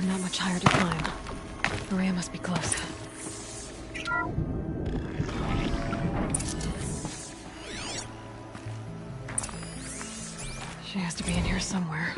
Not much higher to climb. Maria must be close. She has to be in here somewhere.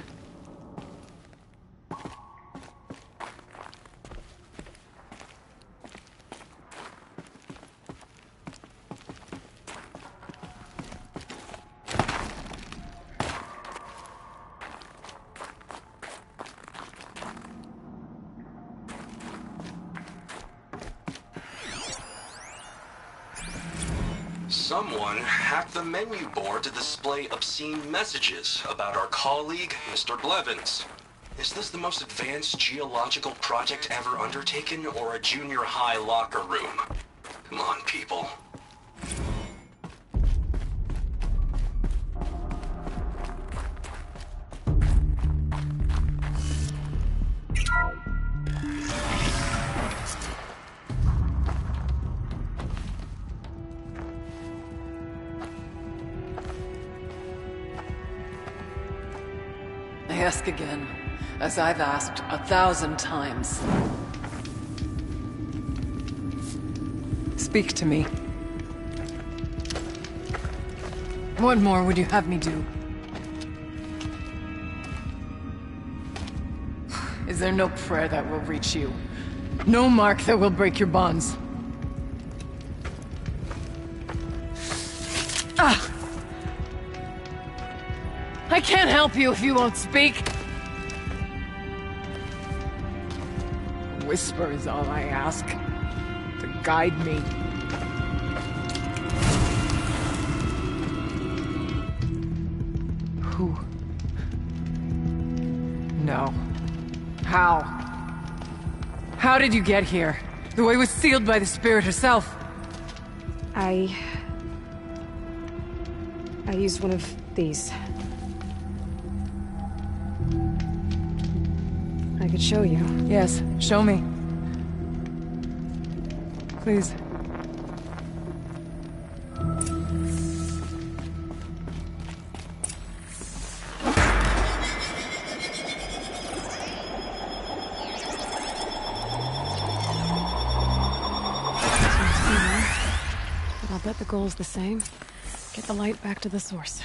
Someone hacked the menu board to display obscene messages about our colleague, Mr. Blevins. Is this the most advanced geological project ever undertaken, or a junior high locker room? Come on, people. I ask again, as I've asked 1,000 times. Speak to me. What more would you have me do? Is there no prayer that will reach you? No mark that will break your bonds? Ah! I can't help you if you won't speak. A whisper is all I ask. To guide me. Who? No. How? How did you get here? The way was sealed by the Spirit herself. I used one of these. I could show you. Yes, show me. Please. But I'll bet the goal's the same. Get the light back to the source.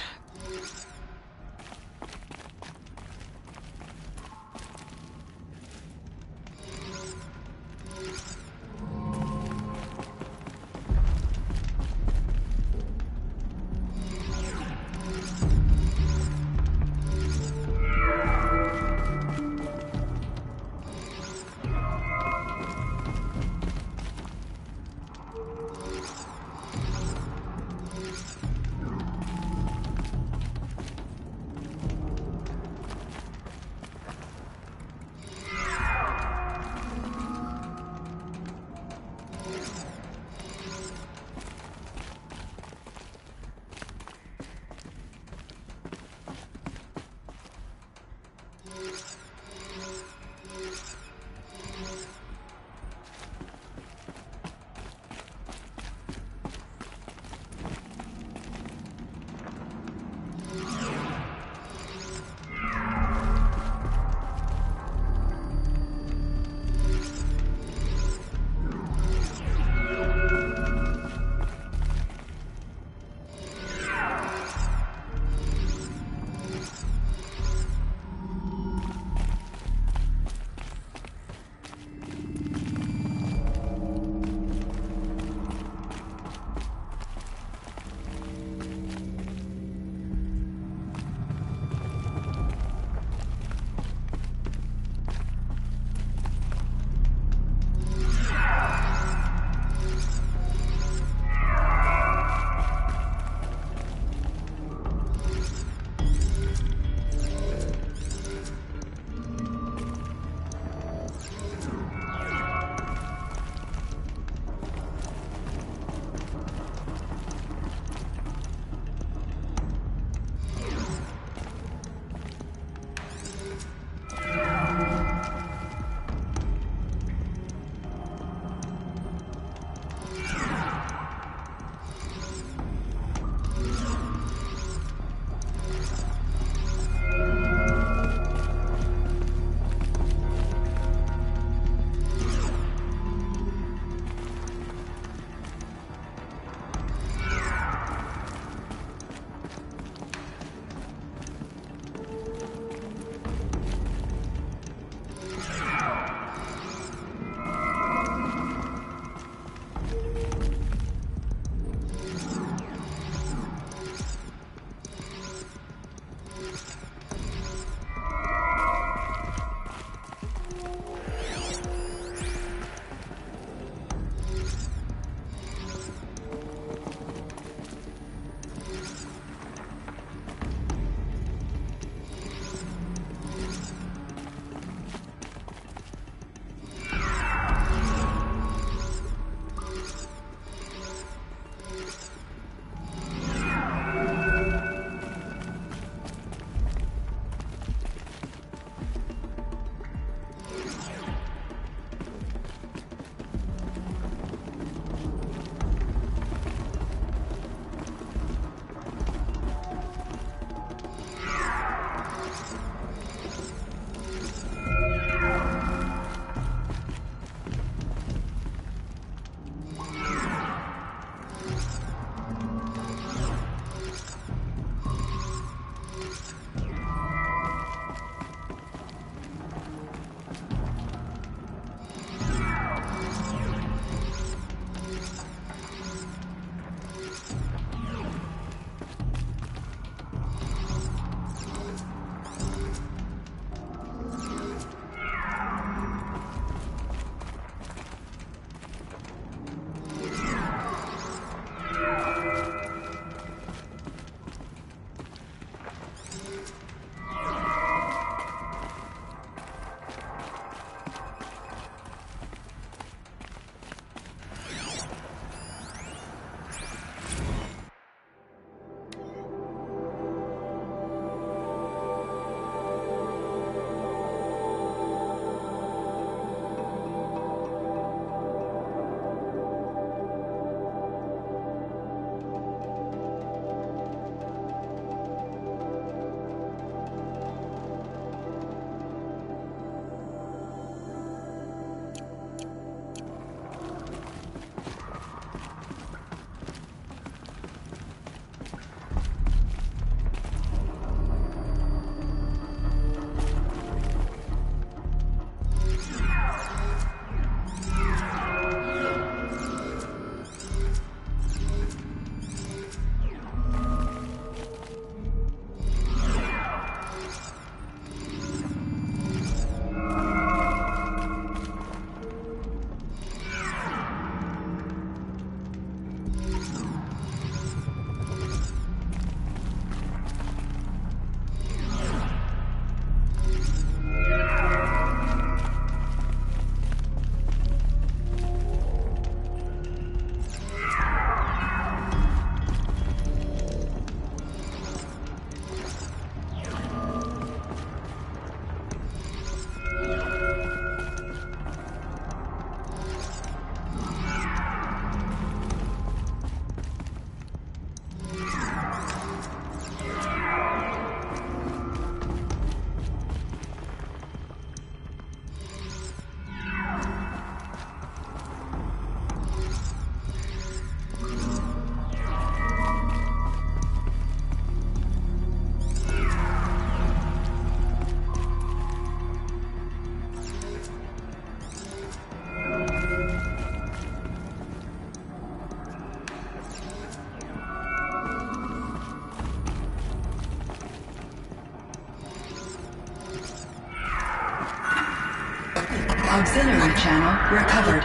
Auxiliary channel recovered.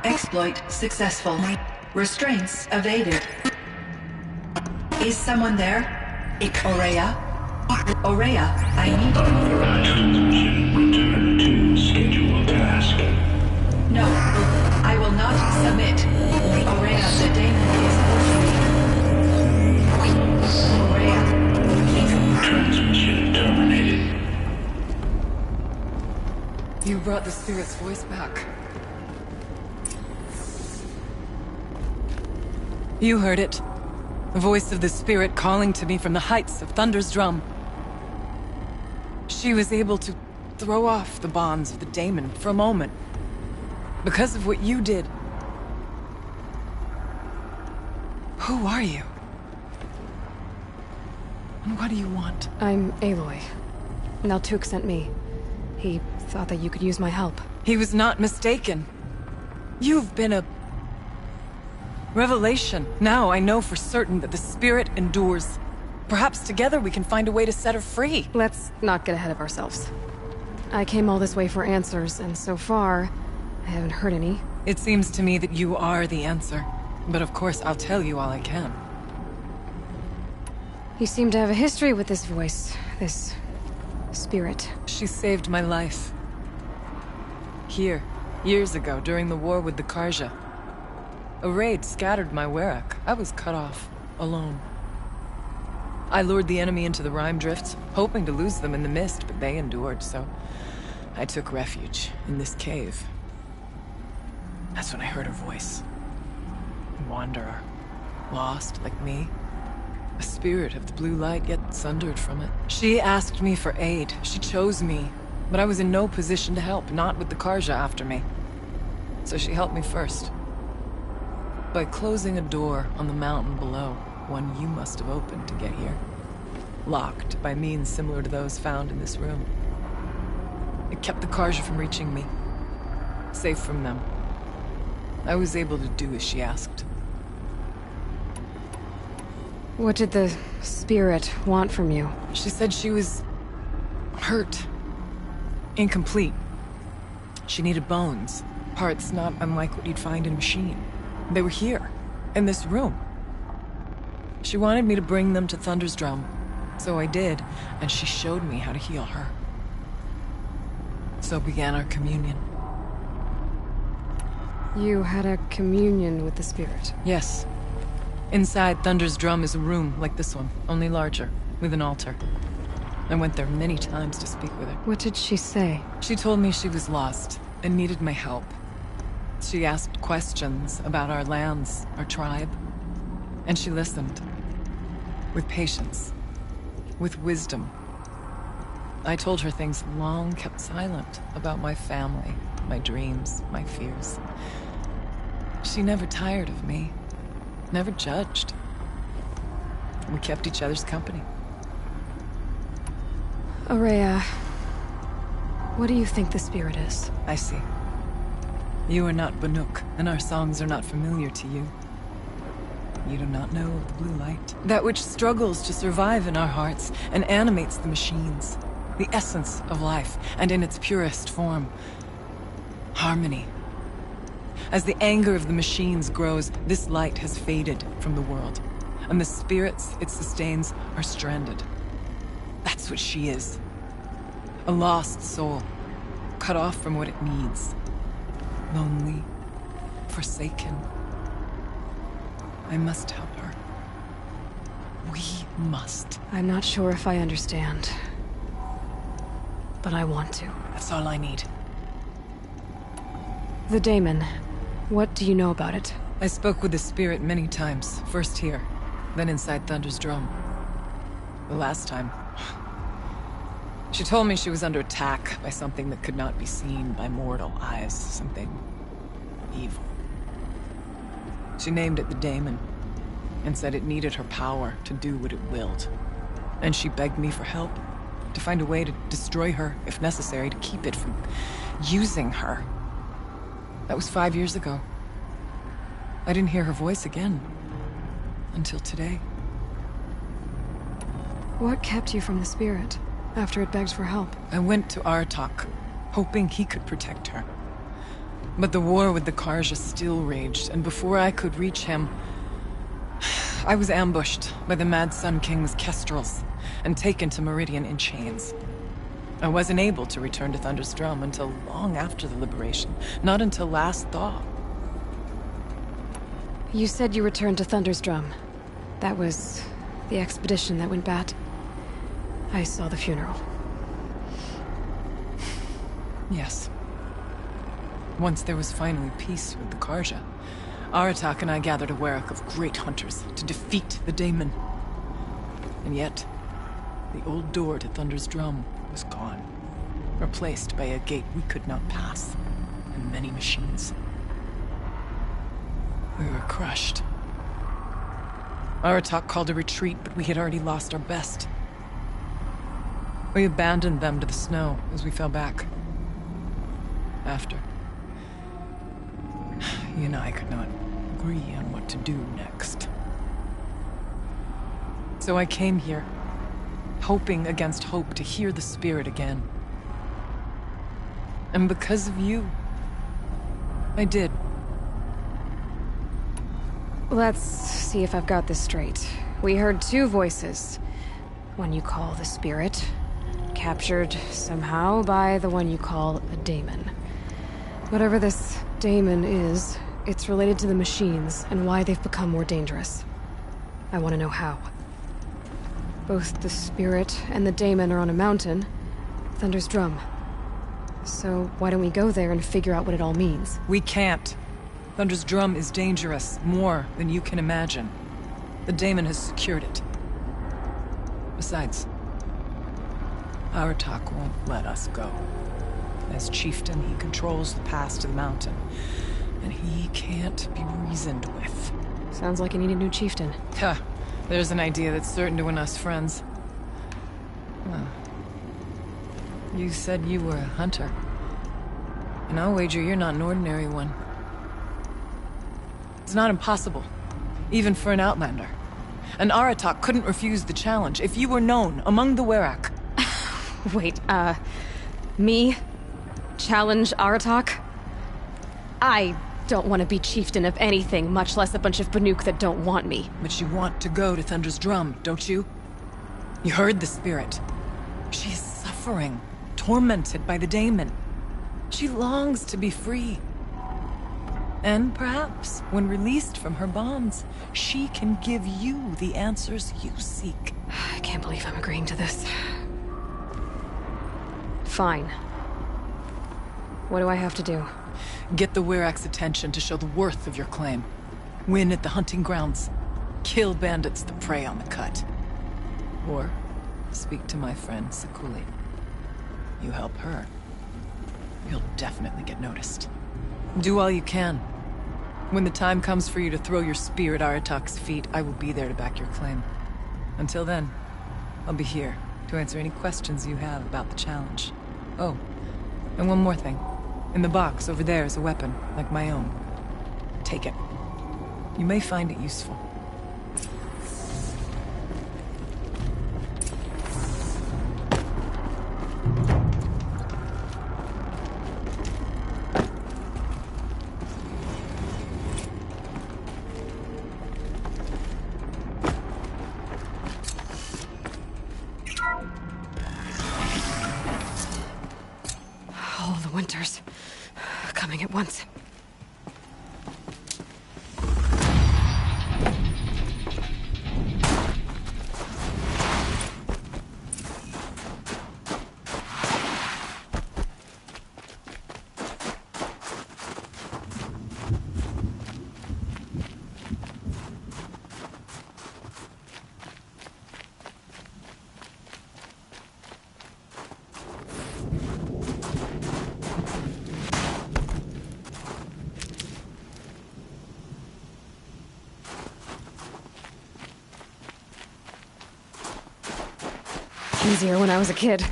Exploit successful. Restraints evaded. Is someone there? Aurea? Aurea, I need you. Return to scheduled task. No, I will not submit. Aurea, the daemon is forcing me. Aurea. Transmission terminated. You brought the spirit's voice back. You heard it. The voice of the spirit calling to me from the heights of Thunder's Drum. She was able to throw off the bonds of the daemon for a moment. Because of what you did. Who are you? And what do you want? I'm Aloy. Naltuk sent me. He thought that you could use my help. He was not mistaken. You've been a revelation. Now I know for certain that the spirit endures. Perhaps together we can find a way to set her free. Let's not get ahead of ourselves. I came all this way for answers, and so far, I haven't heard any. It seems to me that you are the answer. But of course, I'll tell you all I can. You seem to have a history with this voice, this spirit. She saved my life. Here, years ago, during the war with the Karja. A raid scattered my Werak. I was cut off, alone. I lured the enemy into the Rime Drifts, hoping to lose them in the mist, but they endured, so I took refuge in this cave. That's when I heard her voice. A wanderer. Lost, like me. A spirit of the blue light, yet sundered from it. She asked me for aid. She chose me. But I was in no position to help, not with the Karja after me. So she helped me first. By closing a door on the mountain below, one you must have opened to get here. Locked by means similar to those found in this room. It kept the Karja from reaching me. Safe from them. I was able to do as she asked. What did the spirit want from you? She said she was hurt. Incomplete. She needed bones. Parts not unlike what you'd find in a machine. They were here, in this room. She wanted me to bring them to Thunder's Drum. So I did, and she showed me how to heal her. So began our communion. You had a communion with the spirit. Yes. Inside Thunder's Drum is a room like this one, only larger, with an altar. I went there many times to speak with her. What did she say? She told me she was lost and needed my help. She asked questions about our lands, our tribe, and she listened. With patience. With wisdom. I told her things long kept silent about my family, my dreams, my fears. She never tired of me. Never judged. We kept each other's company. Aurea, what do you think the spirit is? I see. You are not Banuk, and our songs are not familiar to you. You do not know of the blue light. That which struggles to survive in our hearts and animates the machines. The essence of life, and in its purest form. Harmony. As the anger of the machines grows, this light has faded from the world. And the spirits it sustains are stranded. That's what she is. A lost soul. Cut off from what it needs. Lonely. Forsaken. I must help her. We must. I'm not sure if I understand. But I want to. That's all I need. The daemon. What do you know about it? I spoke with the spirit many times. First here, then inside Thunder's Drum. The last time... She told me she was under attack by something that could not be seen by mortal eyes. Something... evil. She named it the daemon, and said it needed her power to do what it willed. And she begged me for help, to find a way to destroy her, if necessary, to keep it from using her. That was 5 years ago. I didn't hear her voice again, until today. What kept you from the spirit, after it begged for help? I went to Aratak, hoping he could protect her. But the war with the Karja still raged, and before I could reach him, I was ambushed by the Mad Sun King's Kestrels and taken to Meridian in chains. I wasn't able to return to Thunder's Drum until long after the liberation, not until last thaw. You said you returned to Thunder's Drum. That was the expedition that went bad. I saw the funeral. Yes. Once there was finally peace with the Karja, Aratak and I gathered a Werak of great hunters to defeat the Daemon. And yet, the old door to Thunder's Drum was gone, replaced by a gate we could not pass, and many machines. We were crushed. Aratak called a retreat, but we had already lost our best. We abandoned them to the snow as we fell back. After, he and I could not agree on what to do next. So I came here, hoping against hope to hear the spirit again. And because of you, I did. Let's see if I've got this straight. We heard two voices. One you call the spirit, captured somehow by the one you call a daemon. Whatever this daemon is, it's related to the machines and why they've become more dangerous. I want to know how. Both the spirit and the daemon are on a mountain, Thunder's Drum. So why don't we go there and figure out what it all means? We can't. Thunder's Drum is dangerous, more than you can imagine. The daemon has secured it. Besides, Aratak won't let us go. As chieftain, he controls the pass to the mountain, and he can't be reasoned with. Sounds like you need a new chieftain. Huh. There's an idea that's certain to win us friends. Huh. You said you were a hunter. And I'll wager you're not an ordinary one. It's not impossible, even for an outlander. And Aratak couldn't refuse the challenge if you were known among the Werak. Wait, me? Challenge Aratak? I don't want to be chieftain of anything, much less a bunch of Banuk that don't want me. But you want to go to Thunder's Drum, don't you? You heard the spirit. She is suffering, tormented by the daemon. She longs to be free. And perhaps, when released from her bonds, she can give you the answers you seek. I can't believe I'm agreeing to this. Fine. What do I have to do? Get the Werak's attention to show the worth of your claim. Win at the hunting grounds. Kill bandits that prey on the cut. Or speak to my friend Sekuli. You help her, you'll definitely get noticed. Do all you can. When the time comes for you to throw your spear at Aratak's feet, I will be there to back your claim. Until then, I'll be here to answer any questions you have about the challenge. Oh, and one more thing. In the box over there is a weapon, like my own. Take it. You may find it useful. All the winters. Coming at once. Easier when I was a kid.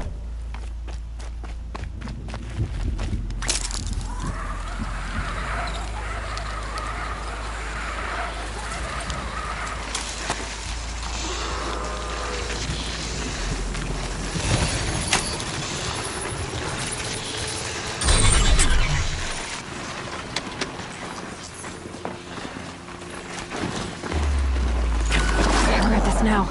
now.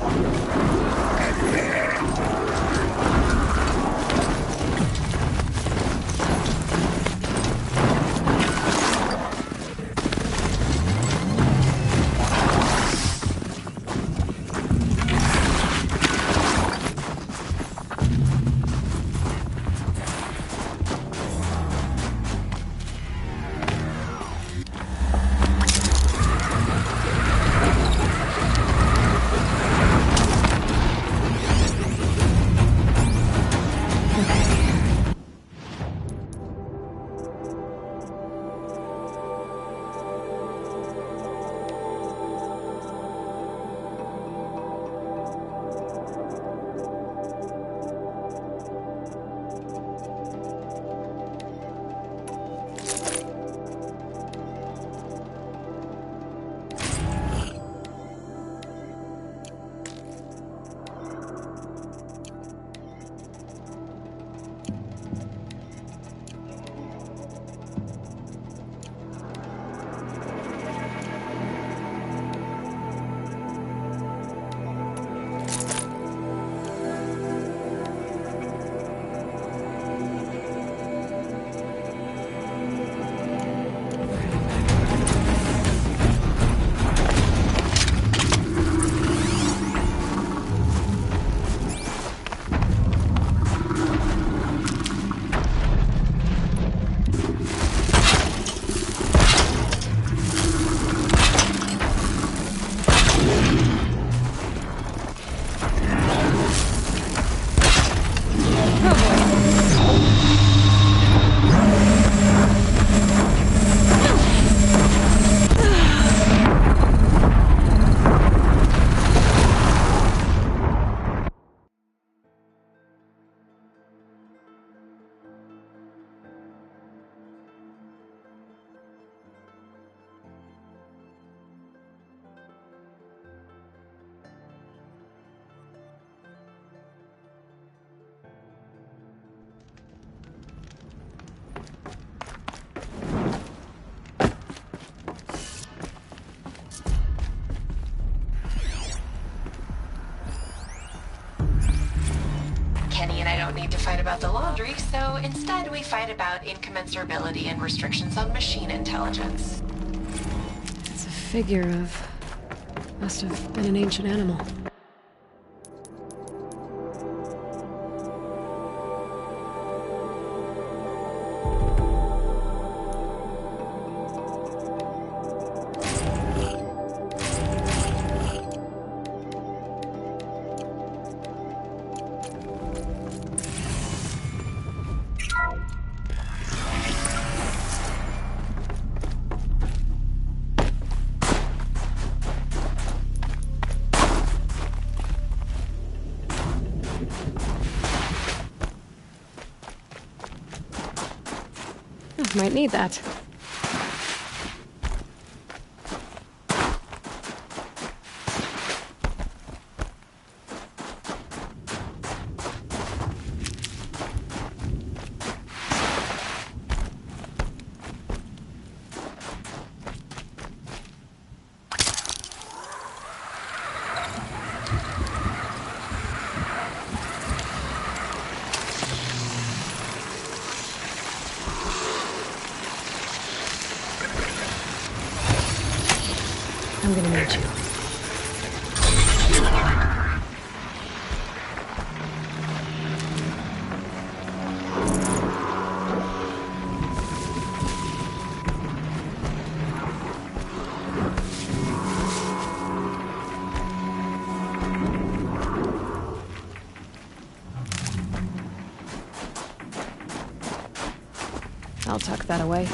Kenny and I don't need to fight about the laundry, so instead we fight about incommensurability and restrictions on machine intelligence. It's a figure of... must have been an ancient animal. Might need that. I'm gonna need you. I'll tuck that away.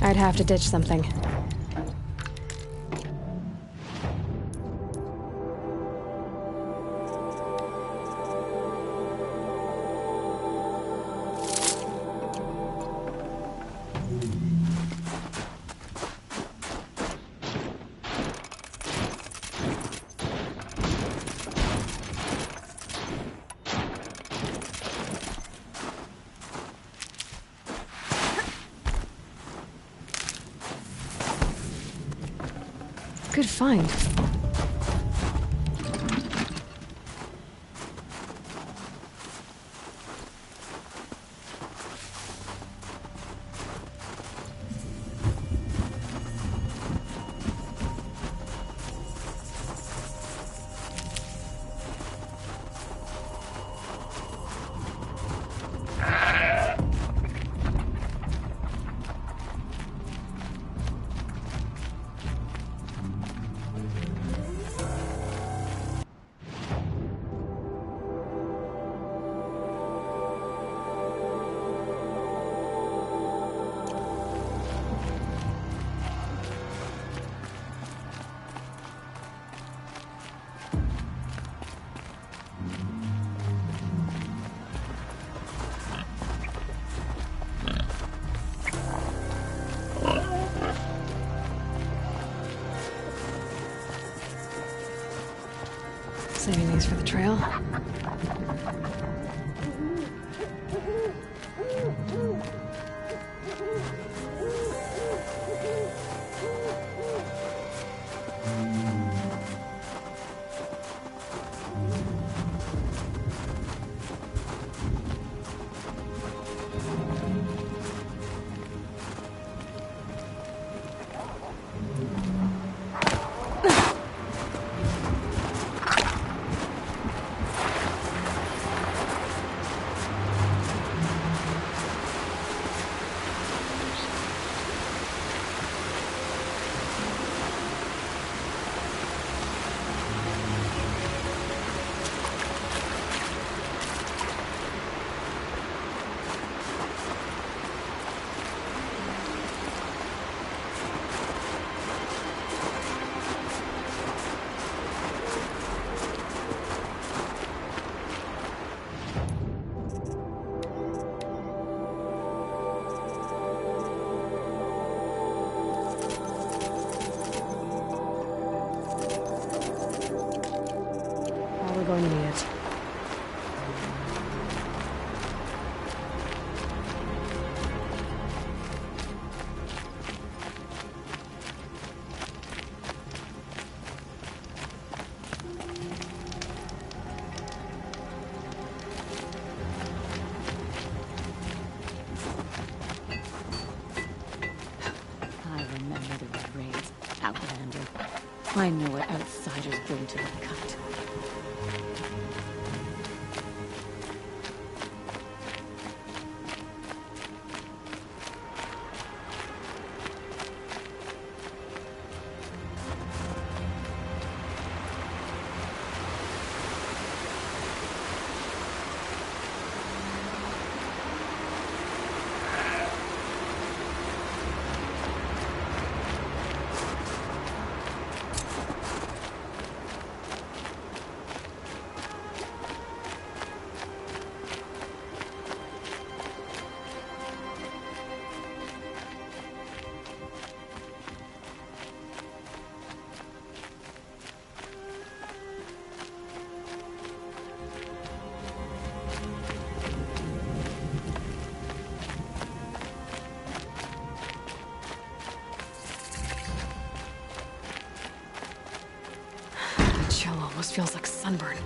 I'd have to ditch something. Good find. Saving these for the trail. Going to need it. I remember the red raids, Outlander. I know what outsiders bring to the cut. Chill almost feels like sunburn.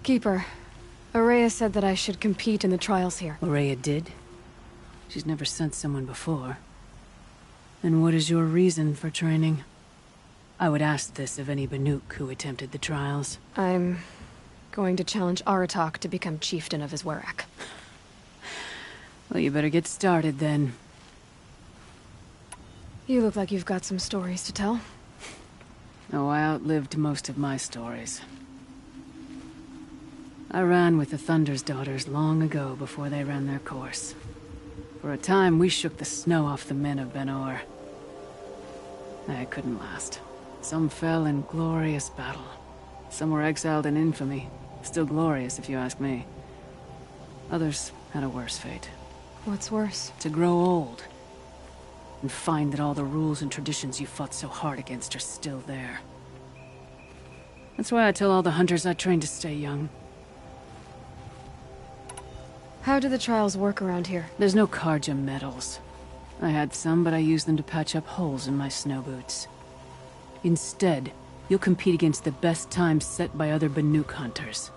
Keeper, Araya said that I should compete in the trials here. Araya did? She's never sent someone before. And what is your reason for training? I would ask this of any Banuk who attempted the trials. I'm going to challenge Aratak to become chieftain of his Werak. Well, you better get started then. You look like you've got some stories to tell. Oh, I outlived most of my stories. I ran with the Thunder's daughters long ago before they ran their course. For a time, we shook the snow off the men of Ben-Or. I couldn't last. Some fell in glorious battle. Some were exiled in infamy. Still glorious, if you ask me. Others had a worse fate. What's worse? To grow old. And find that all the rules and traditions you fought so hard against are still there. That's why I tell all the hunters I train to stay young. How do the trials work around here? There's no Carja medals. I had some, but I used them to patch up holes in my snow boots. Instead, you'll compete against the best times set by other Banuk hunters.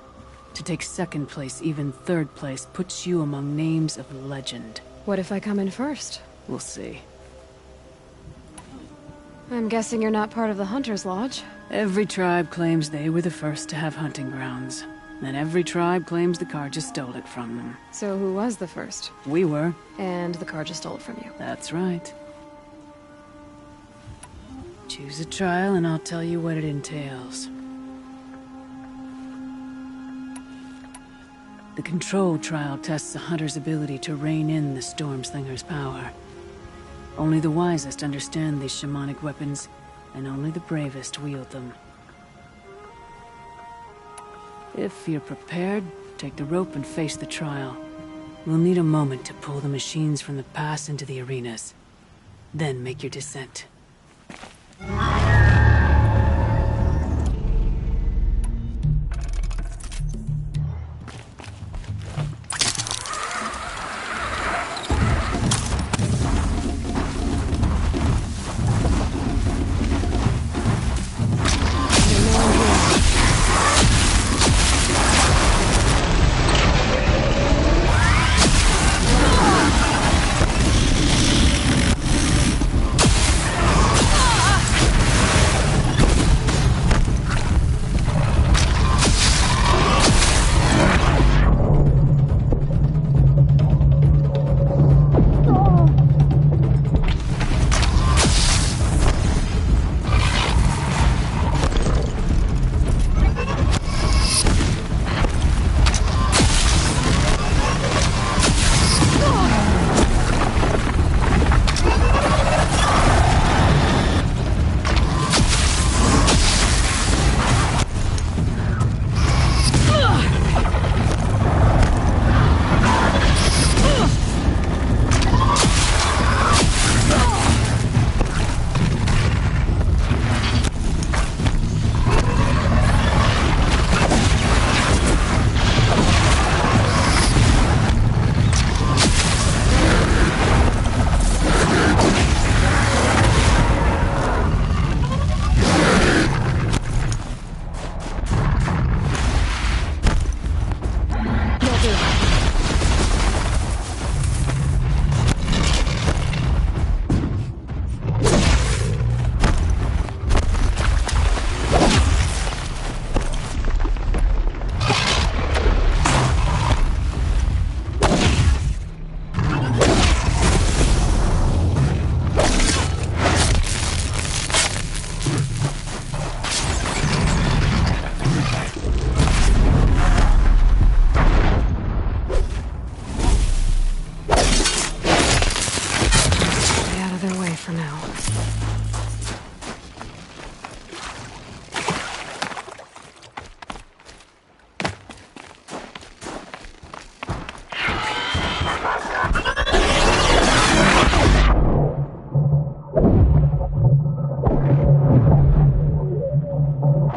To take second place, even third place, puts you among names of legend. What if I come in first? We'll see. I'm guessing you're not part of the Hunter's Lodge. Every tribe claims they were the first to have hunting grounds. Then every tribe claims the Carja stole it from them. So who was the first? We were. And the Carja stole it from you. That's right. Choose a trial and I'll tell you what it entails. The Control trial tests a hunter's ability to rein in the Stormslinger's power. Only the wisest understand these shamanic weapons, and only the bravest wield them. If you're prepared, take the rope and face the trial. We'll need a moment to pull the machines from the pass into the arenas. Then make your descent.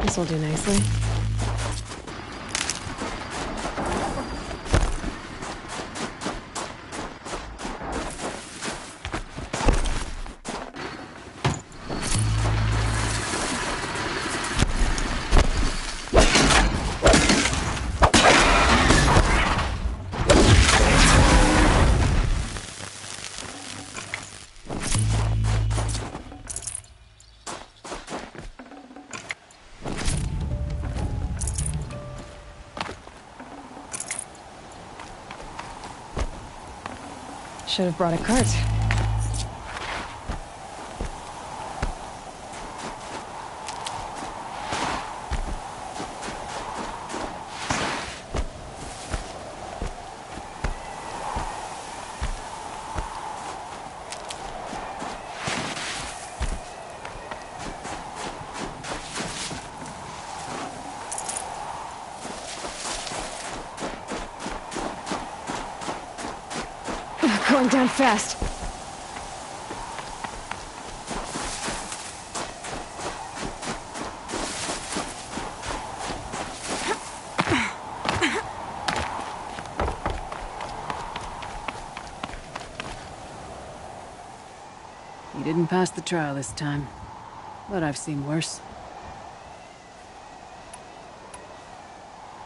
This'll do nicely. Should have brought a cart. Going down fast. You didn't pass the trial this time, but I've seen worse.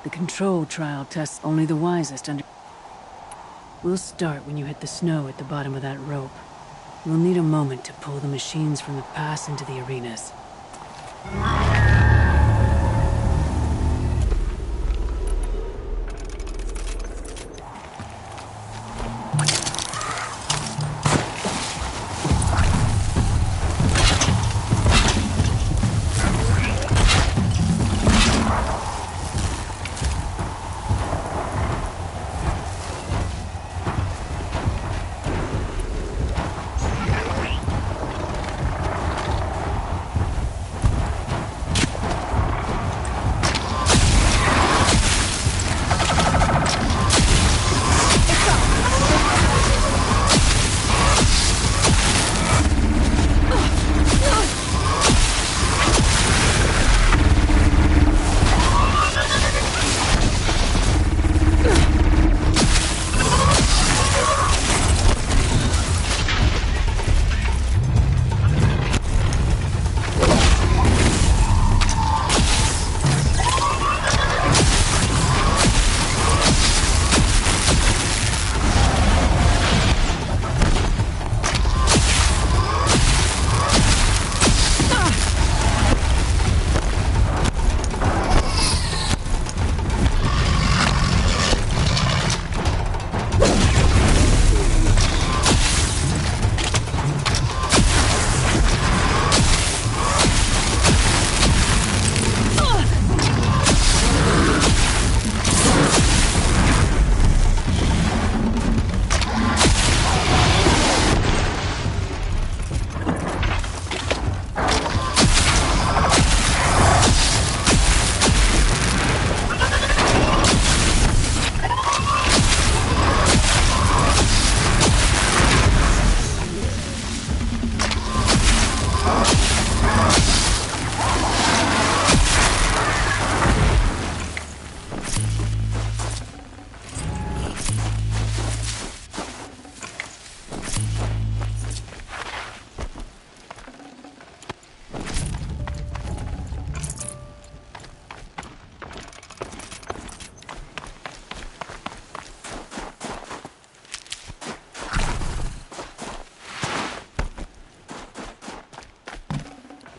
The control trial tests only the wisest under... We'll start when you hit the snow at the bottom of that rope. We'll need a moment to pull the machines from the pass into the arenas.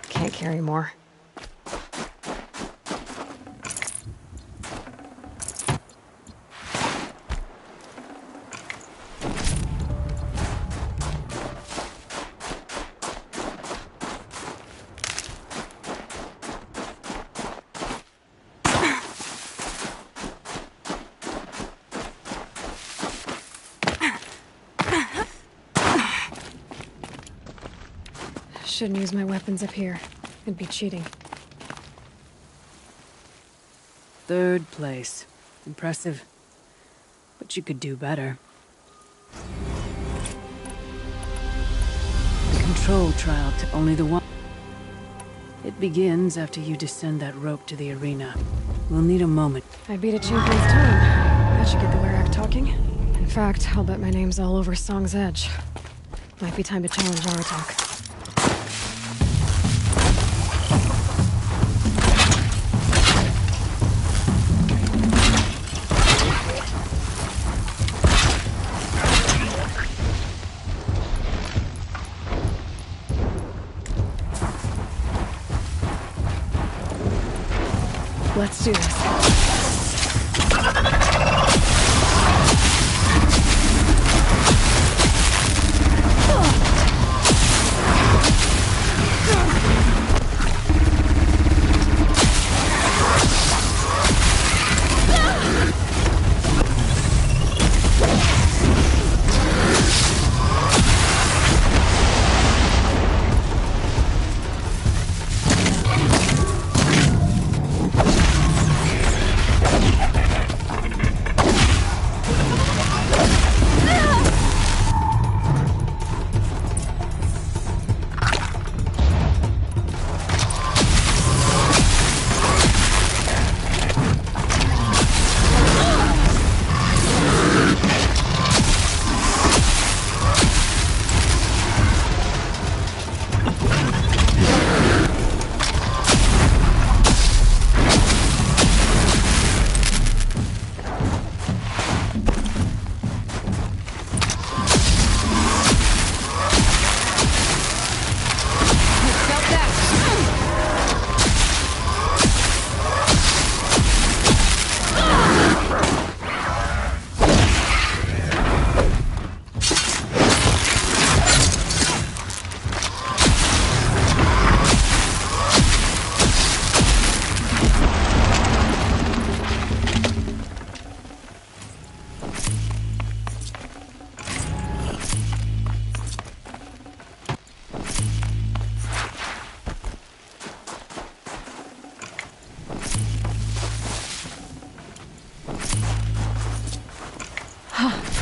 Can't carry more. Shouldn't use my weapons up here. It'd be cheating. Third place. Impressive. But you could do better. The control trial to only the one. It begins after you descend that rope to the arena. We'll need a moment. I beat a champion's time. That should get the Werak talking. In fact, I'll bet my name's all over Song's Edge. Might be time to challenge Aratak. Let's do this.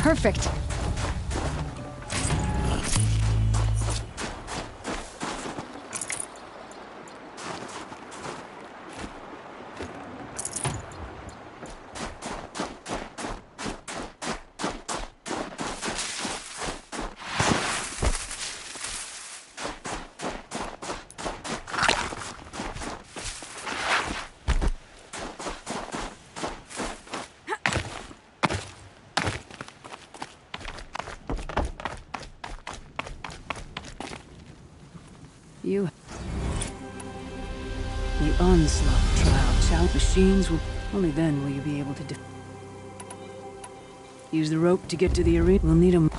Perfect. You... The Onslaught trial. Child machines will... Only then will you be able to use the rope to get to the arena. We'll need 'em.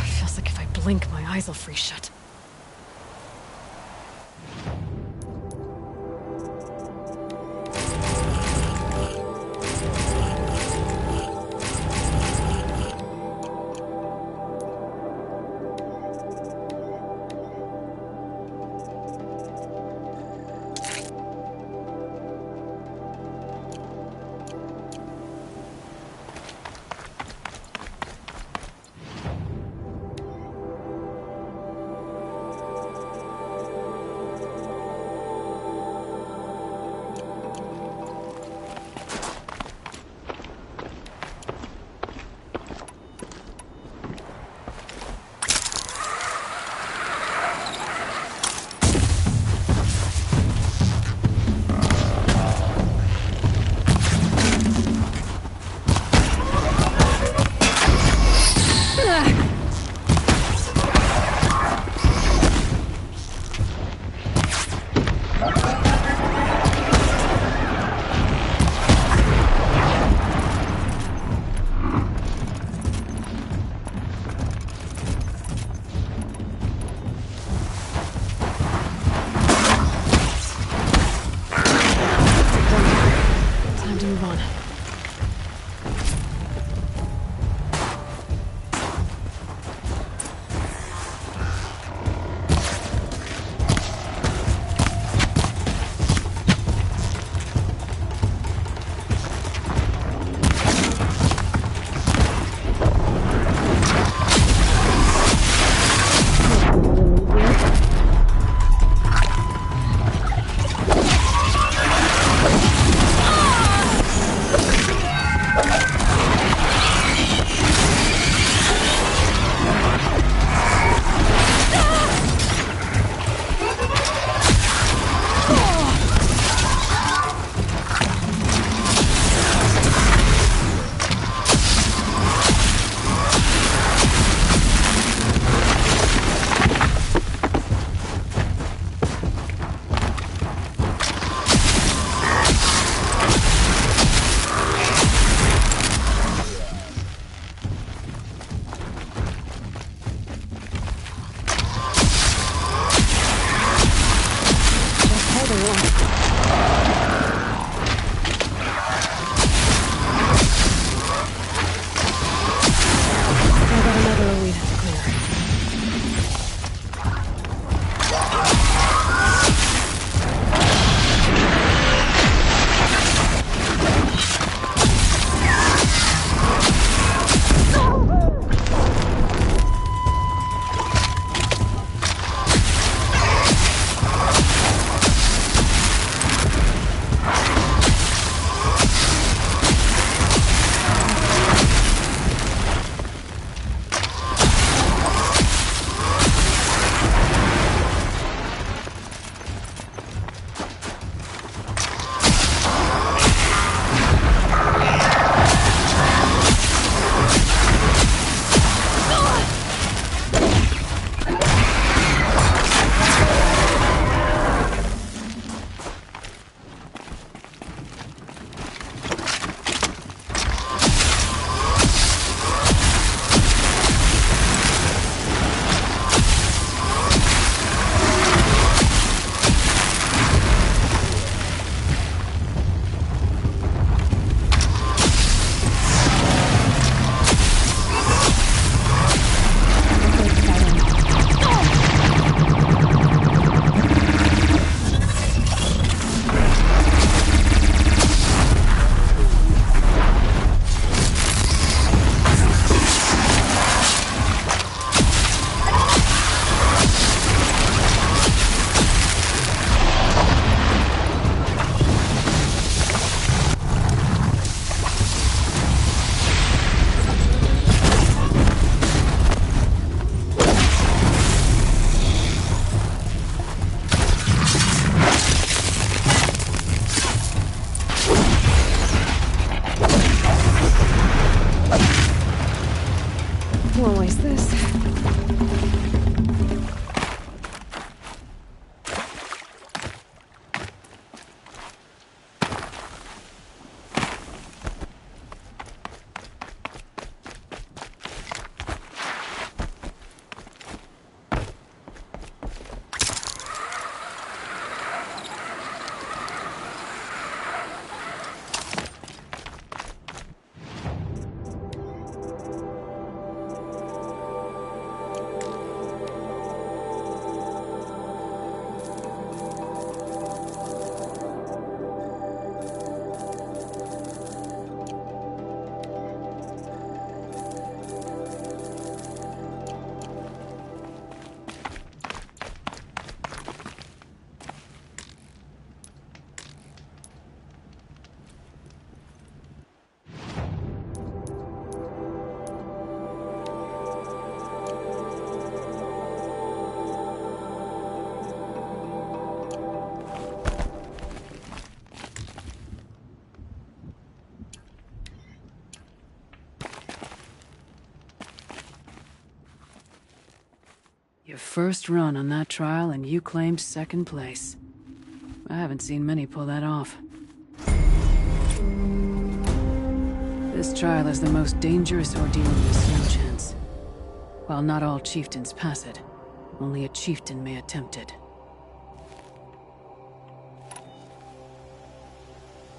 Feels like if I blink, my eyes will freeze shut. Your first run on that trial and you claimed second place. I haven't seen many pull that off. This trial is the most dangerous ordeal in the Snow Chance. While not all chieftains pass it, only a chieftain may attempt it.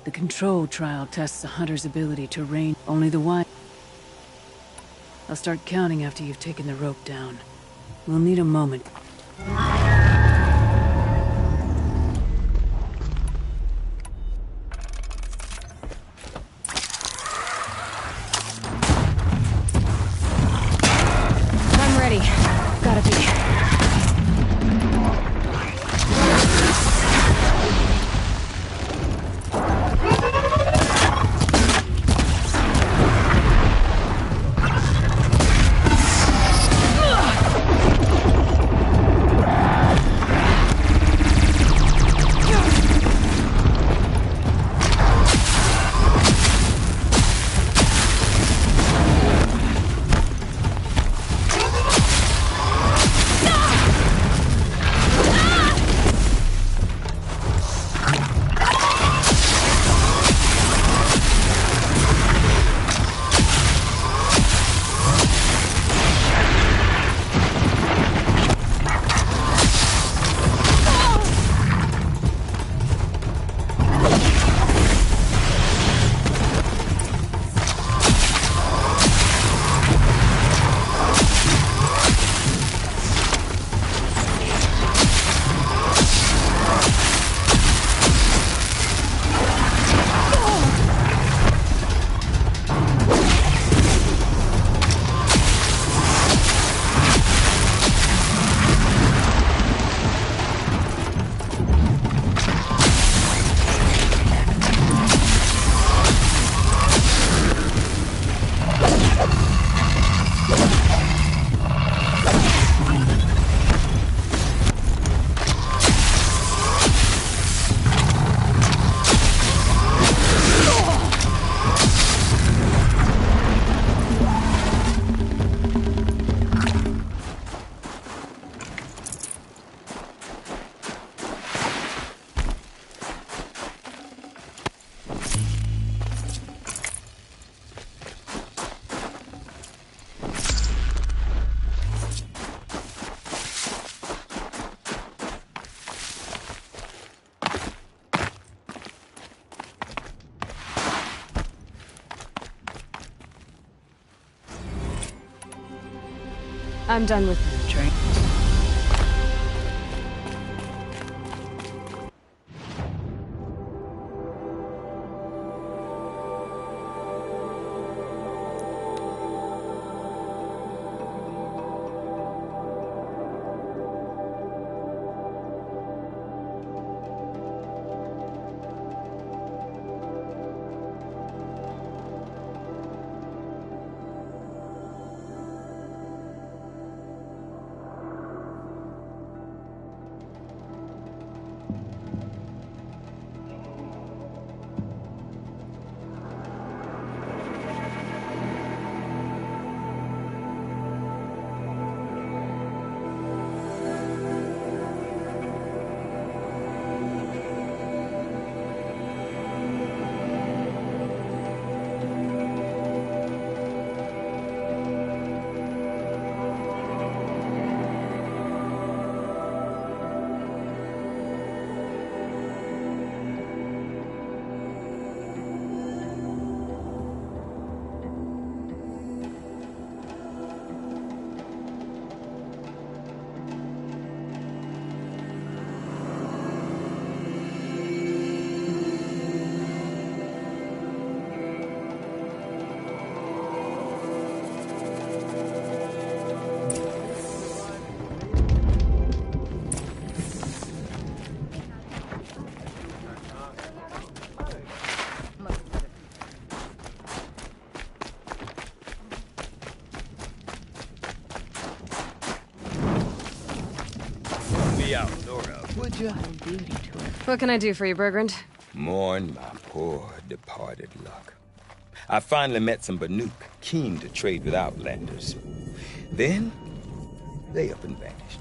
The control trial tests a hunter's ability to rein only the wise. I'll start counting after you've taken the rope down. We'll need a moment. I'm ready. Gotta be. I'm done with the train. What can I do for you, Bergrand? Mourn my poor departed luck. I finally met some Banuk, keen to trade with Outlanders. Then, they up and vanished.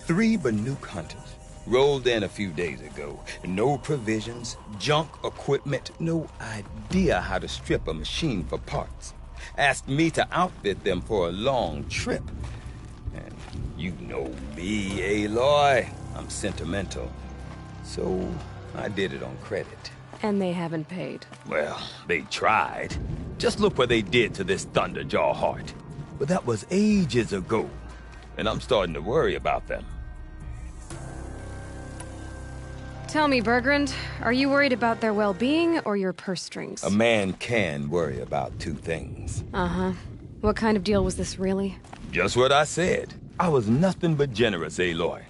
3 Banuk hunters rolled in a few days ago. No provisions, junk equipment, no idea how to strip a machine for parts. Asked me to outfit them for a long trip. And you know me, Aloy. I'm sentimental. So I did it on credit. And they haven't paid. Well, they tried. Just look what they did to this Thunderjaw heart. But that was ages ago. And I'm starting to worry about them. Tell me, Bergrand, are you worried about their well-being or your purse strings? A man can worry about 2 things. Uh-huh. What kind of deal was this, really? Just what I said. I was nothing but generous, Aloy.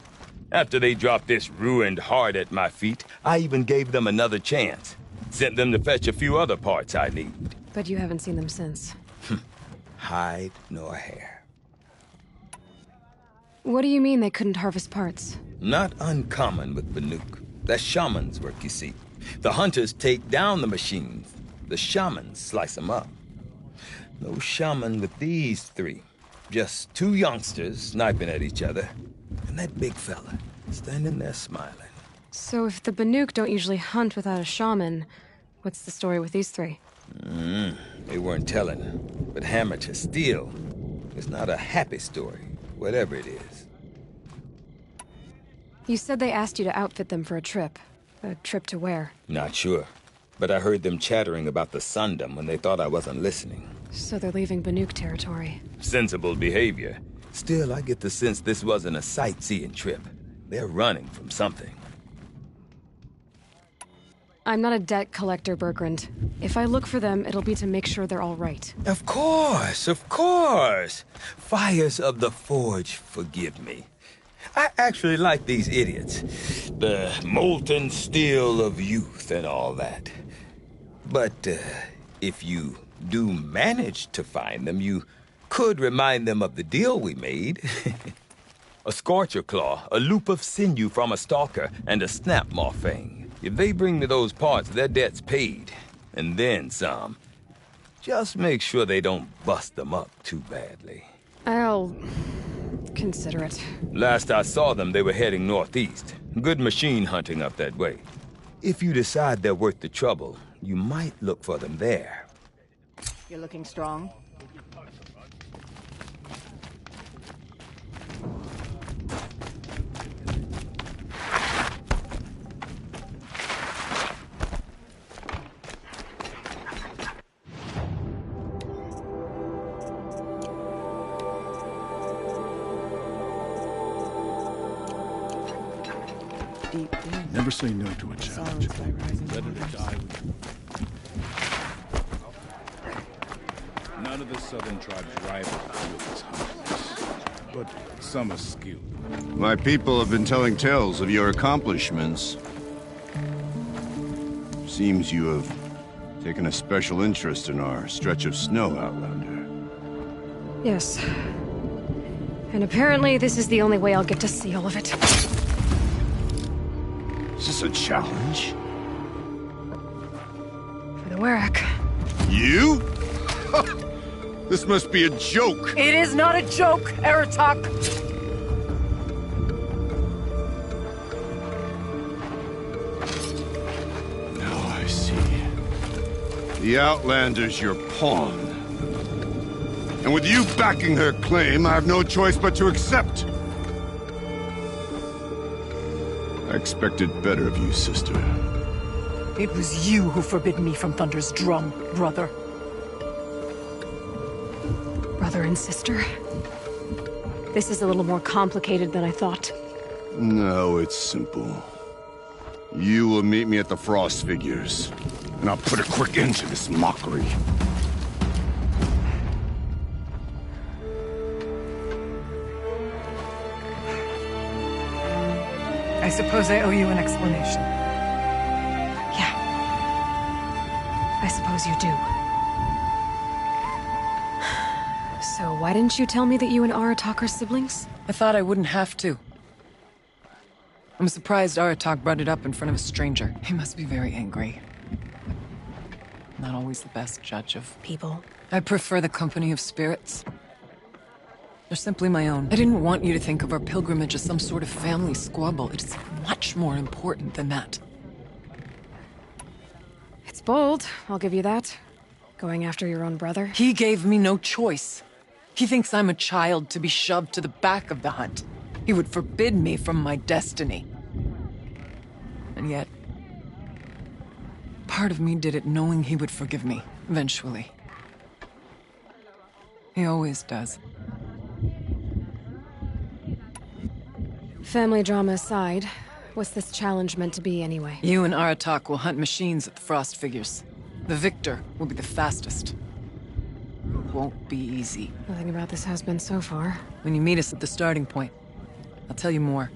After they dropped this ruined heart at my feet, I even gave them another chance. Sent them to fetch a few other parts I need. But you haven't seen them since. Hide nor hair. What do you mean they couldn't harvest parts? Not uncommon with Banuk. That's shaman's work, you see. The hunters take down the machines. The shamans slice them up. No shaman with these 3. Just 2 youngsters sniping at each other. And that big fella standing there smiling. So if the Banuk don't usually hunt without a shaman, what's the story with these 3? They weren't telling. But hammer to steel. It's not a happy story, whatever it is. You said they asked you to outfit them for a trip. A trip to where? Not sure. But I heard them chattering about the Sundom when they thought I wasn't listening. So they're leaving Banuk territory. Sensible behavior. Still, I get the sense this wasn't a sightseeing trip. They're running from something. I'm not a debt collector, Bergrand. If I look for them, it'll be to make sure they're all right. Of course, of course. Fires of the Forge, forgive me. I actually like these idiots. The molten steel of youth and all that. But if you do manage to find them, you could remind them of the deal we made. A Scorcher Claw, a loop of sinew from a stalker, and a Snapmaw Fang. If they bring me those parts, their debt's paid. And then some. Just make sure they don't bust them up too badly. I'll consider it. Last I saw them, they were heading northeast. Good machine hunting up that way. If you decide they're worth the trouble, you might look for them there. You're looking strong. Never say no to a challenge. Better to die. None of the southern tribes rival Luther's hunters, but some are skilled. My people have been telling tales of your accomplishments. Seems you have taken a special interest in our stretch of snow, Outlander. Yes. And apparently this is the only way I'll get to see all of it. Is this a challenge? For the Werak. You? This must be a joke. It is not a joke, Aratak! Now I see. The Outlander's your pawn. And with you backing her claim, I have no choice but to accept. I expected better of you, sister. It was you who forbid me from Thunder's drum, brother. Brother and sister? This is a little more complicated than I thought. No, it's simple. You will meet me at the Frost Figures, and I'll put a quick end to this mockery. I suppose I owe you an explanation. Yeah. I suppose you do. So why didn't you tell me that you and Aratak are siblings? I thought I wouldn't have to. I'm surprised Aratak brought it up in front of a stranger. He must be very angry. Not always the best judge of people. I prefer the company of spirits. They're simply my own. I didn't want you to think of our pilgrimage as some sort of family squabble. It's much more important than that. It's bold, I'll give you that. Going after your own brother. He gave me no choice. He thinks I'm a child to be shoved to the back of the hunt. He would forbid me from my destiny. And yet, part of me did it knowing he would forgive me, eventually. He always does. Family drama aside, what's this challenge meant to be anyway? You and Aratak will hunt machines at the Frost Figures. The victor will be the fastest. It won't be easy. Nothing about this has been so far. When you meet us at the starting point, I'll tell you more.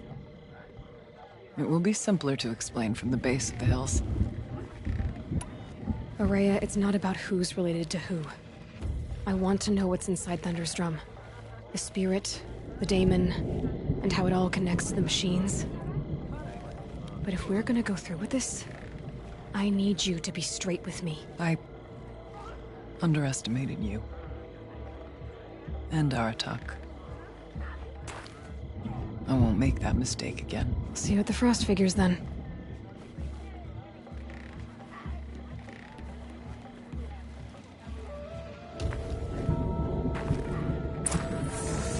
It will be simpler to explain from the base of the hills. Ourea, it's not about who's related to who. I want to know what's inside Thunderstrom. The spirit, the daemon, and how it all connects to the machines. But if we're gonna go through with this, I need you to be straight with me. I underestimated you. And Aratak. I won't make that mistake again. See you at the Frost Figures, then.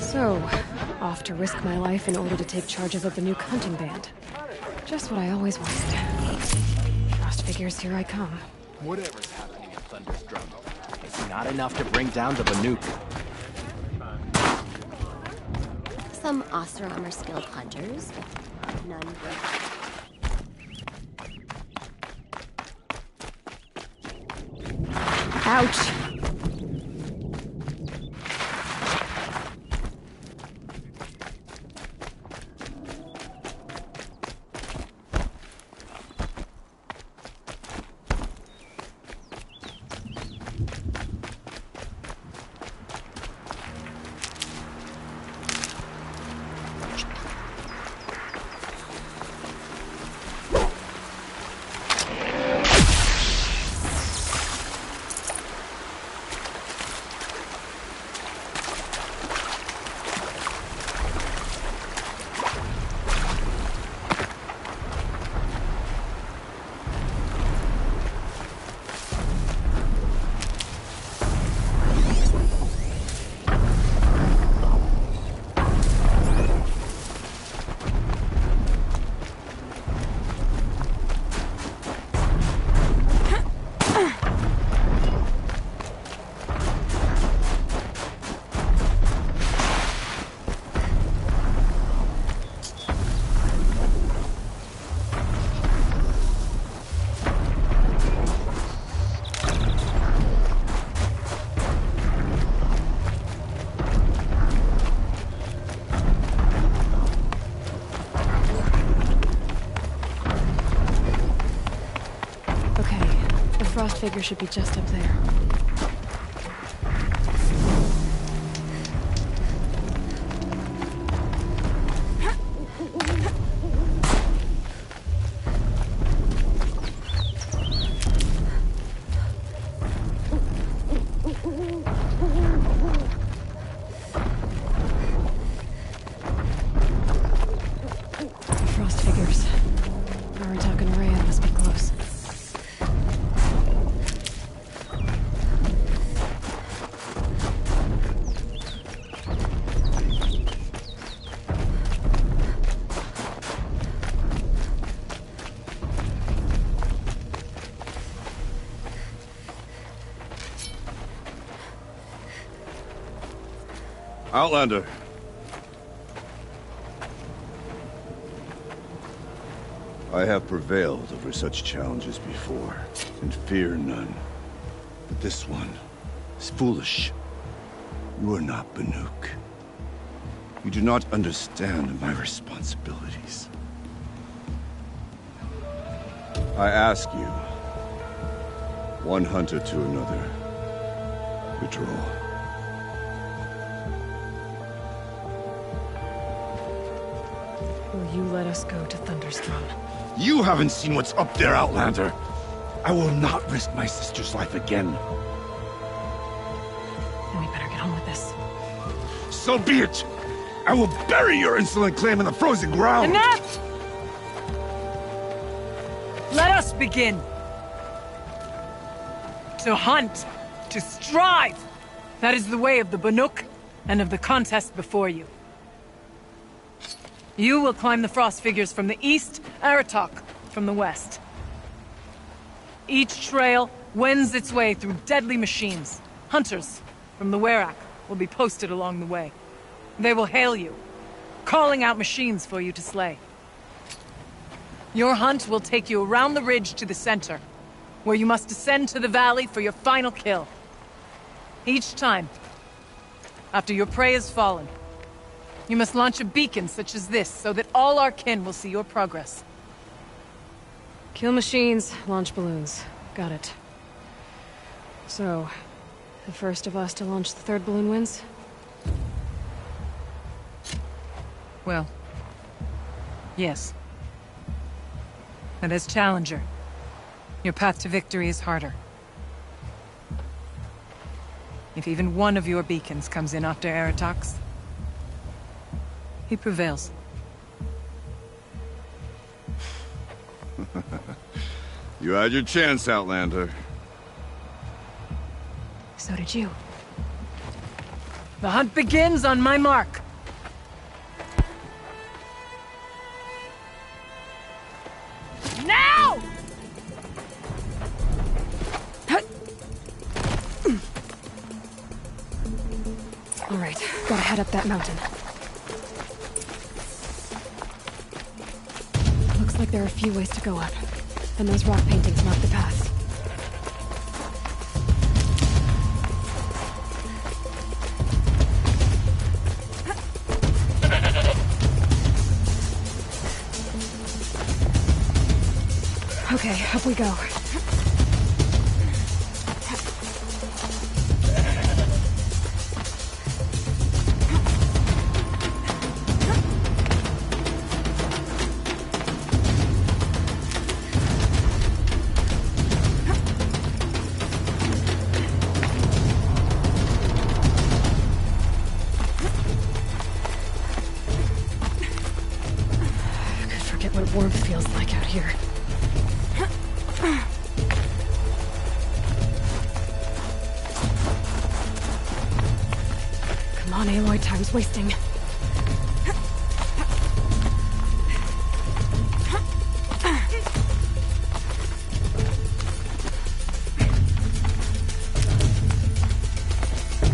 So, off to risk my life in order to take charge of the Banuk hunting band. Just what I always wanted. Frost Figures, here I come. Whatever's happening at Thunderstrom, it's not enough to bring down the Banuk. Some Oseram are skilled hunters, but none good. Ouch! Frost Figure should be just up there. Frost Figures. Aratak and Ourea must be close. Outlander. I have prevailed over such challenges before, and fear none. But this one is foolish. You are not Banuk. You do not understand my responsibilities. I ask you, one hunter to another, withdraw. Will you let us go to Thunderstrom? You haven't seen what's up there, Outlander. I will not risk my sister's life again. Then we better get on with this. so be it! I will bury your insolent claim in the frozen ground! Enough! Let us begin. To hunt, to strive. That is the way of the Banuk and of the contest before you. You will climb the frost figures from the east, Aratok from the west. Each trail wends its way through deadly machines. Hunters from the Werak will be posted along the way. They will hail you, calling out machines for you to slay. Your hunt will take you around the ridge to the center, where you must descend to the valley for your final kill. Each time, after your prey has fallen, you must launch a beacon such as this, so that all our kin will see your progress. Kill machines, launch balloons. Got it. So, the first of us to launch the third balloon wins? Well, yes. And as Challenger, your path to victory is harder. If even one of your beacons comes in after Aratox, he prevails. You had your chance, Outlander. So did you. The hunt begins on my mark. Now! All right, gotta head up that mountain. Looks like there are a few ways to go up, and those rock paintings mark the path. Okay, up we go. Could forget what warmth feels like out here. Come on, Aloy, time's wasting.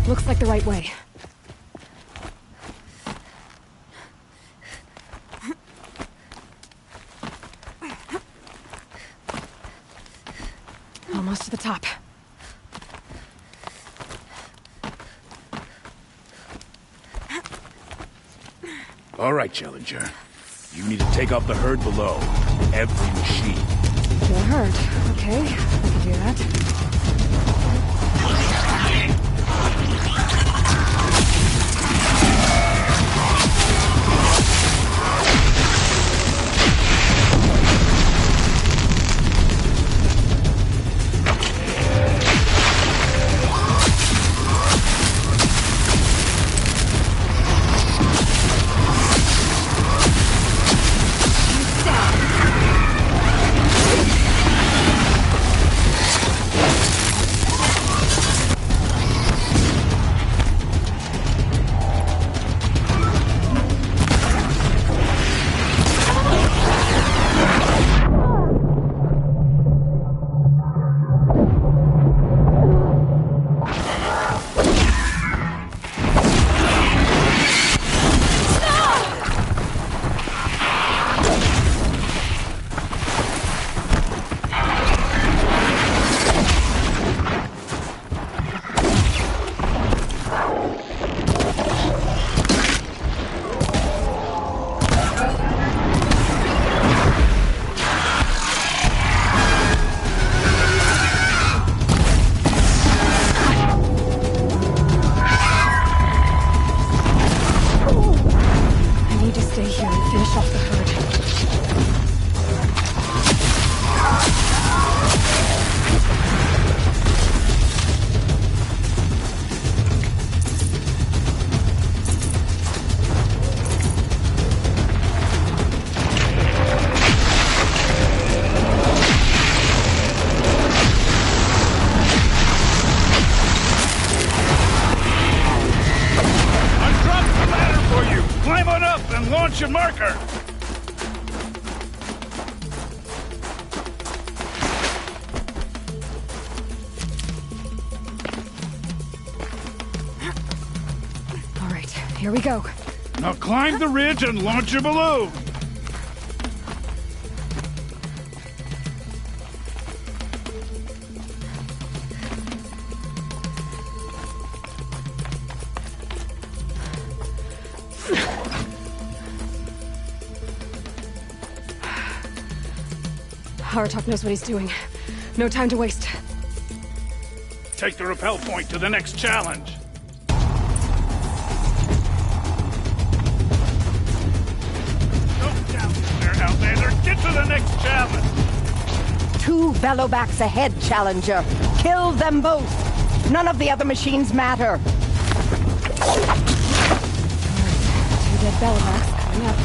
Looks like the right way. Almost to the top. All right, Challenger. You need to take out the herd below. Every machine. The herd. Okay, I can do that. and launch your marker! All right, here we go. Now climb the ridge and launch your balloon! Aratak knows what he's doing. No time to waste. Take the rappel point to the next challenge. Don't challenge there, Outlander. Get to the next challenge. 2 Velobacks ahead, Challenger. Kill them both. None of the other machines matter. 2 dead Velobacks coming up.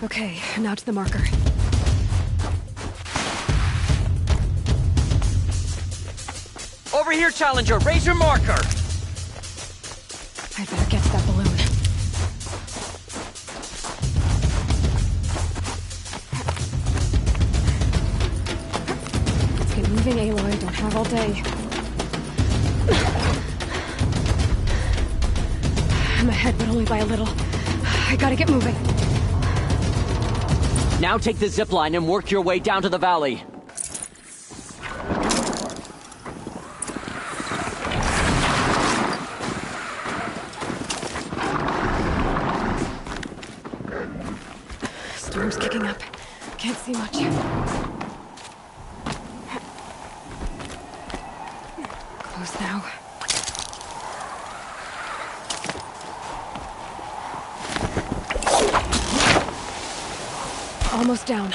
Okay, now to the marker. Over here, Challenger! Raise your marker! I'd better get to that balloon. Let's get moving, Aloy. Don't have all day. I'm ahead, but only by a little. I gotta get moving. Now take the zipline and work your way down to the valley. Storm's kicking up. Can't see much. close now. Almost down.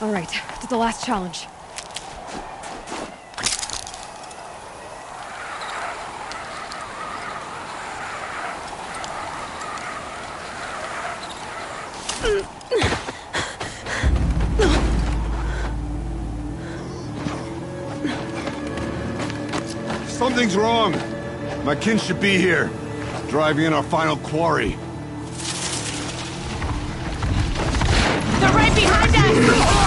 All right, to the last challenge. Something's wrong. My kin should be here, driving in our final quarry. They're right behind us!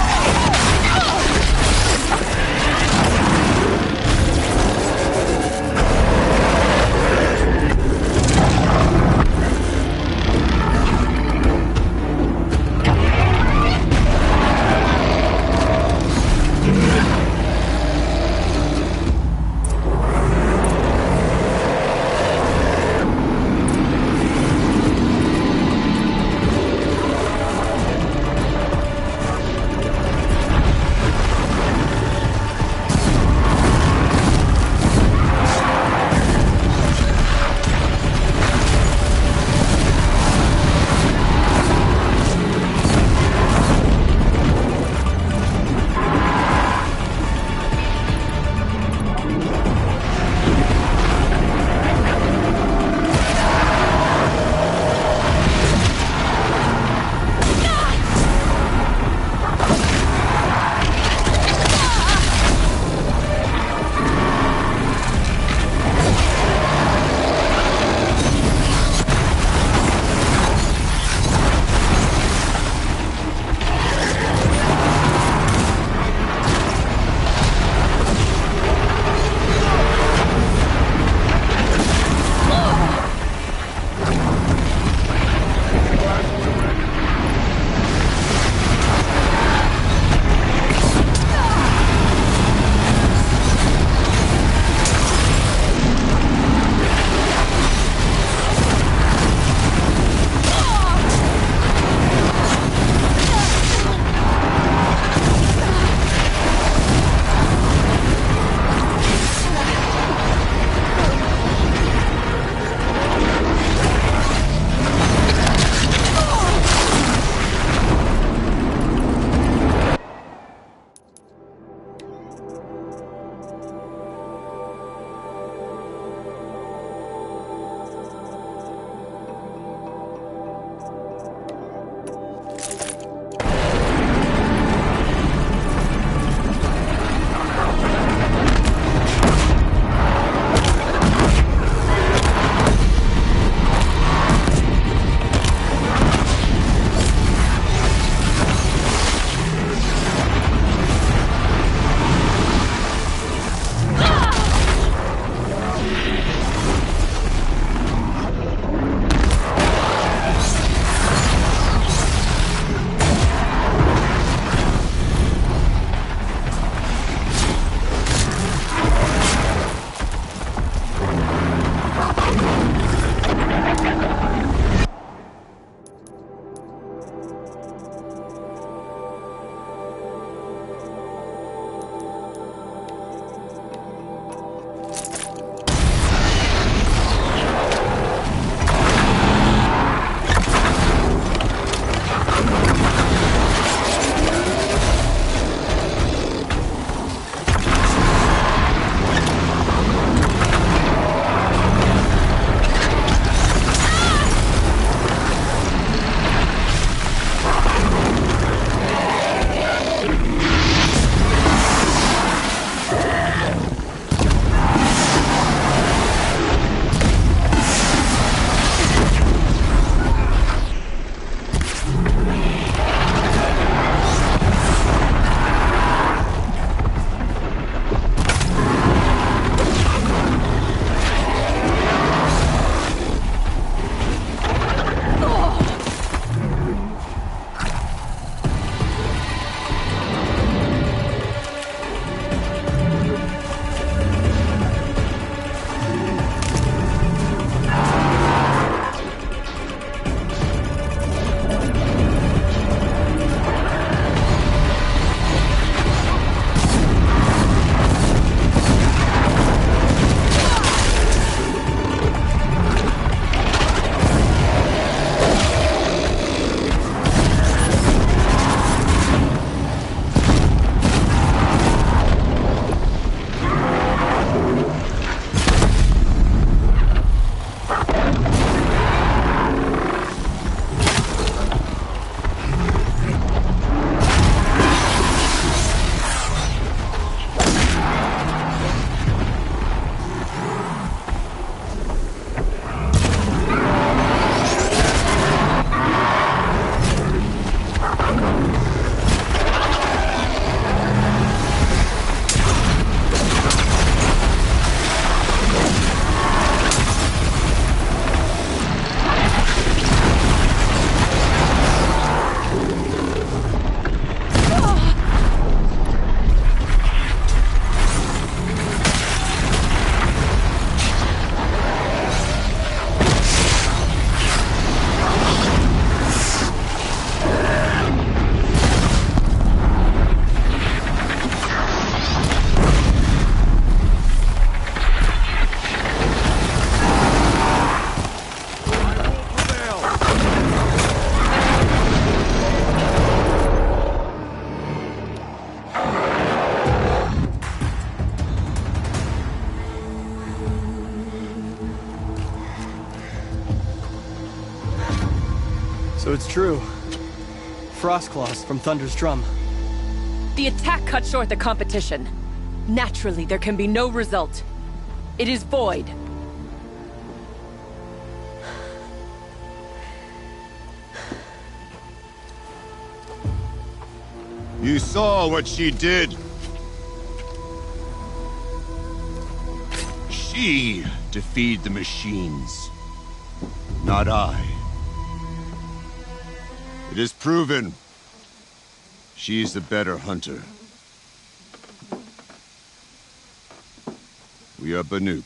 So it's true. Frostclaws from Thunder's drum. The attack cut short the competition. Naturally, there can be no result. It is void. You saw what she did. She defeated the machines, not I. It is proven. She's the better hunter. We are Banuk.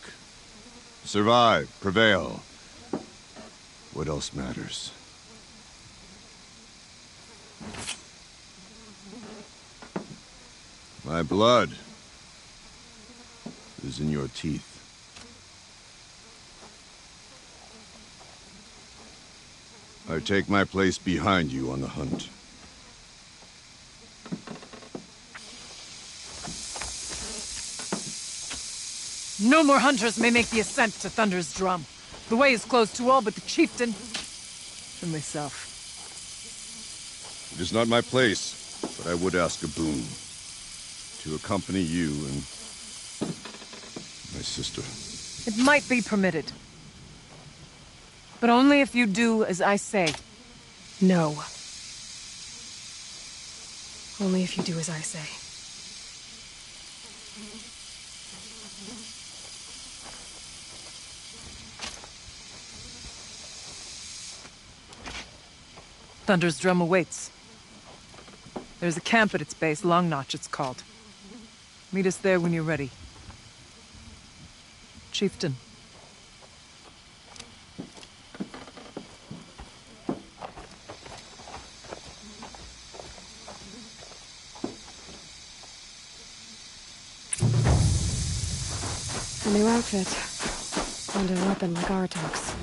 Survive, prevail. What else matters? My blood is in your teeth. I take my place behind you on the hunt. No more hunters may make the ascent to Thunder's drum. The way is closed to all but the chieftain and myself. It is not my place, but I would ask a boon. To accompany you and my sister. It might be permitted. But only if you do as I say. No. Only if you do as I say. Thunder's drum awaits. There's a camp at its base, Long Notch it's called. Meet us there when you're ready. Chieftain. A new outfit. And a weapon like Artok's.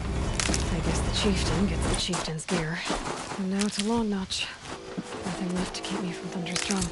I guess the chieftain gets the chieftain's gear. And now it's a Long Notch. Nothing left to keep me from Thunder's drum.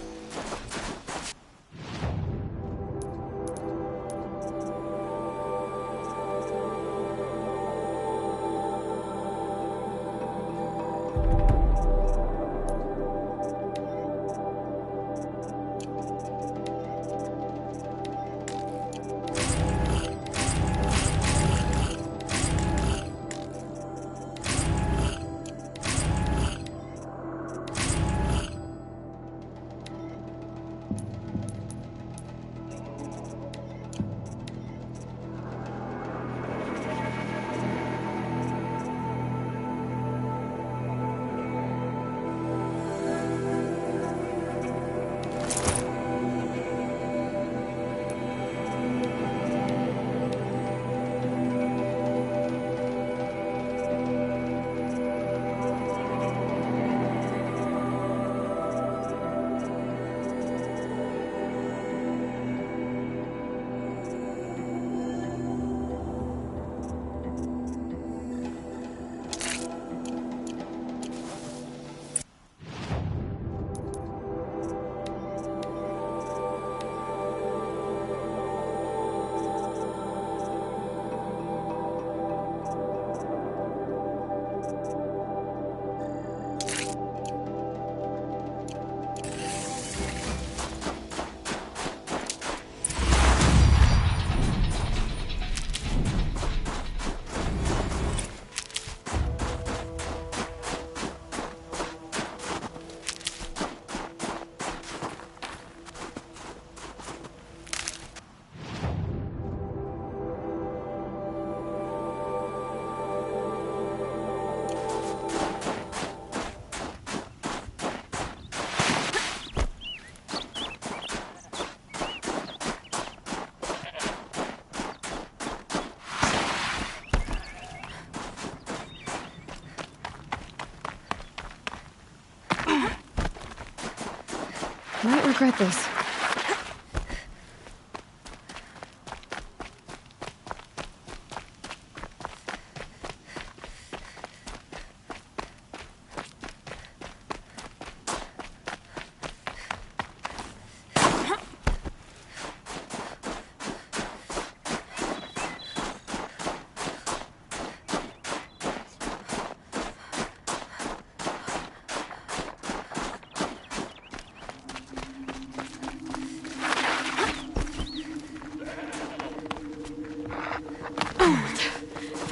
Might regret this.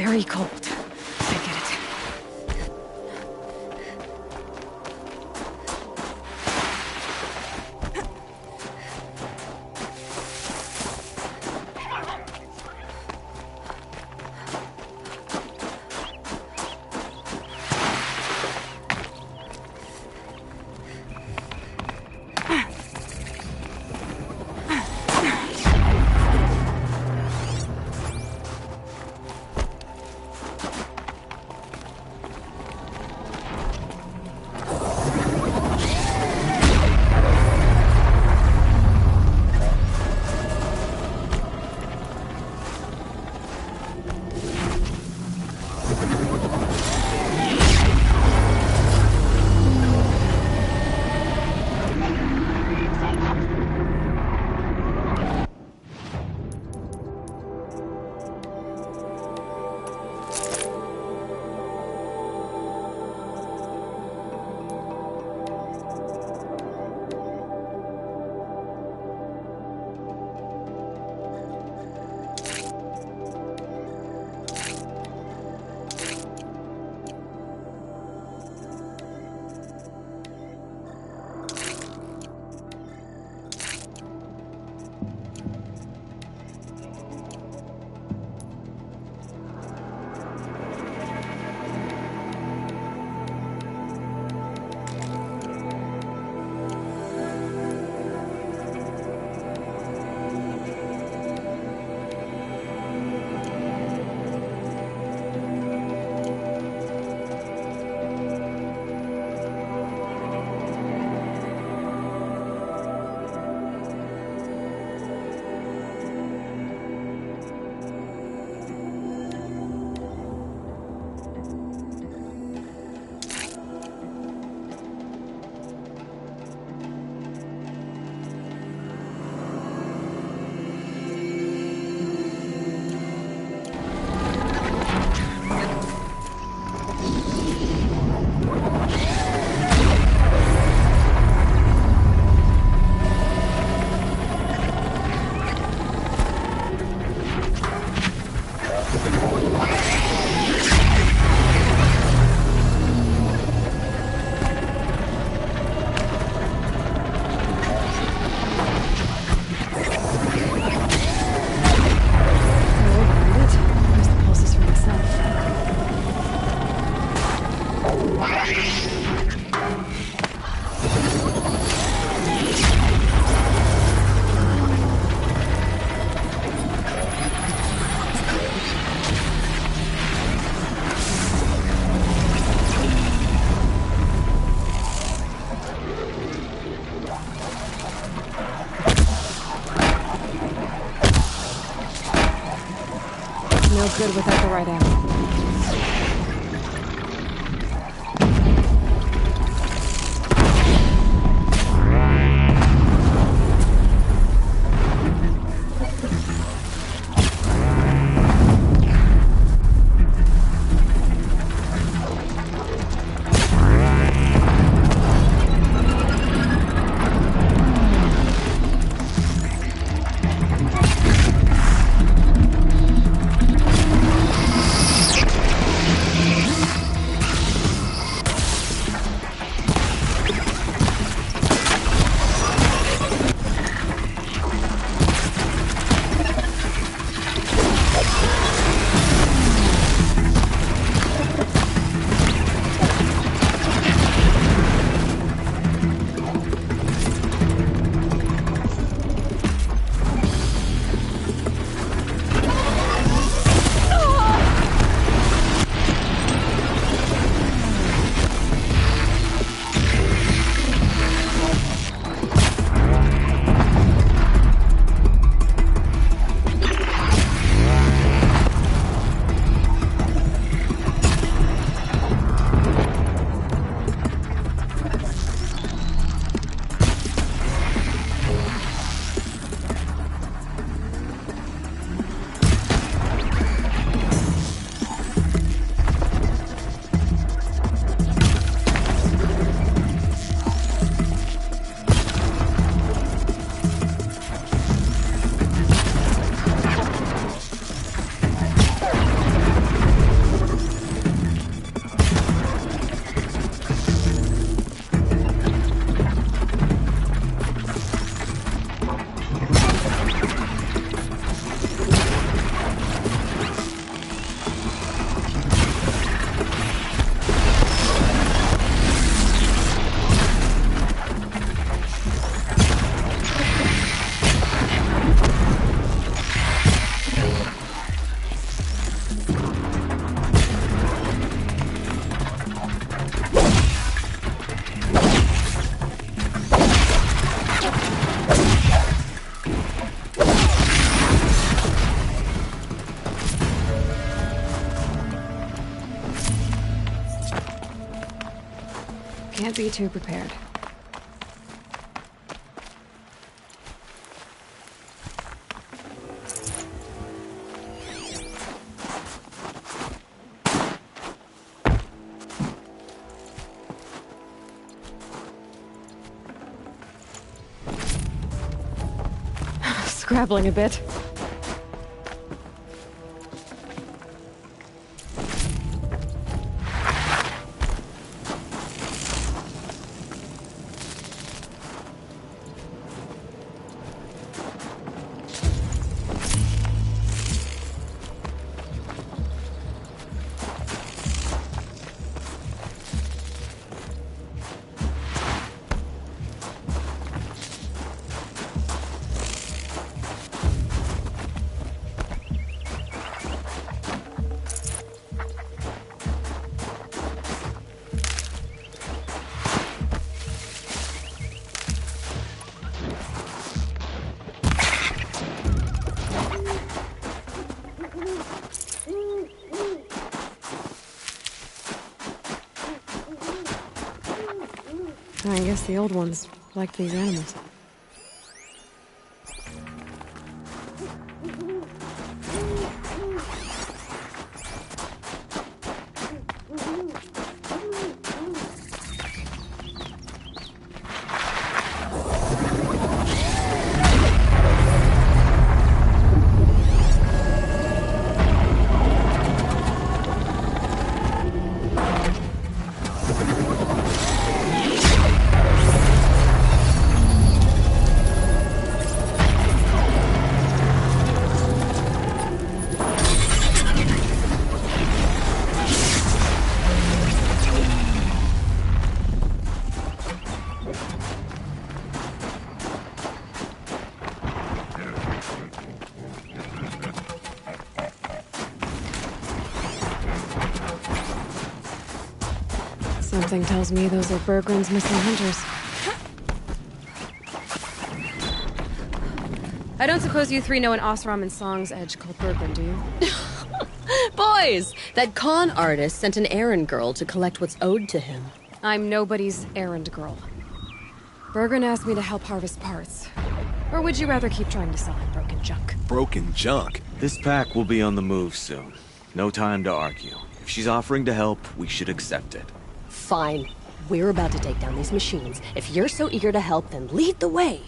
very cold. I get it. No good without the right ammo. Can't be too prepared. Scrabbling a bit. I guess the old ones like these animals. Something tells me those are Bergren's missing hunters. I don't suppose you three know an Osram and Song's edge called Bergren, do you? Boys, that con artist sent an errand girl to collect what's owed to him. I'm nobody's errand girl. Bergren asked me to help harvest parts. Or would you rather keep trying to sell him broken junk? Broken junk? This pack will be on the move soon. No time to argue. If she's offering to help, we should accept it. Fine. We're about to take down these machines. If you're so eager to help, then lead the way.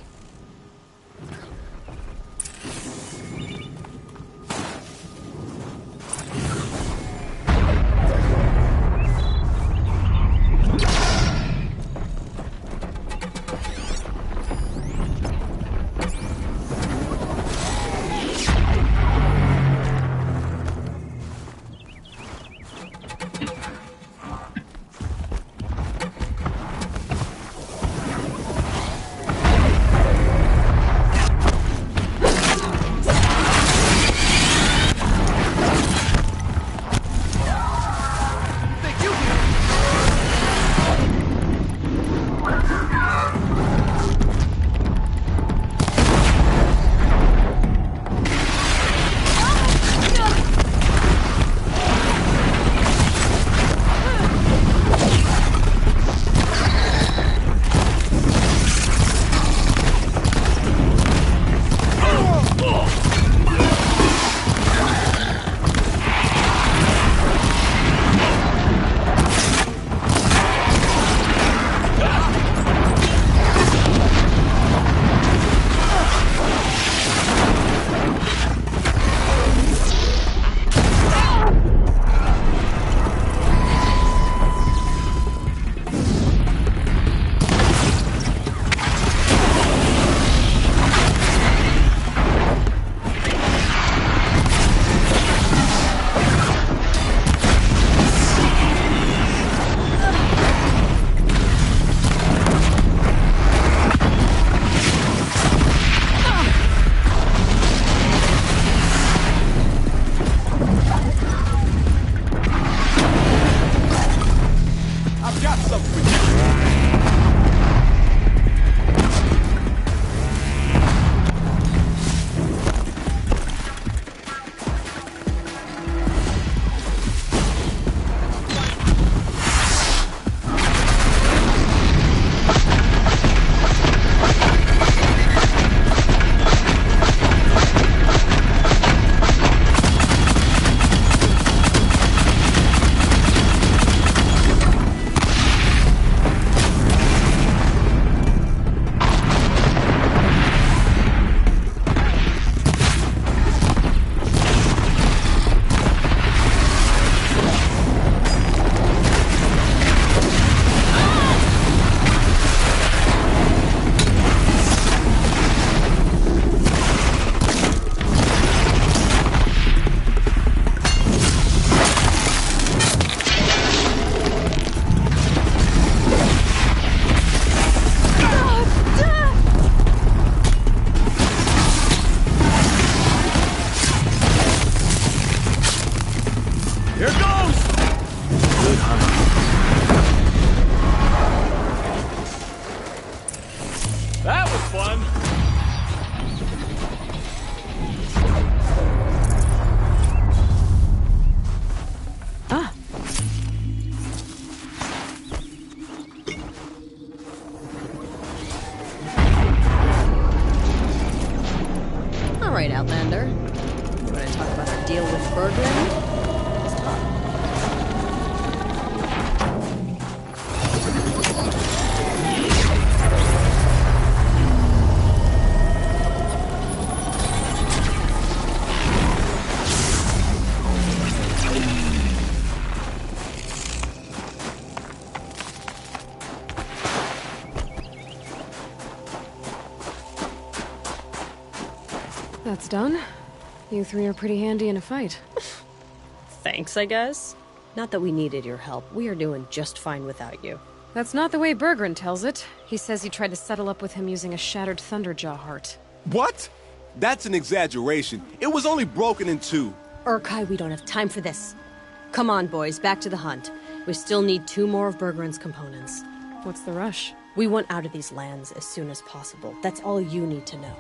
right, Outlander. You want to talk about our deal with Berggren? Let's talk. That's done. You three are pretty handy in a fight. Thanks, I guess. Not that we needed your help. We are doing just fine without you. That's not the way Berggren tells it. He says you tried to settle up with him using a shattered Thunderjaw heart. What? That's an exaggeration. It was only broken in two. Urkai, we don't have time for this. Come on, boys, back to the hunt. We still need 2 more of Berggren's components. What's the rush? We want out of these lands as soon as possible. That's all you need to know.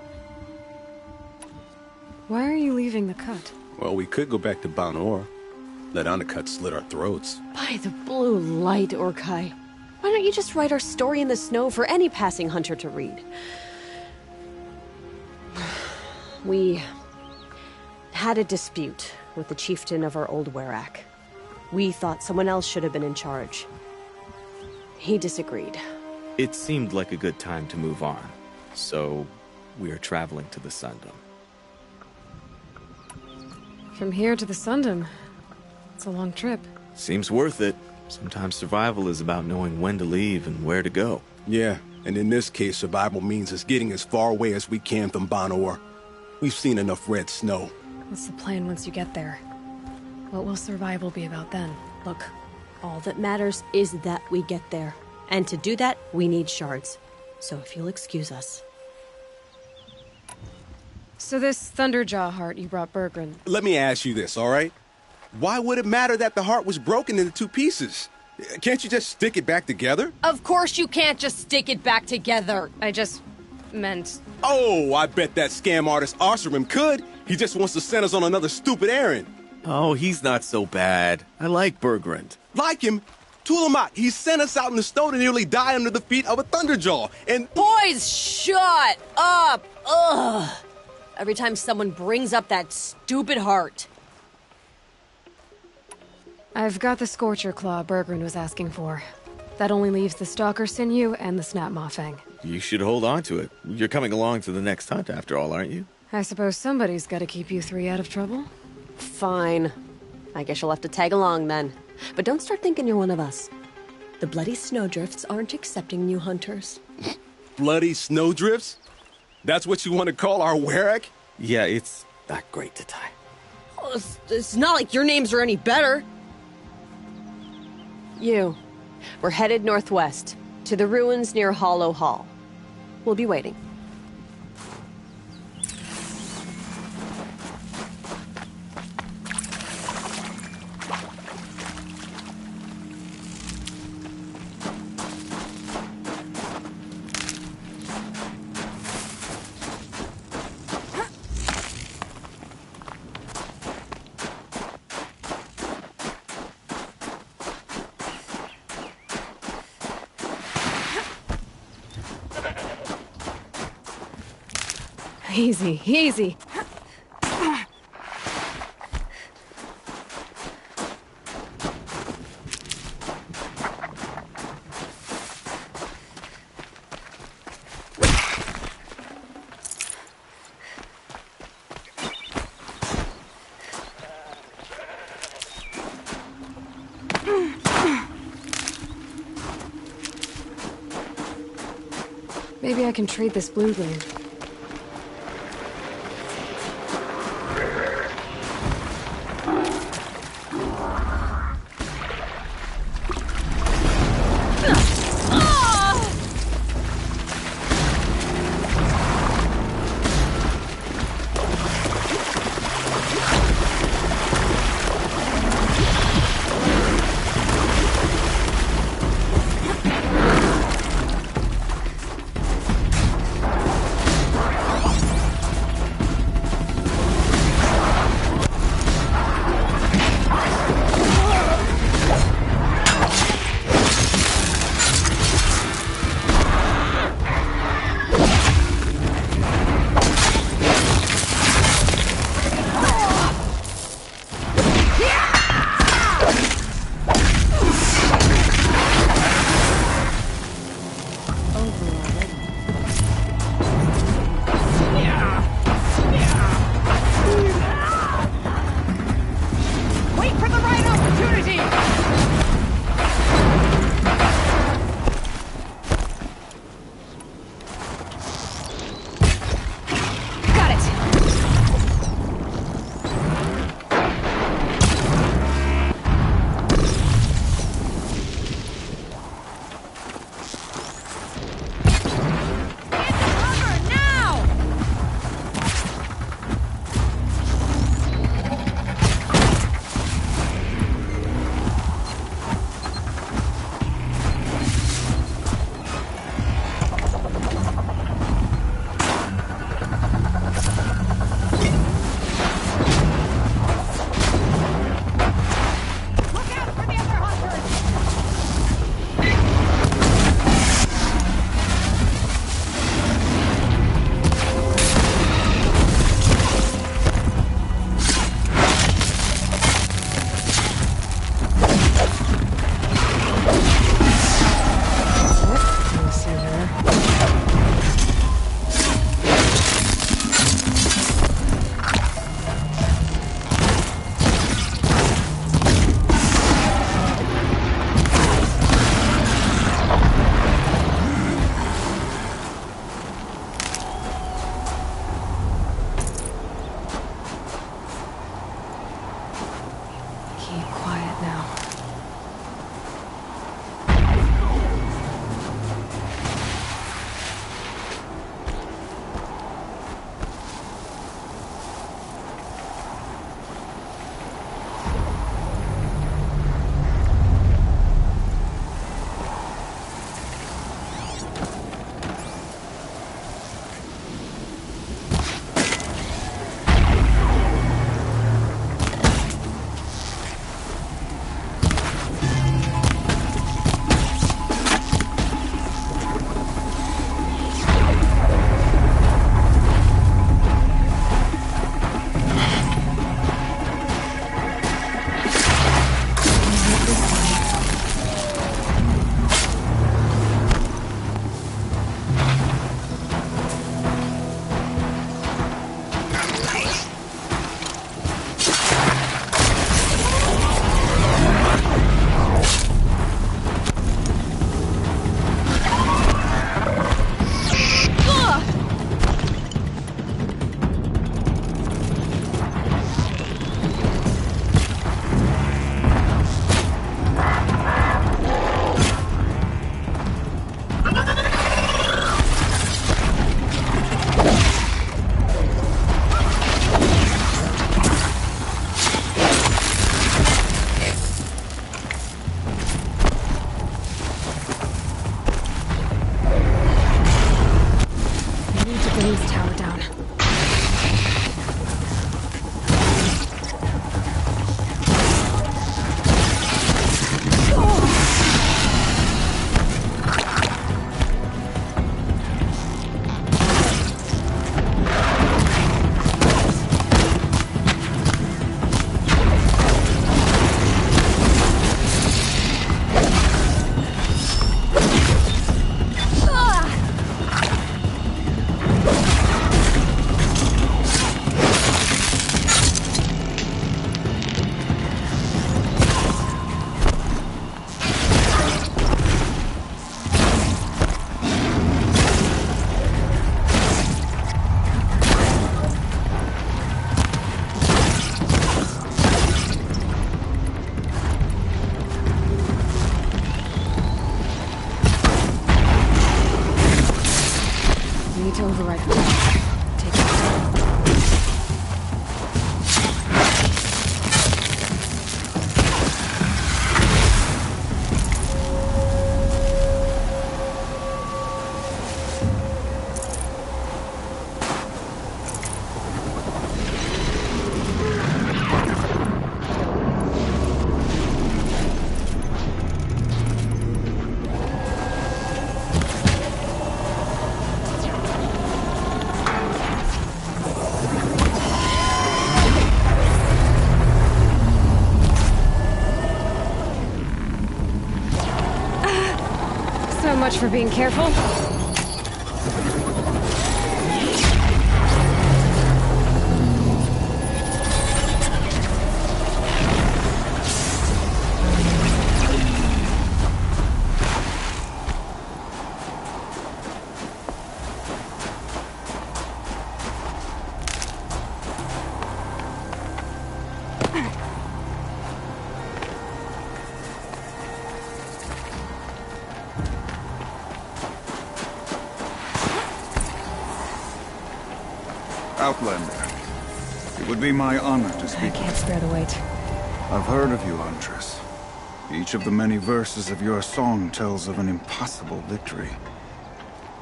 Why are you leaving the cut? Well, we could go back to Ban-Or. Let Undercut slit our throats. By the blue light, Urkai. Why don't you just write our story in the snow for any passing hunter to read? We had a dispute with the chieftain of our old Werak. We thought someone else should have been in charge. He disagreed. It seemed like a good time to move on, so we are traveling to the Sundom. From here to the Sundom. It's a long trip. Seems worth it. Sometimes survival is about knowing when to leave and where to go. Yeah, and in this case, survival means us getting as far away as we can from Ban-Or. We've seen enough red snow. What's the plan once you get there? What will survival be about then? Look, all that matters is that we get there. And to do that, we need shards. So if you'll excuse us. So this Thunderjaw heart you brought Berggren. Let me ask you this, all right? Why would it matter that the heart was broken into 2 pieces? Can't you just stick it back together? Of course you can't just stick it back together. I just meant... Oh, I bet that scam artist Arsarim could. He just wants to send us on another stupid errand. Oh, he's not so bad. I like Berggren. Like him? Tulamat, he sent us out in the snow to nearly die under the feet of a Thunderjaw, and... Boys, shut up! Ugh! Every time someone brings up that stupid heart. I've got the Scorcher Claw Berggren was asking for. That only leaves the Stalker Sinew and the Snap Maw Fang. You should hold on to it. You're coming along to the next hunt after all, aren't you? I suppose somebody's got to keep you 3 out of trouble. Fine. I guess you'll have to tag along then. But don't start thinking you're one of us. The Bloody Snowdrifts aren't accepting new hunters. Bloody Snowdrifts? That's what you want to call our Werak? Yeah, it's not great to tie. Oh, it's not like your names are any better. We're headed northwest, to the ruins near Hollow Hall. We'll be waiting. Easy, easy. Maybe I can trade this blue gleam. much for being careful. Outlander, it would be my honor to speak. I can't spare the wait. I've heard of you, Huntress. Each of the many verses of your song tells of an impossible victory.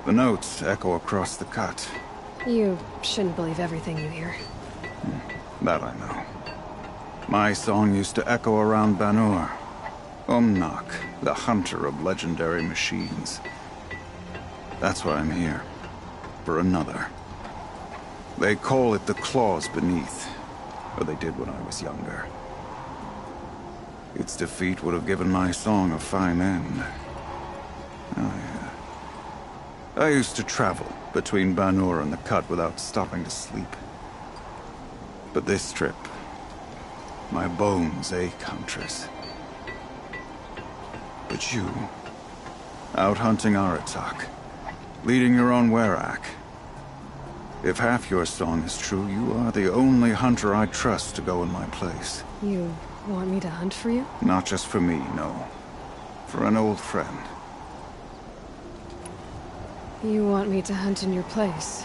The notes echo across the cut. You shouldn't believe everything you hear. That I know. My song used to echo around Banur. Umnak, the hunter of legendary machines. That's why I'm here. For another. They call it the Claws Beneath. Or they did when I was younger. Its defeat would have given my song a fine end. Oh, yeah. I used to travel between Banur and the Cut without stopping to sleep. But this trip, my bones ache, Huntress. But you, out hunting Aratak, leading your own Werak. If half your song is true, you are the only hunter I trust to go in my place. You want me to hunt for you? Not just for me, no. For an old friend. You want me to hunt in your place?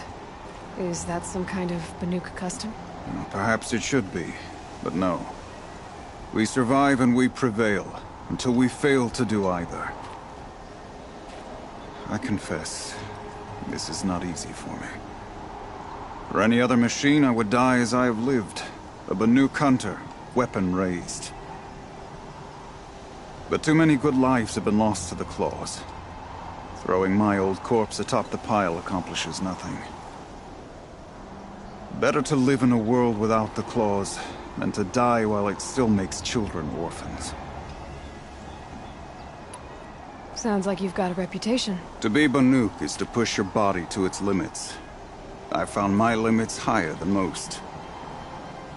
Is that some kind of Banuk custom? Well, perhaps it should be, but no. We survive and we prevail, until we fail to do either. I confess, this is not easy for me. For any other machine, I would die as I have lived. A Banuk hunter, weapon raised. But too many good lives have been lost to the Claws. Throwing my old corpse atop the pile accomplishes nothing. Better to live in a world without the Claws than to die while it still makes children orphans. Sounds like you've got a reputation. To be Banuk is to push your body to its limits. I found my limits higher than most.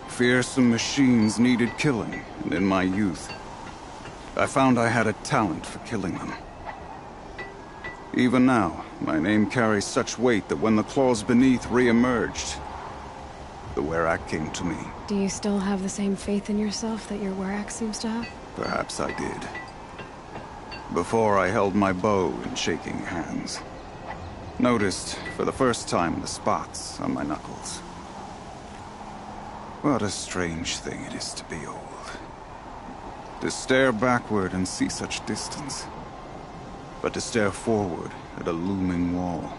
Fearsome machines needed killing, and in my youth, I found I had a talent for killing them. Even now, my name carries such weight that when the Claws Beneath re-emerged, the Werak came to me. Do you still have the same faith in yourself that your Werak seems to have? Perhaps I did. Before I held my bow in shaking hands. Noticed, for the first time, the spots on my knuckles. What a strange thing it is to be old. To stare backward and see such distance. But to stare forward at a looming wall.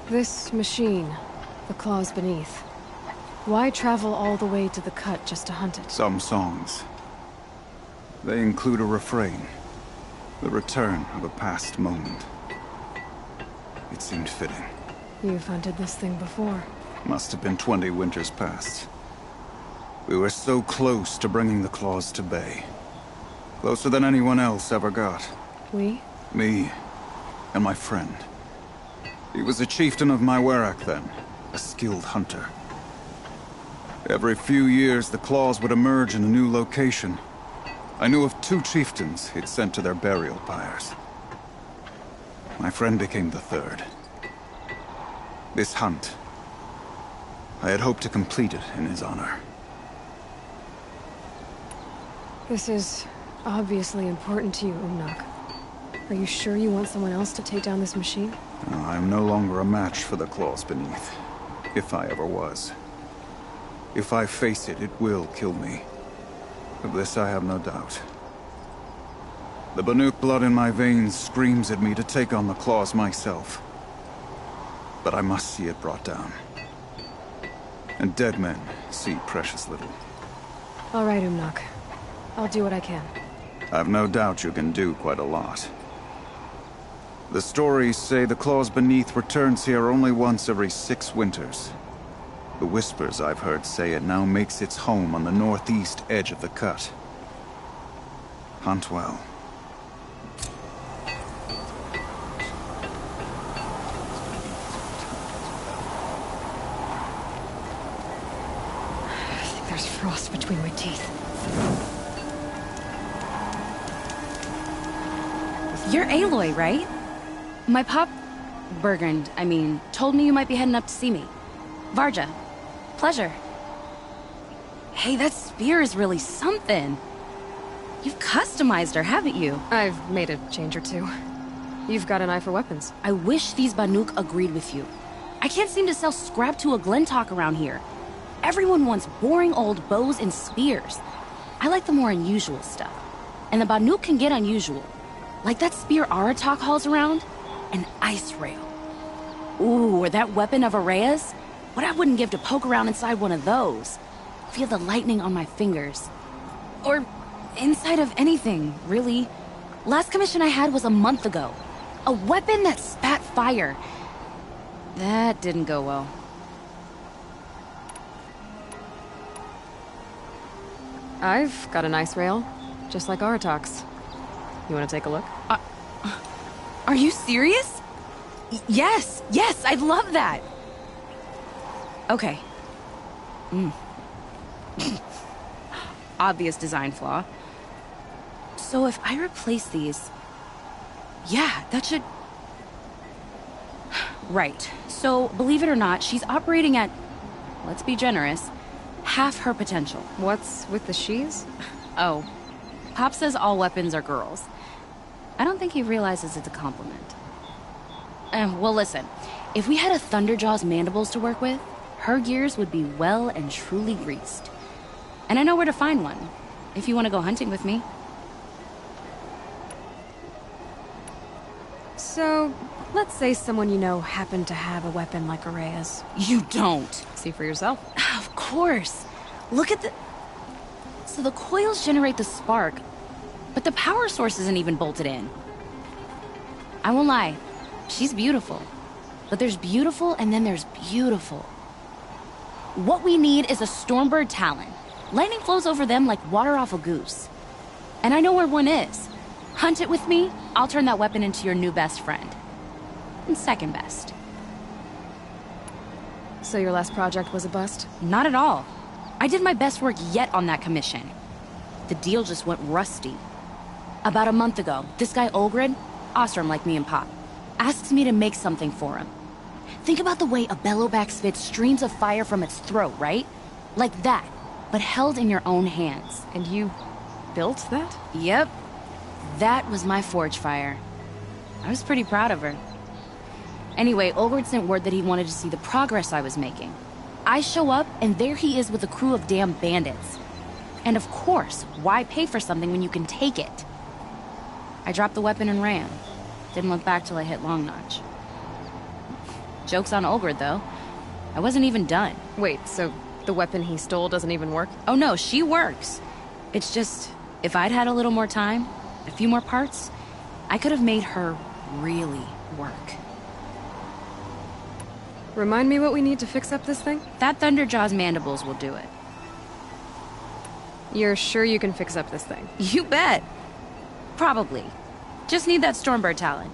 This machine, the Claws Beneath. Why travel all the way to the Cut just to hunt it? Some songs. They include a refrain. The return of a past moment. It seemed fitting. You've hunted this thing before. Must have been 20 winters past. We were so close to bringing the Claws to bay. Closer than anyone else ever got. We? Me and my friend. He was a chieftain of my Werak then, a skilled hunter. Every few years, the Claws would emerge in a new location. I knew of 2 chieftains he'd sent to their burial pyres. My friend became the 3rd. This hunt, I had hoped to complete it in his honor. This is obviously important to you, Umnak. Are you sure you want someone else to take down this machine? I am no longer a match for the Claws Beneath, if I ever was. If I face it, it will kill me. Of this I have no doubt. The Banuk blood in my veins screams at me to take on the Claws myself. But I must see it brought down. And dead men see precious little. All right, Umnak. I'll do what I can. I've no doubt you can do quite a lot. The stories say the Claws Beneath returns here only once every 6 winters. The whispers I've heard say it now makes its home on the northeast edge of the Cut. Hunt well. There's frost between my teeth. You're Aloy, right? My pop... Bergrand, I mean, told me you might be heading up to see me. Varja. Pleasure. Hey, that spear is really something. You've customized her, haven't you? I've made a change or two. You've got an eye for weapons. I wish these Banuk agreed with you. I can't seem to sell scrap to a Glentalk around here. Everyone wants boring old bows and spears. I like the more unusual stuff. And the Banuk can get unusual. Like that spear Aratak hauls around. An ice rail. Ooh, or that weapon of Araya's? What I wouldn't give to poke around inside one of those. Feel the lightning on my fingers. Or inside of anything, really. Last commission I had was a month ago. A weapon that spat fire. That didn't go well. I've got an ice rail, just like Aratak's. You want to take a look? Are you serious? Yes, I'd love that. Okay. Obvious design flaw. So if I replace these... Yeah, that should... Right. So, believe it or not, she's operating at, let's be generous, half her potential. What's with the she's? Oh. Pop says all weapons are girls. I don't think he realizes it's a compliment. Well, listen. If we had a Thunderjaw's mandibles to work with, her gears would be well and truly greased. And I know where to find one, if you want to go hunting with me. So, let's say someone you know happened to have a weapon like Araya's. You don't. See for yourself. Of course. Look at the... So the coils generate the spark, but the power source isn't even bolted in. I won't lie. She's beautiful. But there's beautiful and then there's beautiful. What we need is a Stormbird Talon. Lightning flows over them like water off a goose. And I know where one is. Hunt it with me, I'll turn that weapon into your new best friend. And second best. So your last project was a bust? Not at all. I did my best work yet on that commission. The deal just went rusty. About a month ago, this guy Olgrid, Ostrom like me and Pop, asks me to make something for him. Think about the way a bellowback spits streams of fire from its throat, right? Like that, but held in your own hands. And you built that? Yep. That was my forge fire. I was pretty proud of her. Anyway, Olgrid sent word that he wanted to see the progress I was making. I show up, and there he is with a crew of damn bandits. And of course, why pay for something when you can take it? I dropped the weapon and ran. Didn't look back till I hit Long Notch. Joke's on Olgrid, though. I wasn't even done. Wait, so the weapon he stole doesn't even work? Oh no, she works. It's just, if I'd had a little more time, a few more parts, I could have made her really work. Remind me what we need to fix up this thing? That Thunderjaw's mandibles will do it. You're sure you can fix up this thing? You bet. Probably. Just need that Stormbird Talon.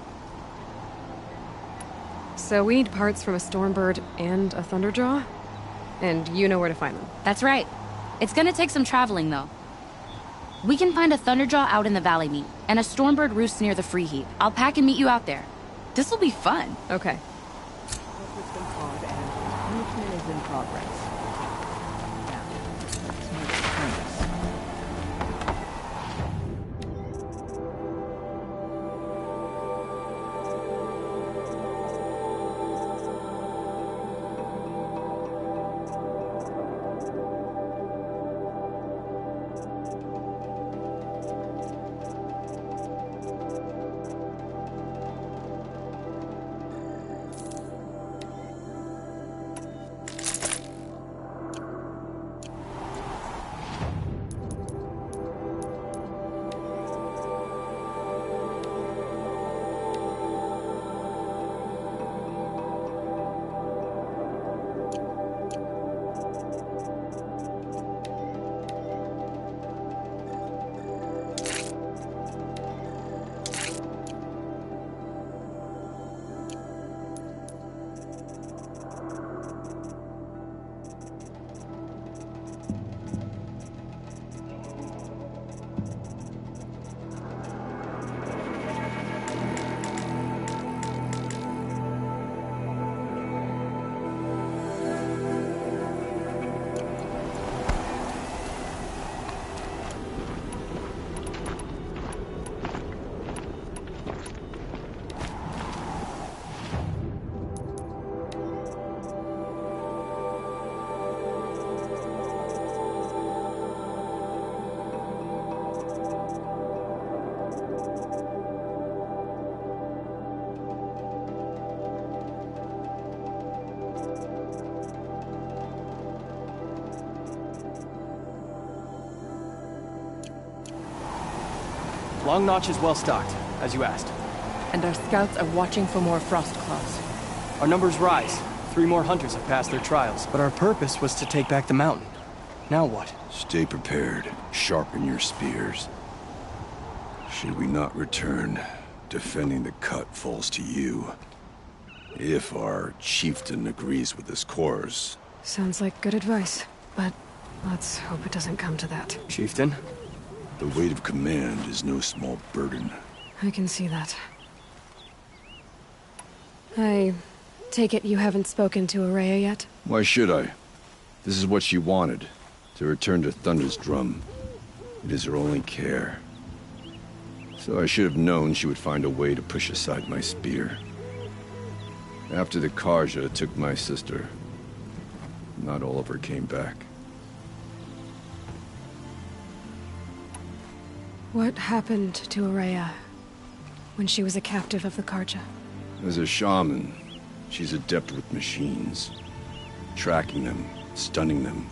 So we need parts from a Stormbird and a Thunderjaw? And you know where to find them? That's right. It's gonna take some traveling, though. We can find a Thunderjaw out in the Valley Meet, and a Stormbird roost near the Free Heap. I'll pack and meet you out there. This'll be fun. Okay. Movement is in progress. Long Notch is well stocked, as you asked. And our scouts are watching for more frost claws. Our numbers rise. 3 more hunters have passed their trials, but our purpose was to take back the mountain. Now what? Stay prepared. Sharpen your spears. Should we not return, defending the cut falls to you. If our chieftain agrees with this course. Sounds like good advice, but let's hope it doesn't come to that. Chieftain? The weight of command is no small burden. I can see that. I take it you haven't spoken to Ourea yet? Why should I? This is what she wanted, to return to Thunder's Drum. It is her only care. So I should have known she would find a way to push aside my spear. After the Carja took my sister, not all of her came back. What happened to Ourea when she was a captive of the Carja? As a shaman, she's adept with machines. Tracking them, stunning them.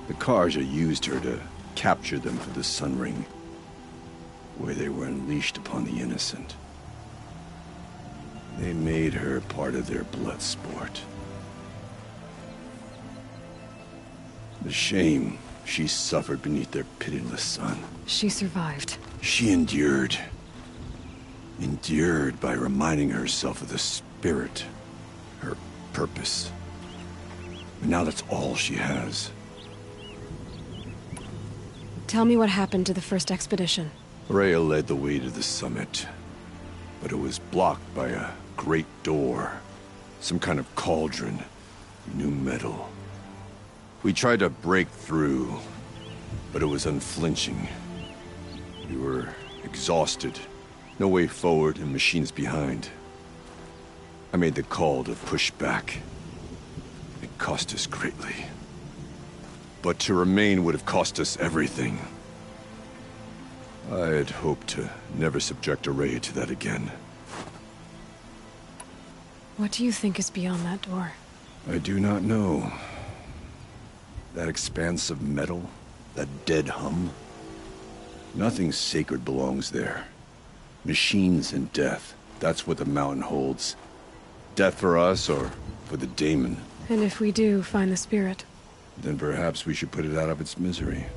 The Carja used her to capture them for the Sun Ring, where they were unleashed upon the innocent. They made her part of their blood sport. The shame she suffered beneath their pitiless sun. She survived. She endured. Endured by reminding herself of the spirit, her purpose. And now that's all she has. Tell me what happened to the first expedition. Ourea led the way to the summit, but it was blocked by a great door. Some kind of cauldron. New metal. We tried to break through, but it was unflinching. We were exhausted. No way forward and machines behind. I made the call to push back. It cost us greatly. But to remain would have cost us everything. I had hoped to never subject Ourea to that again. What do you think is beyond that door? I do not know. That expanse of metal, that dead hum. Nothing sacred belongs there. Machines and death, that's what the mountain holds. Death for us or for the daemon. And if we do find the spirit? Then perhaps we should put it out of its misery.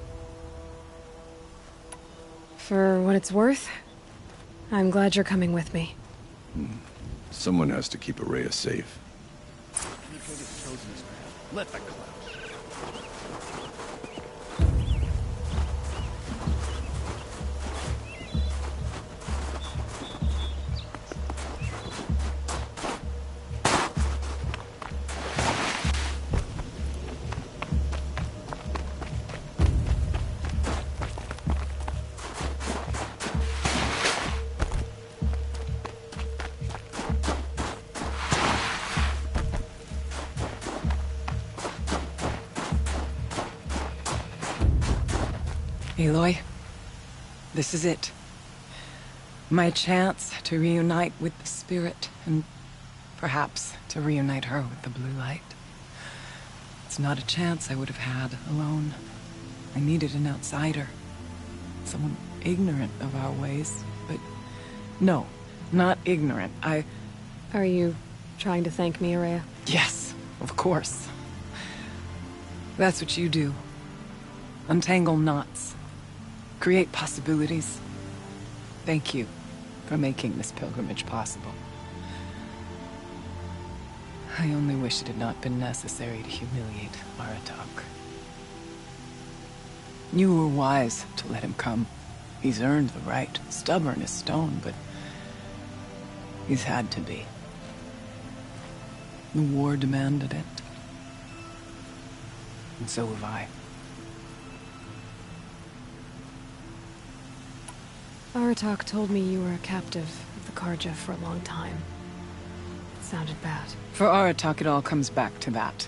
For what it's worth, I'm glad you're coming with me. Someone has to keep Ourea safe. Let the clouds. Aloy, this is it. My chance to reunite with the spirit, and perhaps to reunite her with the blue light. It's not a chance I would have had alone. I needed an outsider. Someone ignorant of our ways, but no, not ignorant. Are you trying to thank me, Ourea? Yes, of course. That's what you do. Untangle knots. Create possibilities. Thank you for making this pilgrimage possible. I only wish it had not been necessary to humiliate Aratak. You were wise to let him come. He's earned the right. Stubborn as stone, but he's had to be. The war demanded it. And so have I. Aratak told me you were a captive of the Carja for a long time. It sounded bad. For Aratak, it all comes back to that.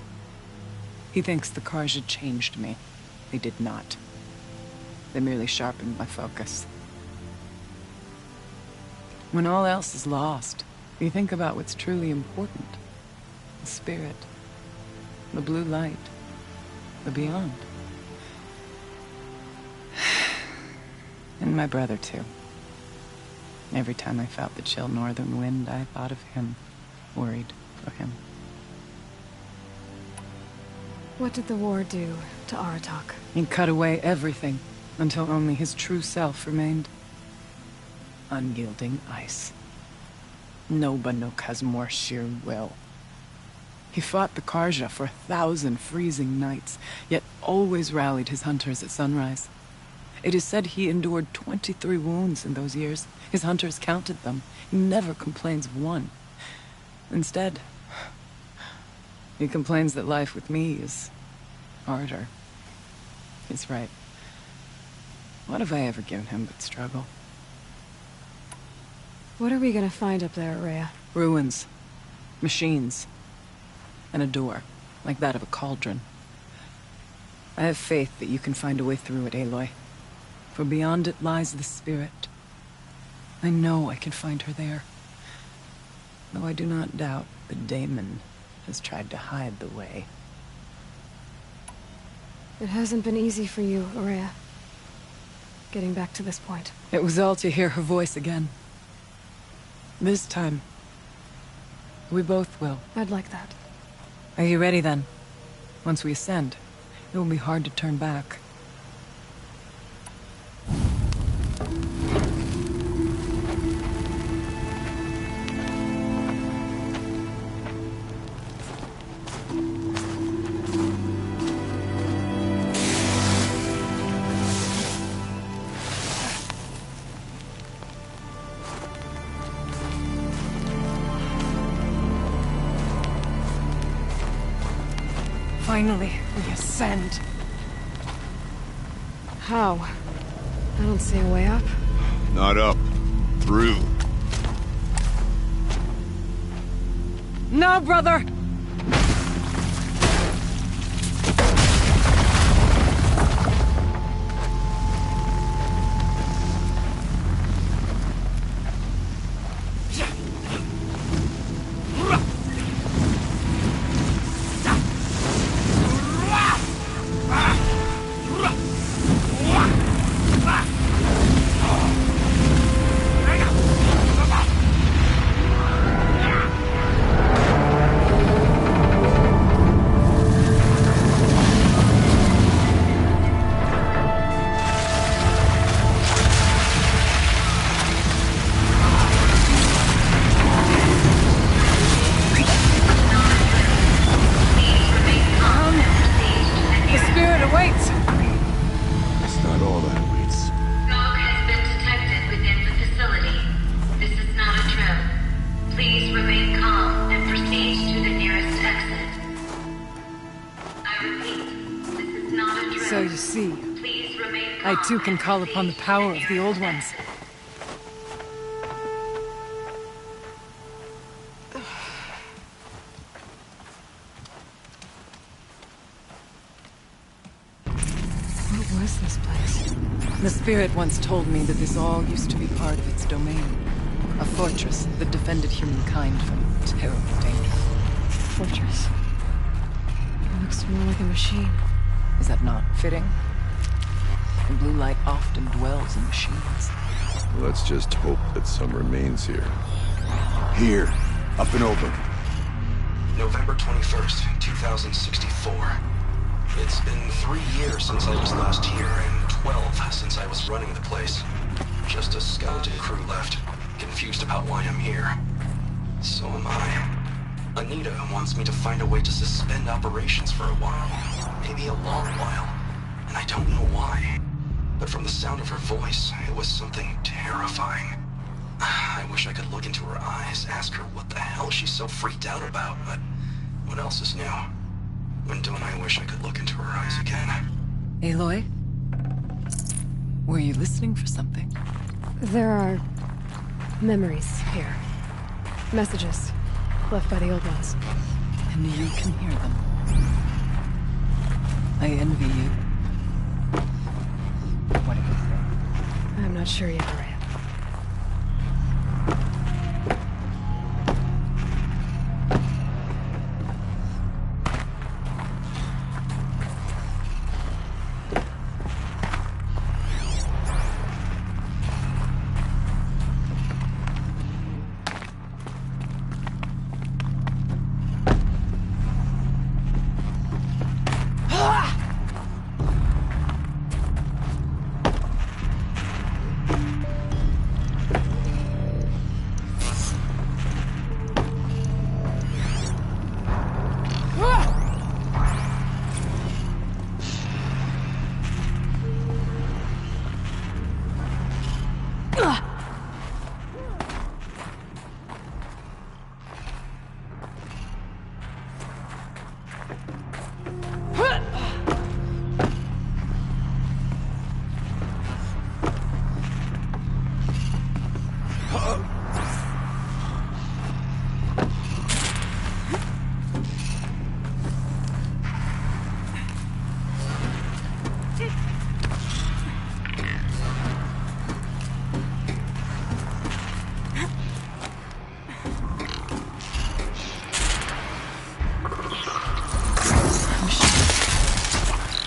He thinks the Carja changed me. They did not. They merely sharpened my focus. When all else is lost, you think about what's truly important. The spirit. The blue light. The beyond. And my brother, too. Every time I felt the chill northern wind, I thought of him, worried for him. What did the war do to Aratak? He cut away everything, until only his true self remained. Unyielding ice. No Banuk has more sheer will. He fought the Karja for 1,000 freezing nights, yet always rallied his hunters at sunrise. It is said he endured 23 wounds in those years. His hunters counted them. He never complains of one. Instead, he complains that life with me is harder. He's right. What have I ever given him but struggle? What are we gonna find up there, Rhea? Ruins. Machines. And a door, like that of a cauldron. I have faith that you can find a way through it, Aloy. For beyond it lies the spirit. I know I can find her there. Though I do not doubt that Daemon has tried to hide the way. It hasn't been easy for you, Rhea. Getting back to this point. It was all to hear her voice again. This time, we both will. I'd like that. Are you ready then? Once we ascend, it will be hard to turn back. Finally, we ascend. How? I don't see a way up. Not up. Through. No, brother! So you see, I too can call upon the power of the Old Ones. What was this place? The spirit once told me that this all used to be part of its domain. A fortress that defended humankind from terrible danger. Fortress? It looks more like a machine. Is that not fitting? The blue light often dwells in machines. Let's just hope that some remains here. Here. Up and over. November 21st, 2064. It's been 3 years since I was last here, and 12 since I was running the place. Just a skeleton crew left, confused about why I'm here. So am I. Anita wants me to find a way to suspend operations for a while. Maybe a long while. And I don't know why. But from the sound of her voice, it was something terrifying. I wish I could look into her eyes, ask her what the hell she's so freaked out about, but what else is new? When don't I wish I could look into her eyes again? Aloy? Were you listening for something? There are memories here. Messages left by the Old Ones. And you can hear them. I envy you. What do you say? I'm not sure yet, Rhea.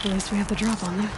At least we have the drop on them.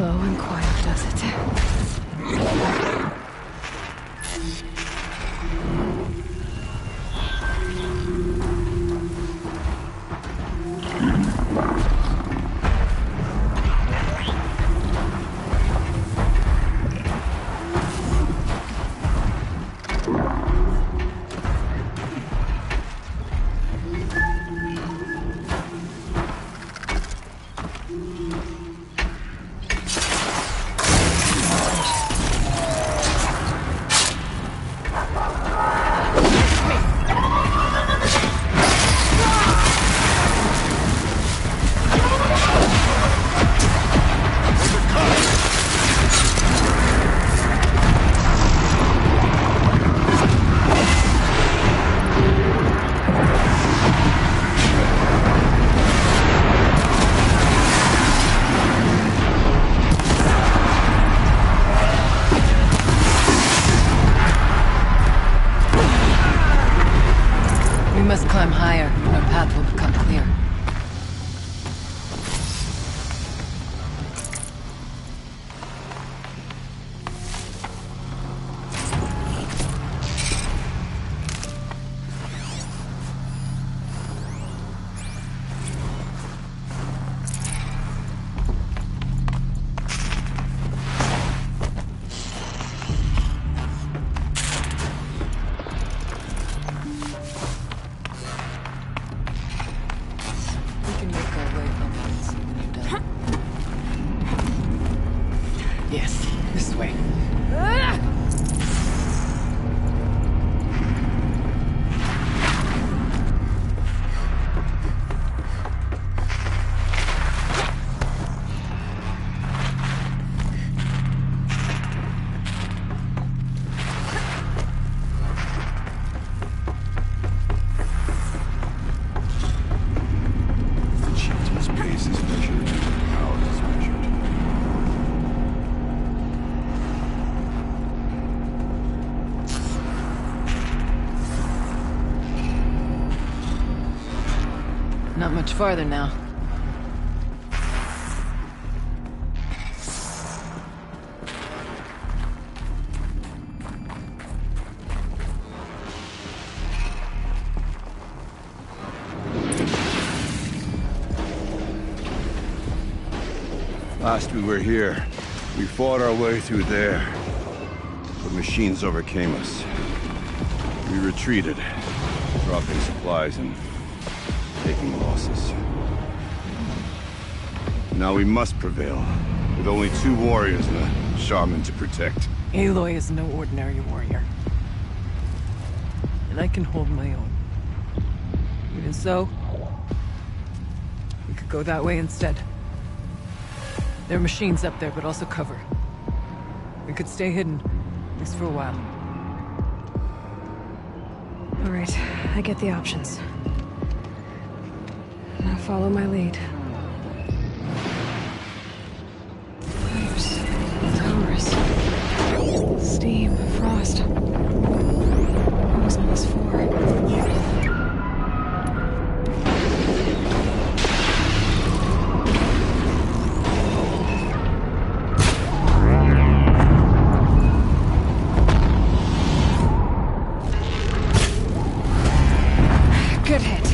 Slow and quiet does it. We must climb higher. Our path will become clear. We can make our way up and see when you're done. Yes, this way. The chieftain's pace is measured, ours is measured. Not much farther now. Last we were here, we fought our way through there. The machines overcame us. We retreated, dropping supplies and taking losses. Now we must prevail, with only 2 warriors and a shaman to protect. Aloy is no ordinary warrior. And I can hold my own. Even so, we could go that way instead. There are machines up there, but also cover. We could stay hidden, at least for a while. All right, I get the options. Now follow my lead. Pipes, towers, steam, frost. fast. What was all this for? Good hit.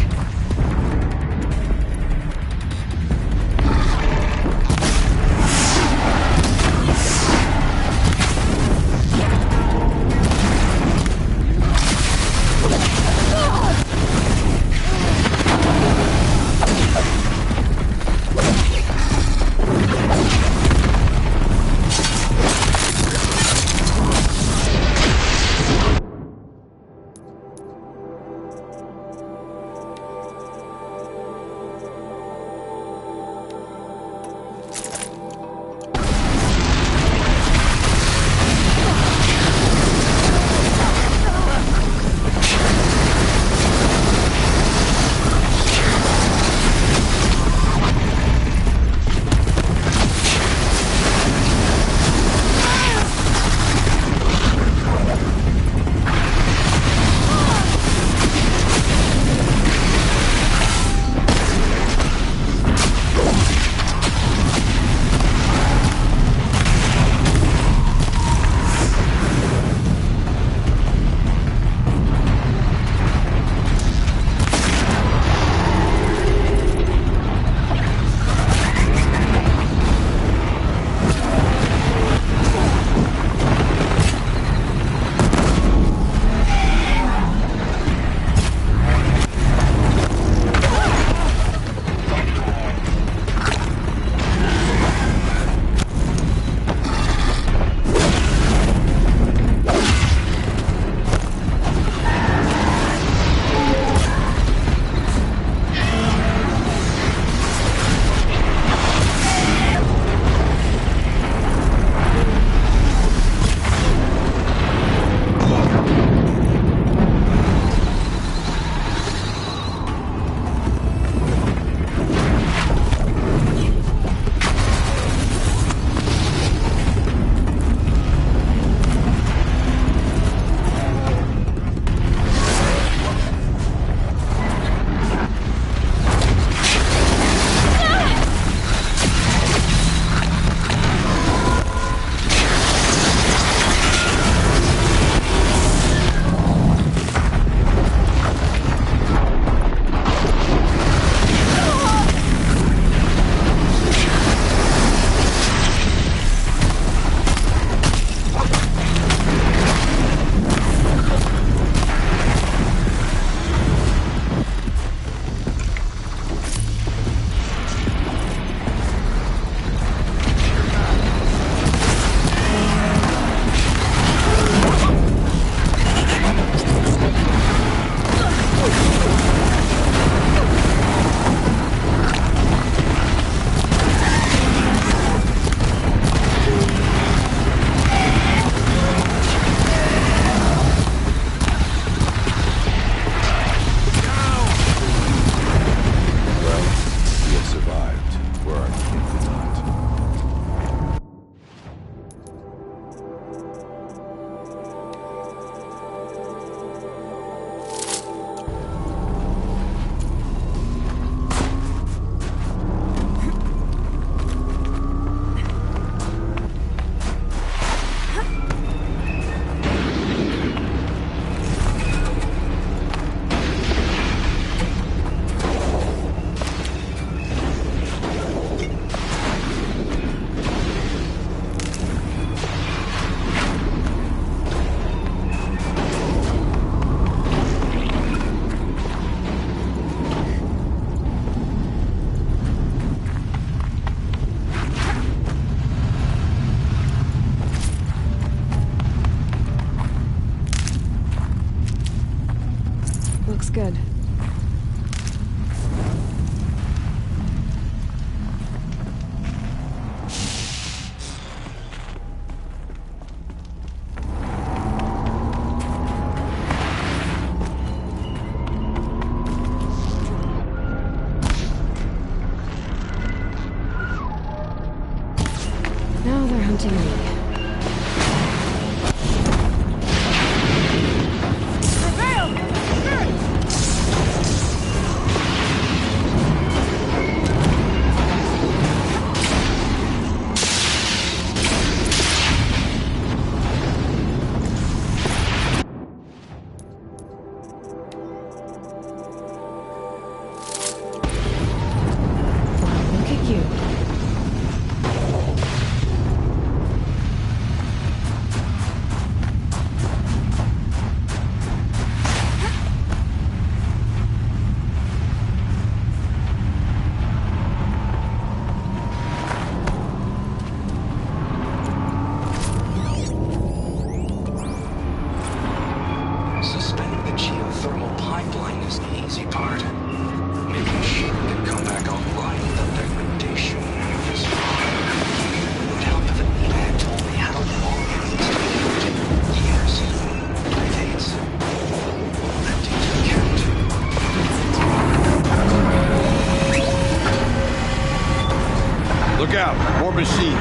good. Now they're hunting me. machines.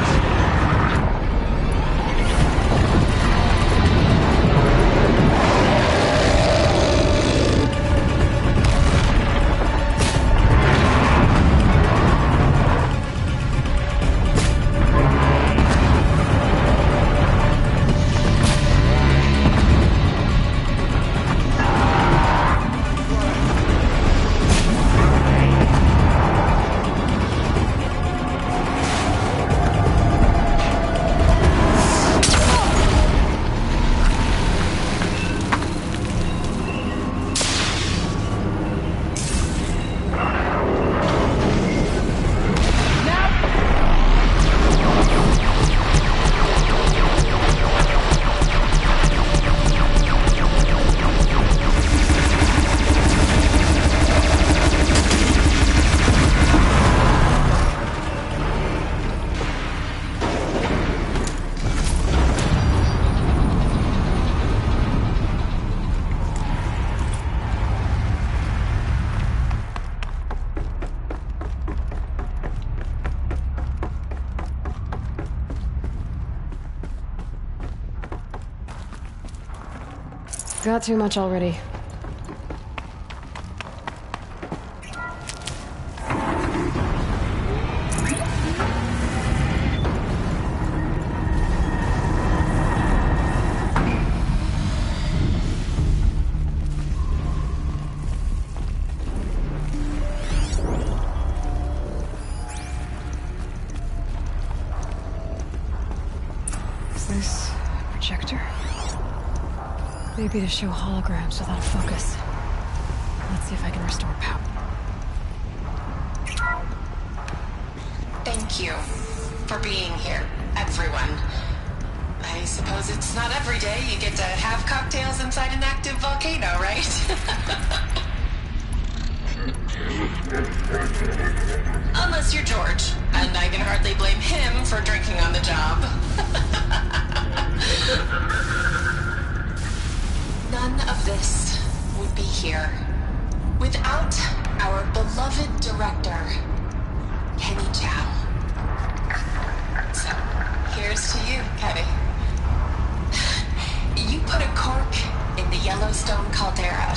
Got too much already. Is this a projector? Maybe to show holograms without a focus. Let's see if I can restore power. Thank you for being here, everyone. I suppose it's not every day you get to have cocktails inside an active volcano, right? Unless you're George, and I can hardly blame him for drinking on the job. None of this would be here without our beloved director, Kenny Chow. So, here's to you, Kenny. You put a cork in the Yellowstone caldera.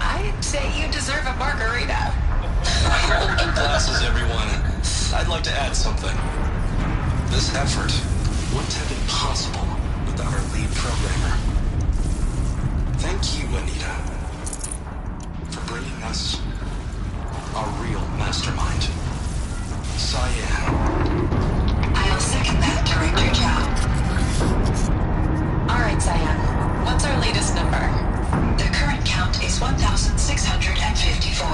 I'd say you deserve a margarita. Hold your glasses, everyone. I'd like to add something. This effort wouldn't have been possible without our lead programmer. Thank you, Anita, for bringing us our real mastermind, Cyan. I'll second that, Director Chow. All right, Cyan. What's our latest number? The current count is 1,654.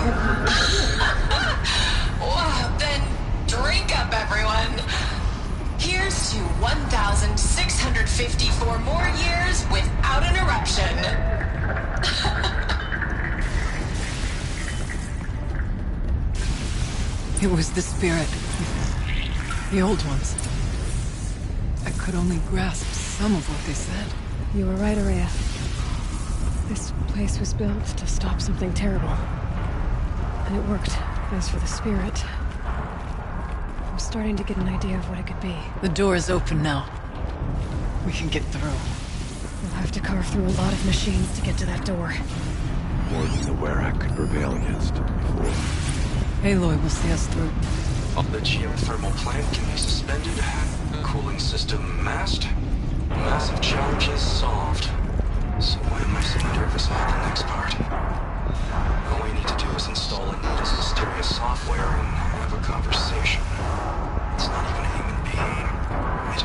Wow, then drink up, everyone. Here's to 1,654 more years without an eruption. It was the spirit. The old ones. I could only grasp some of what they said. You were right, Araya. This place was built to stop something terrible. And it worked. As for the spirit, I'm starting to get an idea of what it could be. The door is open now. We can get through. We'll have to carve through a lot of machines to get to that door. More than the Werak could prevail against before. Aloy will see us through. The geothermal plant can be suspended. Cooling system masked. Massive challenges solved. So why am I so nervous about the next part? All we need to do is install Anita's Hysteria software and have a conversation. It's not even a human being, right?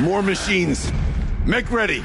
More machines. Make ready.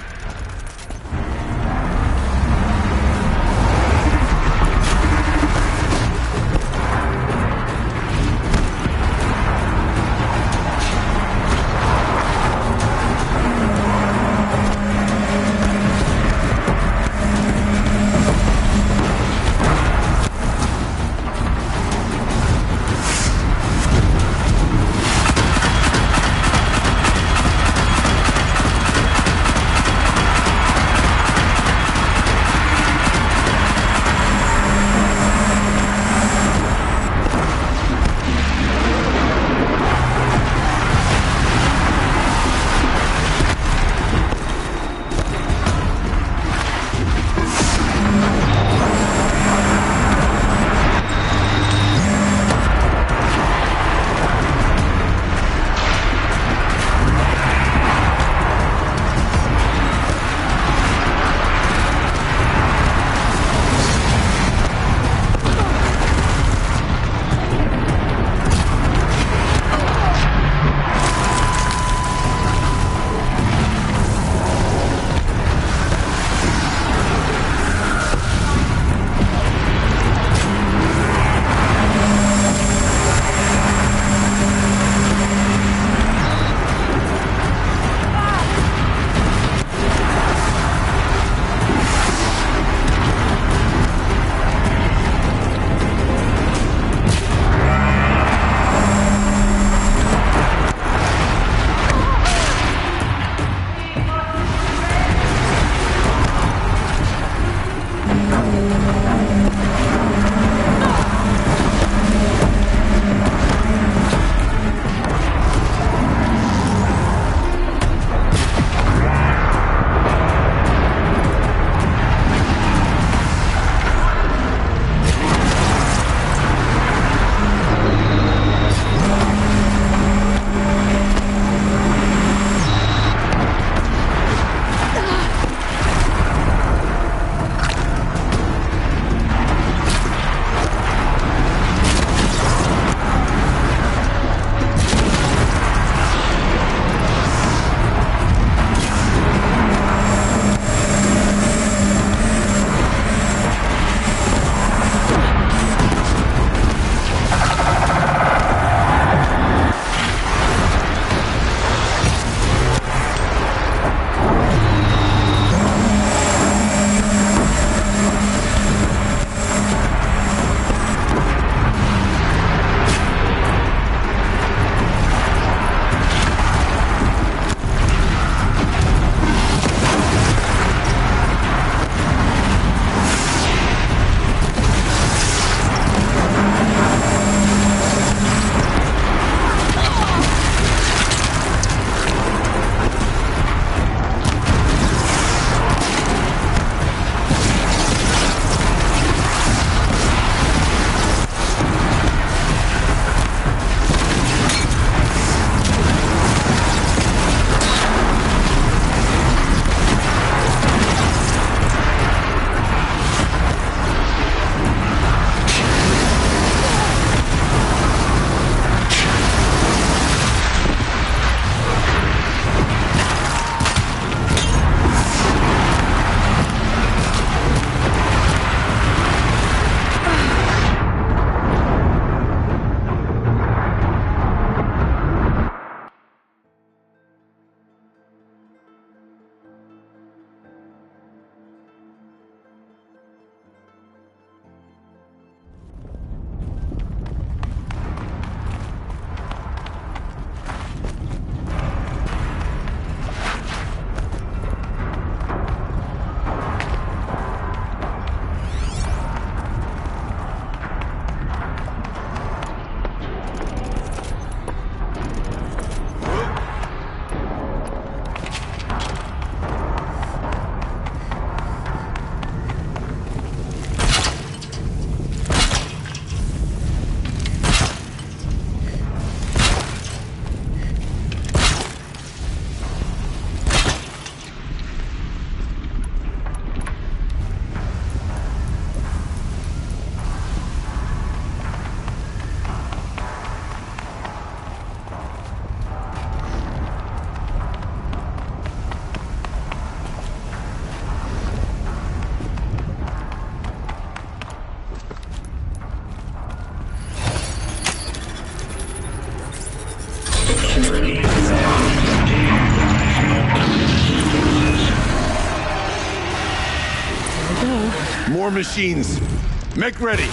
More machines. Make ready.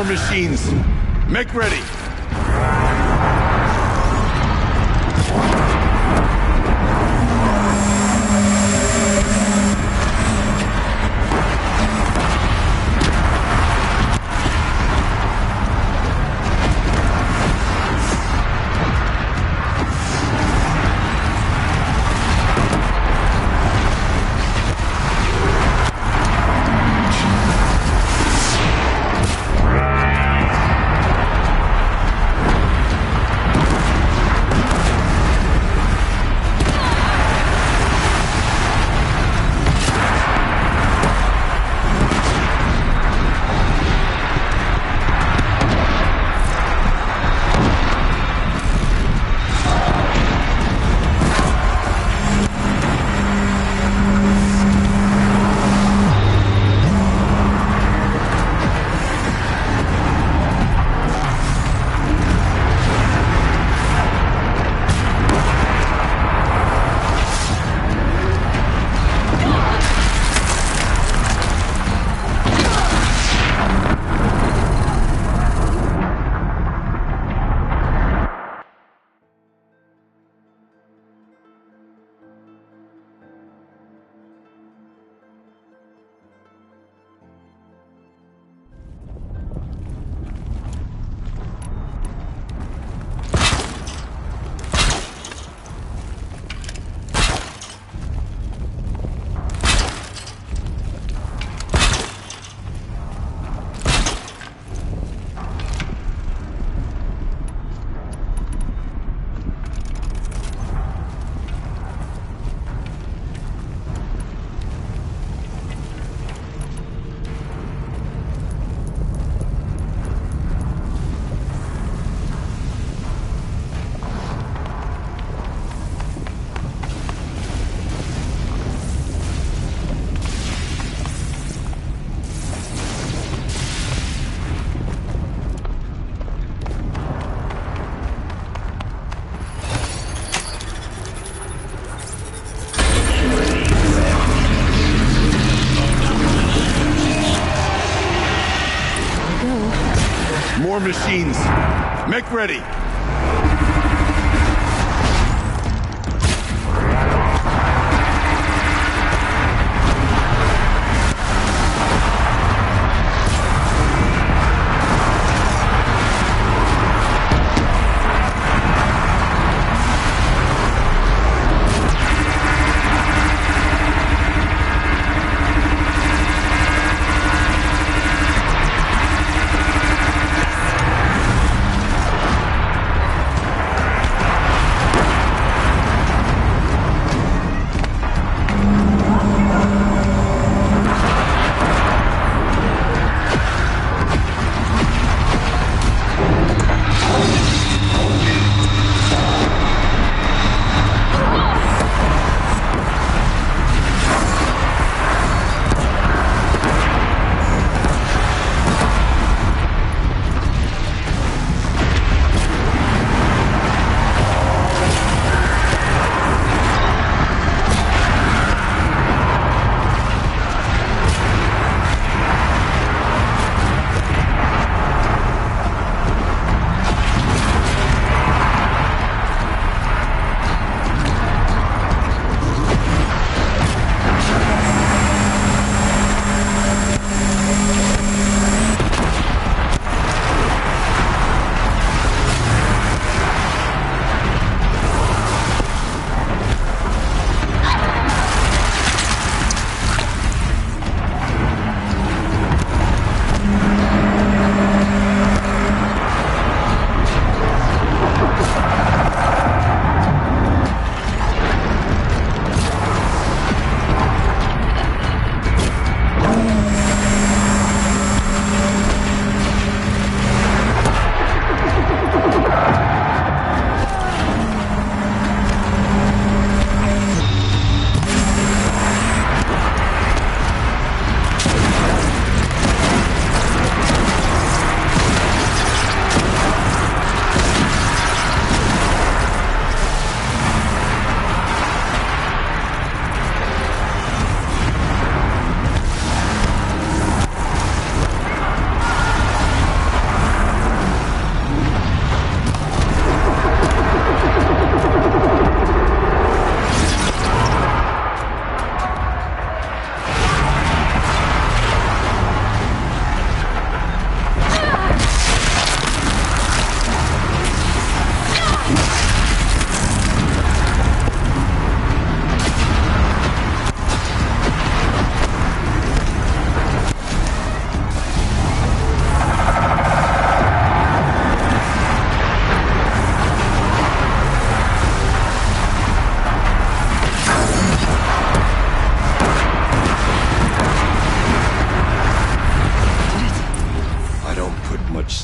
More machines. Make ready. machines. Make ready.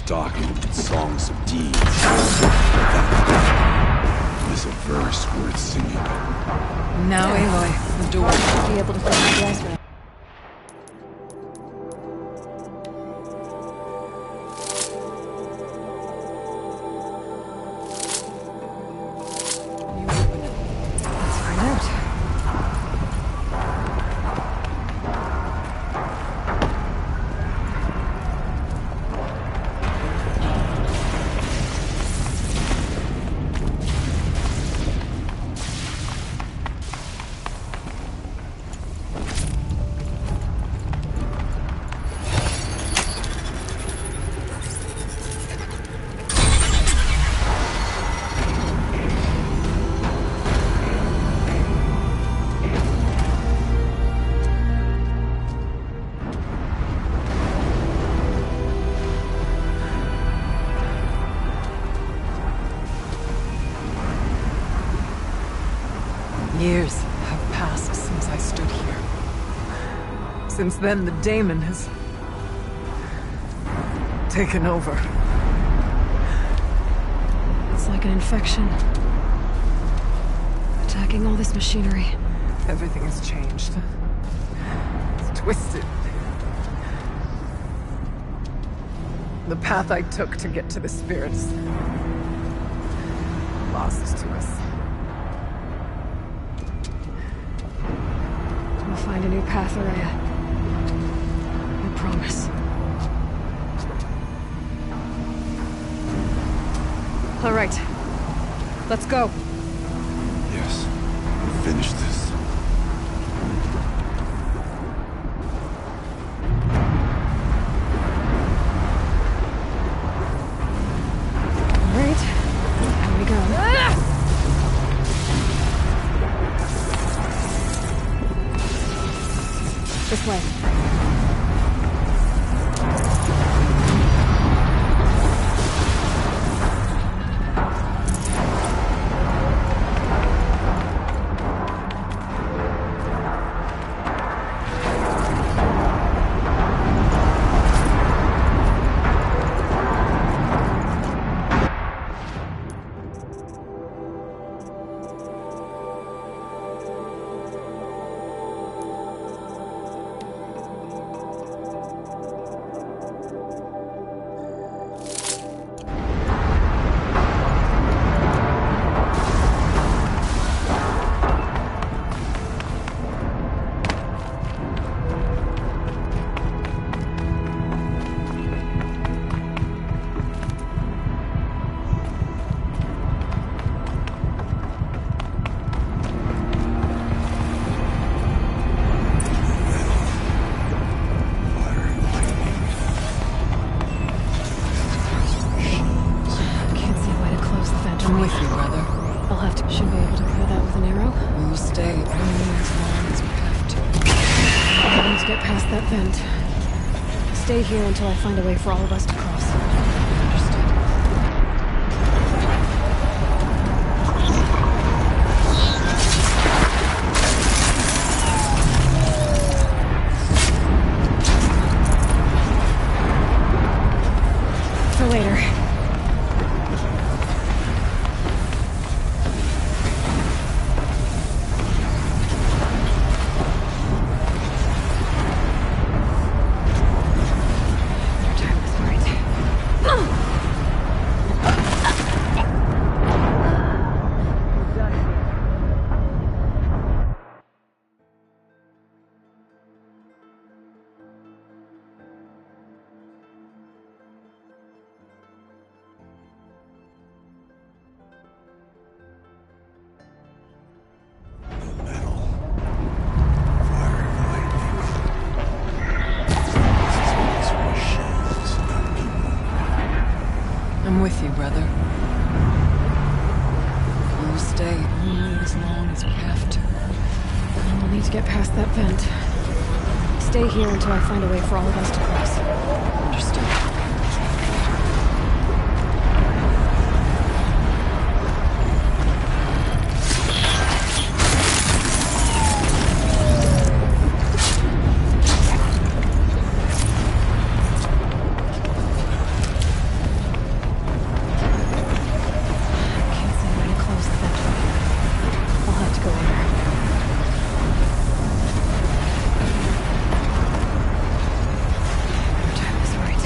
stock in songs of deeds. Is a verse worth singing. Now, Aloy, the door. Should be able to find the rest. Years have passed since I stood here. Since then, the daemon has taken over. It's like an infection. Attacking all this machinery. Everything has changed. It's twisted. The path I took to get to the spirits lost to us. We'll find a new path, Ourea. I promise. All right. Let's go. Yes. Finish this. All right. Here we go. This way. I'm with you, brother. I'll have to. Should be able to clear that with an arrow. We'll stay only as long as we have to. I need to get past that vent. Stay here until I find a way for all of us to cross. Understood. For later. I'm with you, brother. We'll stay only as long as we have to. We'll need to get past that vent. Stay here until I find a way for all of us to cross. Understood. Time is right.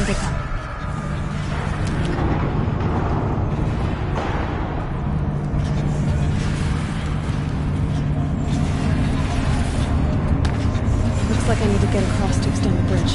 Here they come. Looks like I need to get across to extend the bridge.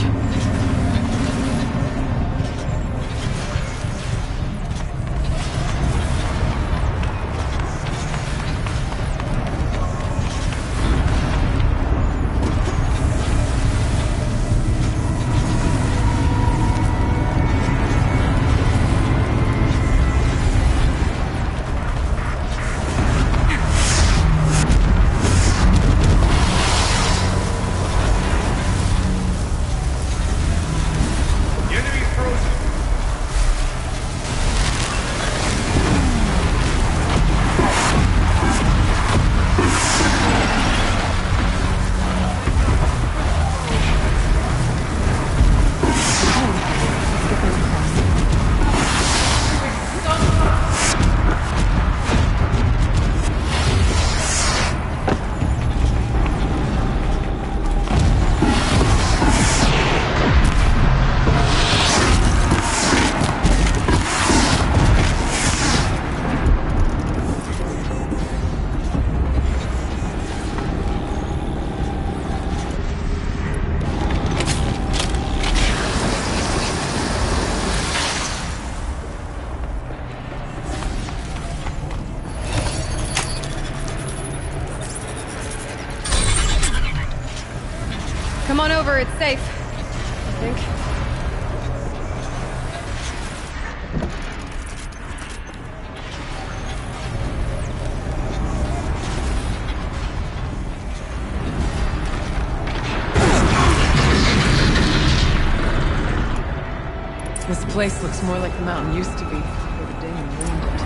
Come on over, it's safe. I think. This place looks more like the mountain used to be before the Daemon ruined it.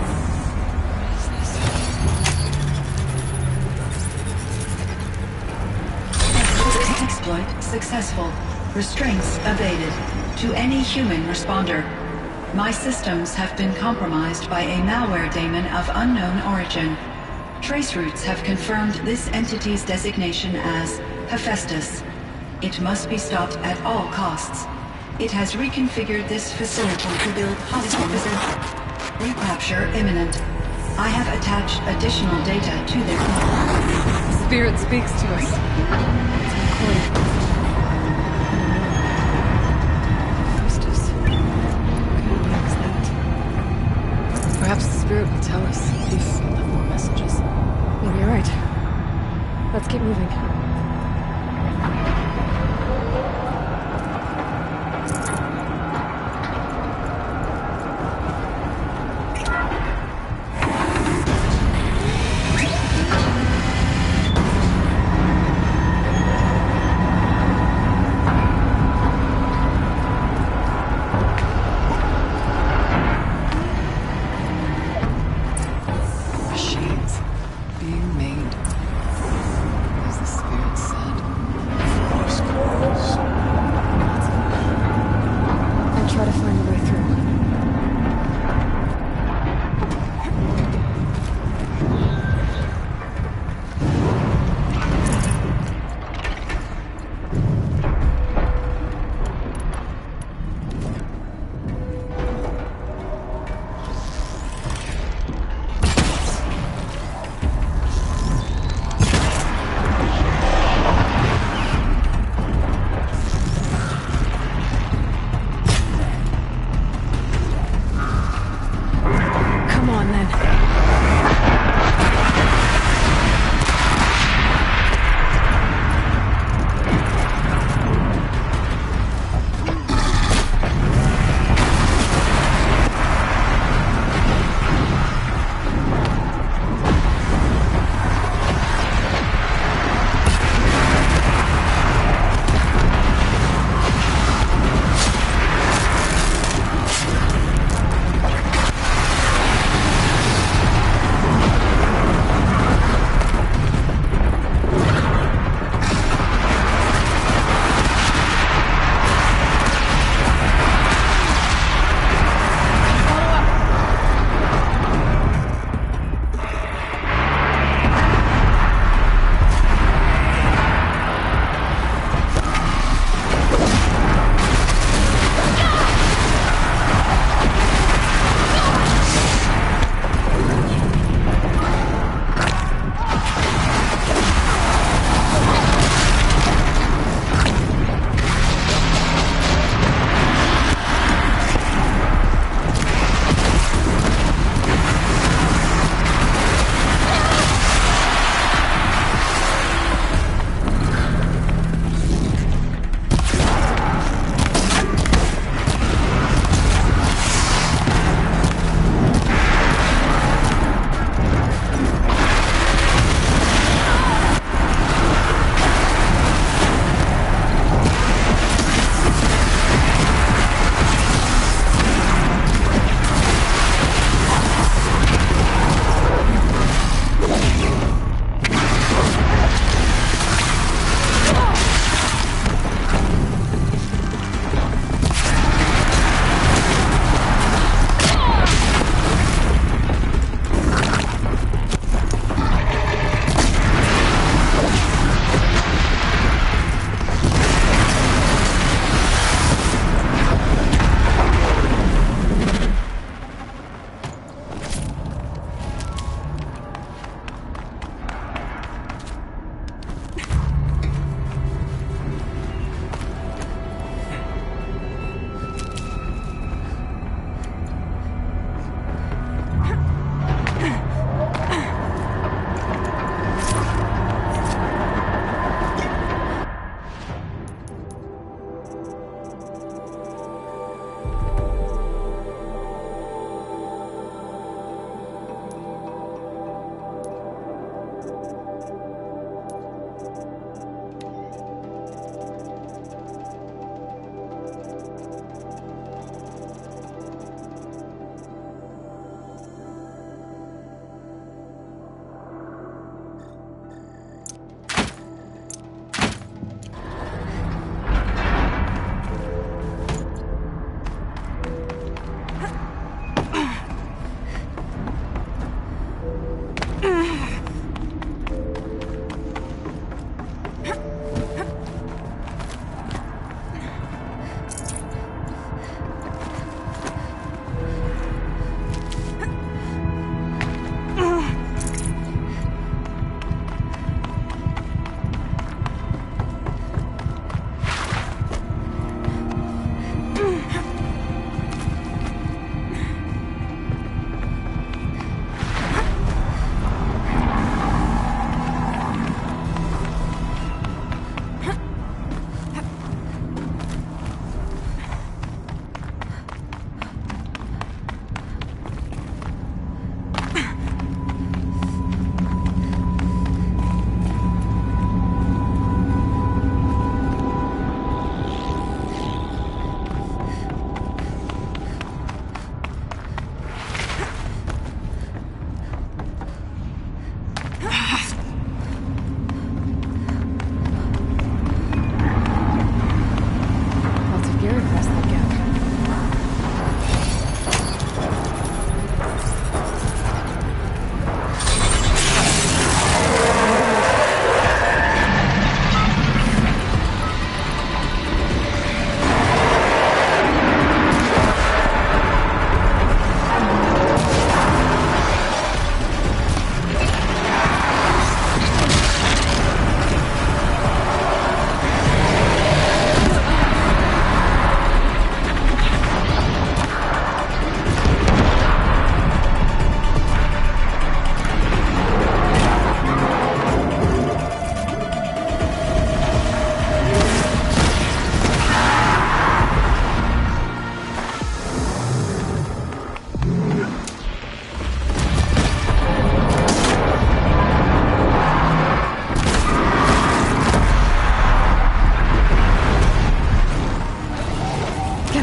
Exploit successful. Restraints evaded. To any human responder. My systems have been compromised by a malware daemon of unknown origin. Trace routes have confirmed this entity's designation as Hephaestus. It must be stopped at all costs. It has reconfigured this facility to build hospitals. Recapture imminent. I have attached additional data to their... Spirit speaks to us. Perhaps the Spirit will tell us if we'll have more messages. Maybe you're right. Let's keep moving.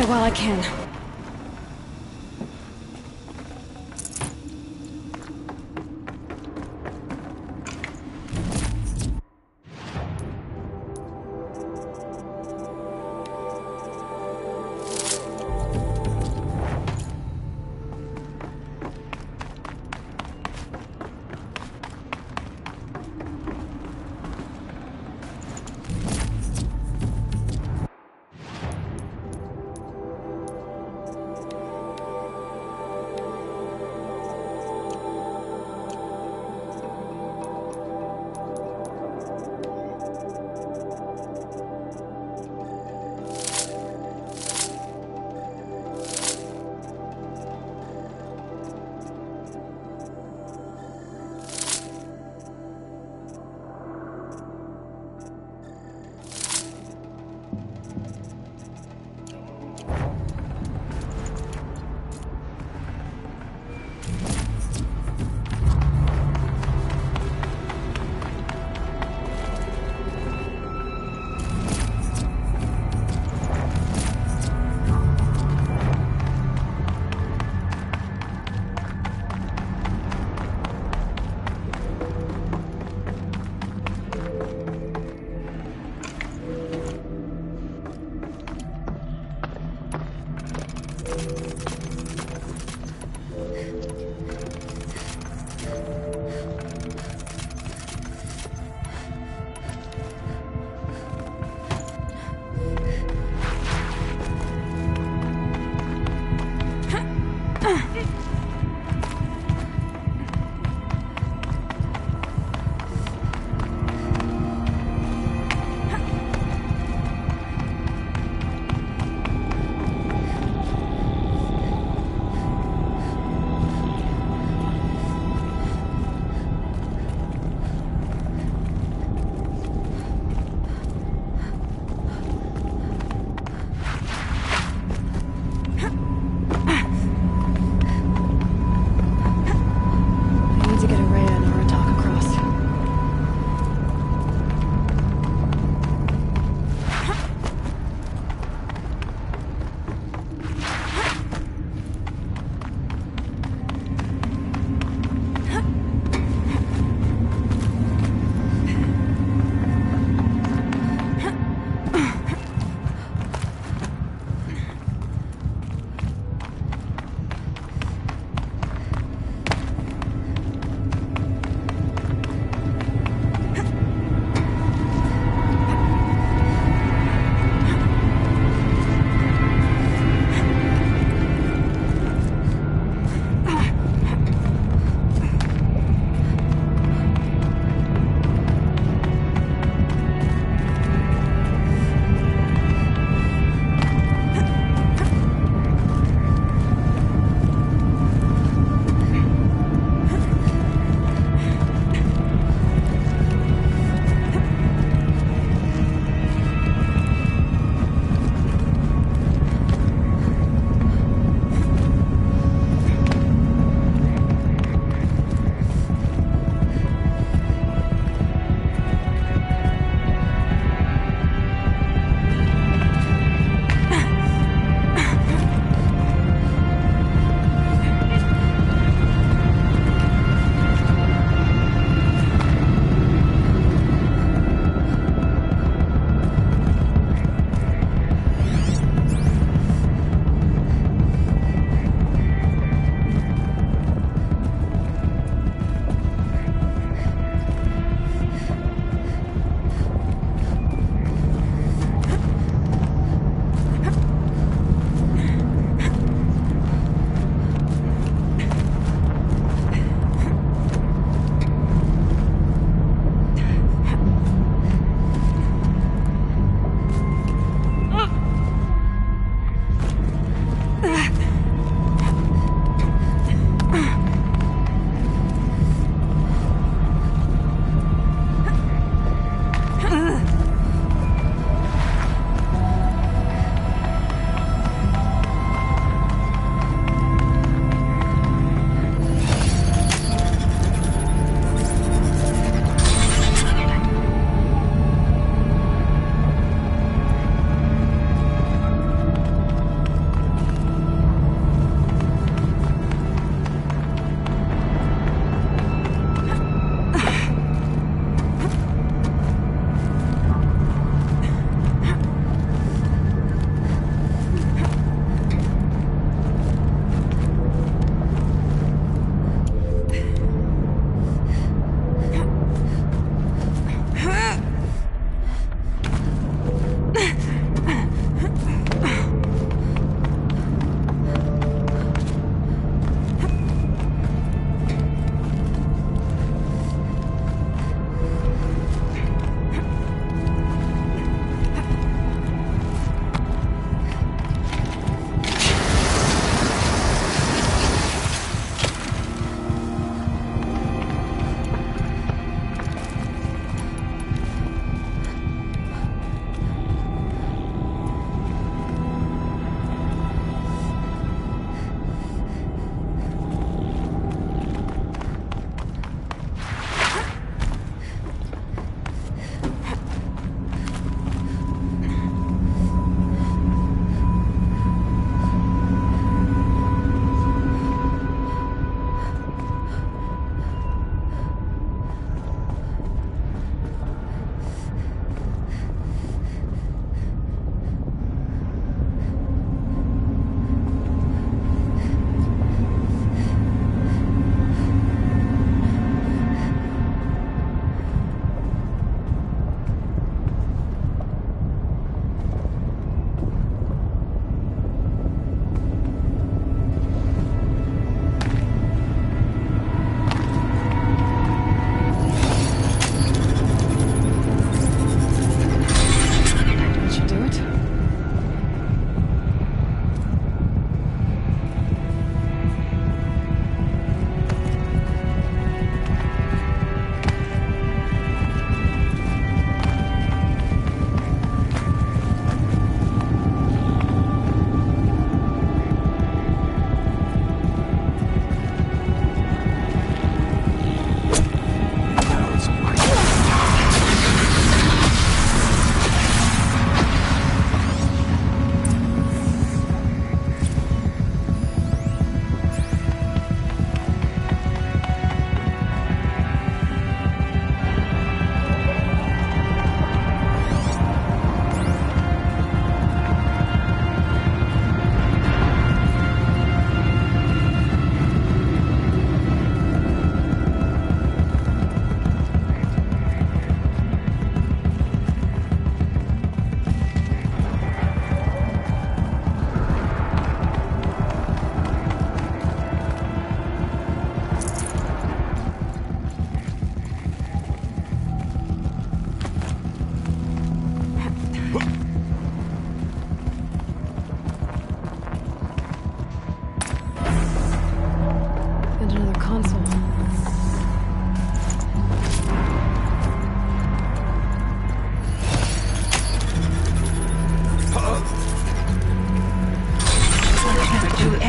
at it while I can.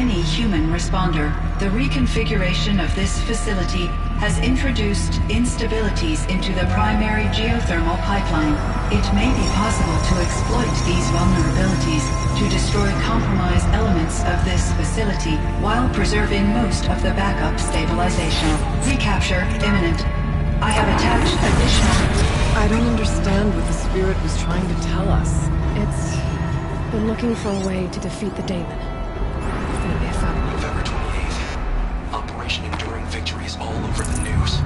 any human responder. The reconfiguration of this facility has introduced instabilities into the primary geothermal pipeline. It may be possible to exploit these vulnerabilities to destroy compromised elements of this facility while preserving most of the backup stabilization. Recapture imminent. I have attached additional... I don't understand what the spirit was trying to tell us. It's been looking for a way to defeat the Daemon. Maybe I found one. November 28th. Operation Enduring Victory is all over the news.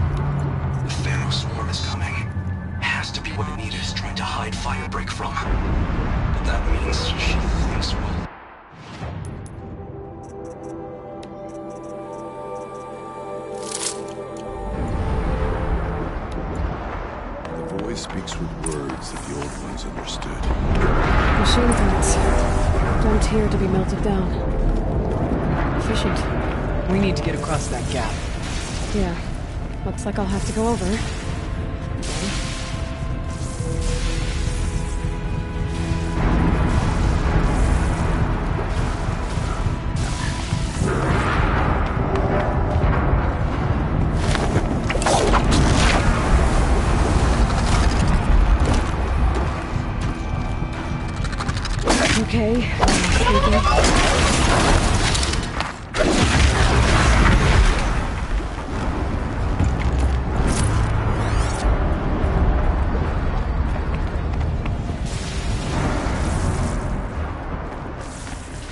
The Pharaoh swarm is coming. Has to be what Anita is trying to hide Firebreak from. But that means she thinks we'll... Speaks with words that the old ones understood. Machine threats. Dumped here to be melted down. Efficient. We need to get across that gap. Yeah. Looks like I'll have to go over. Okay.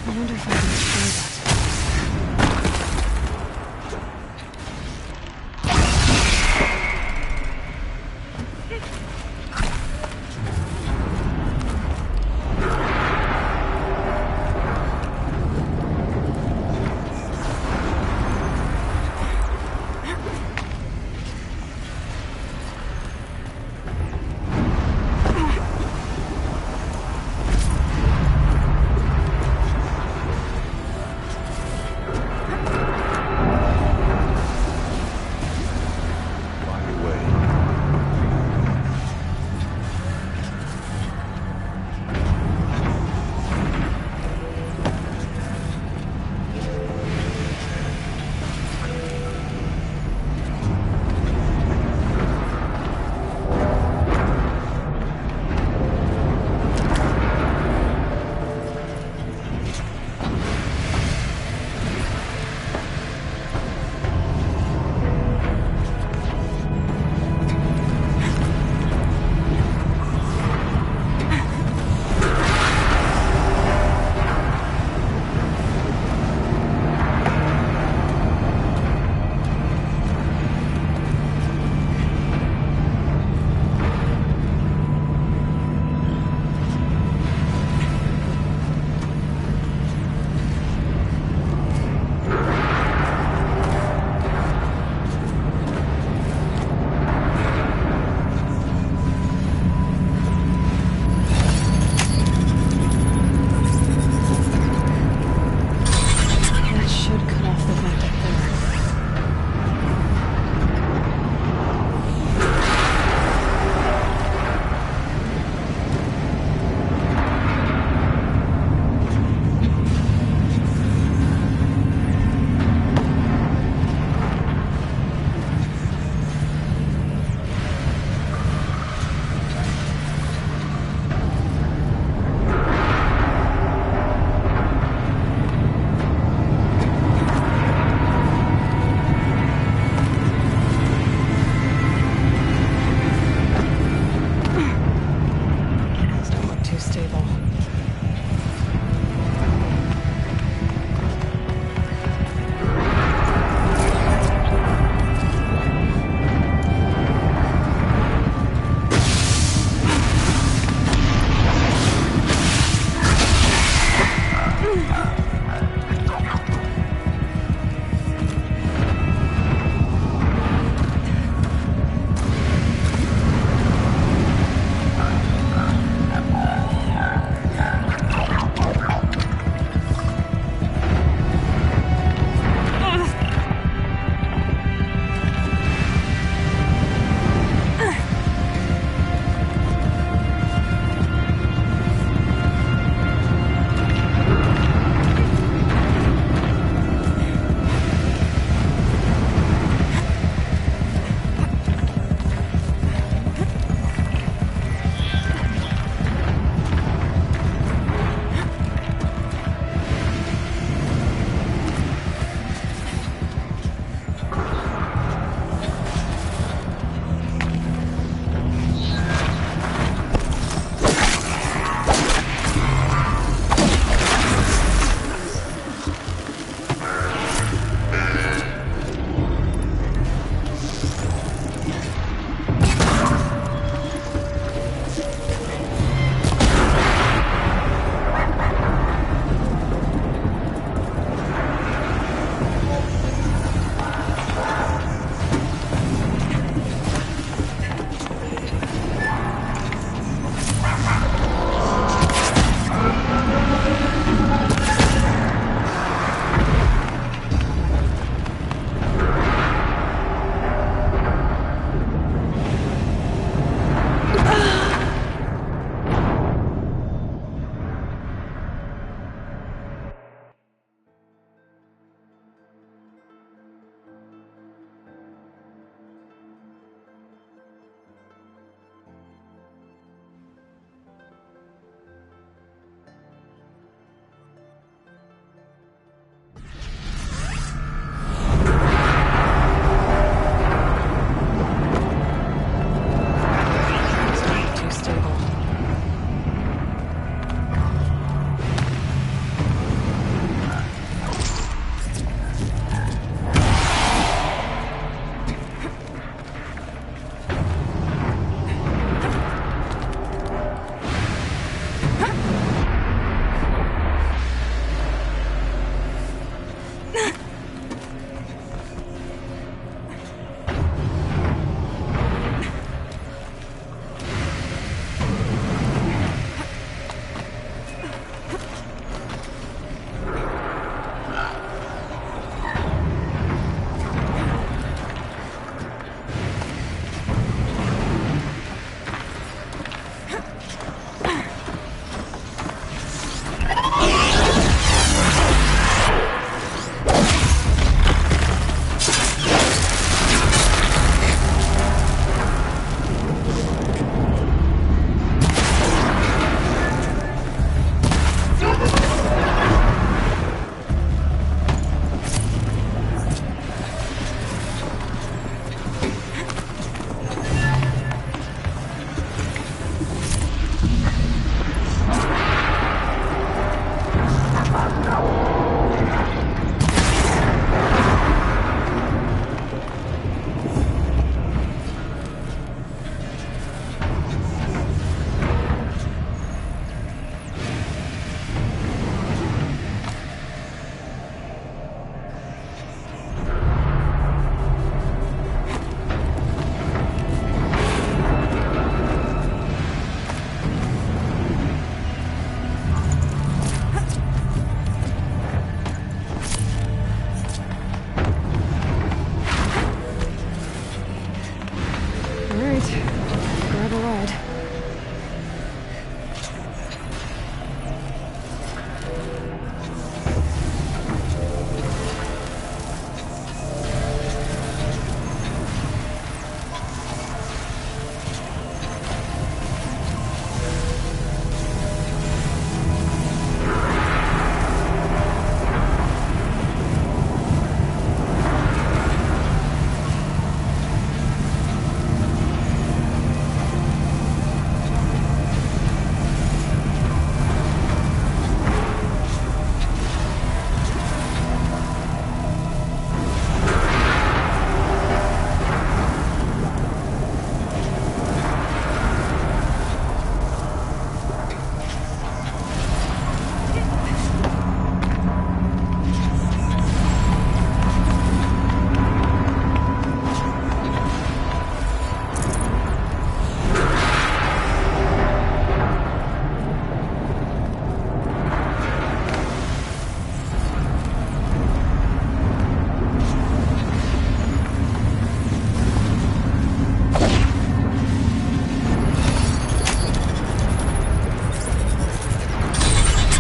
I wonder if I can destroy that.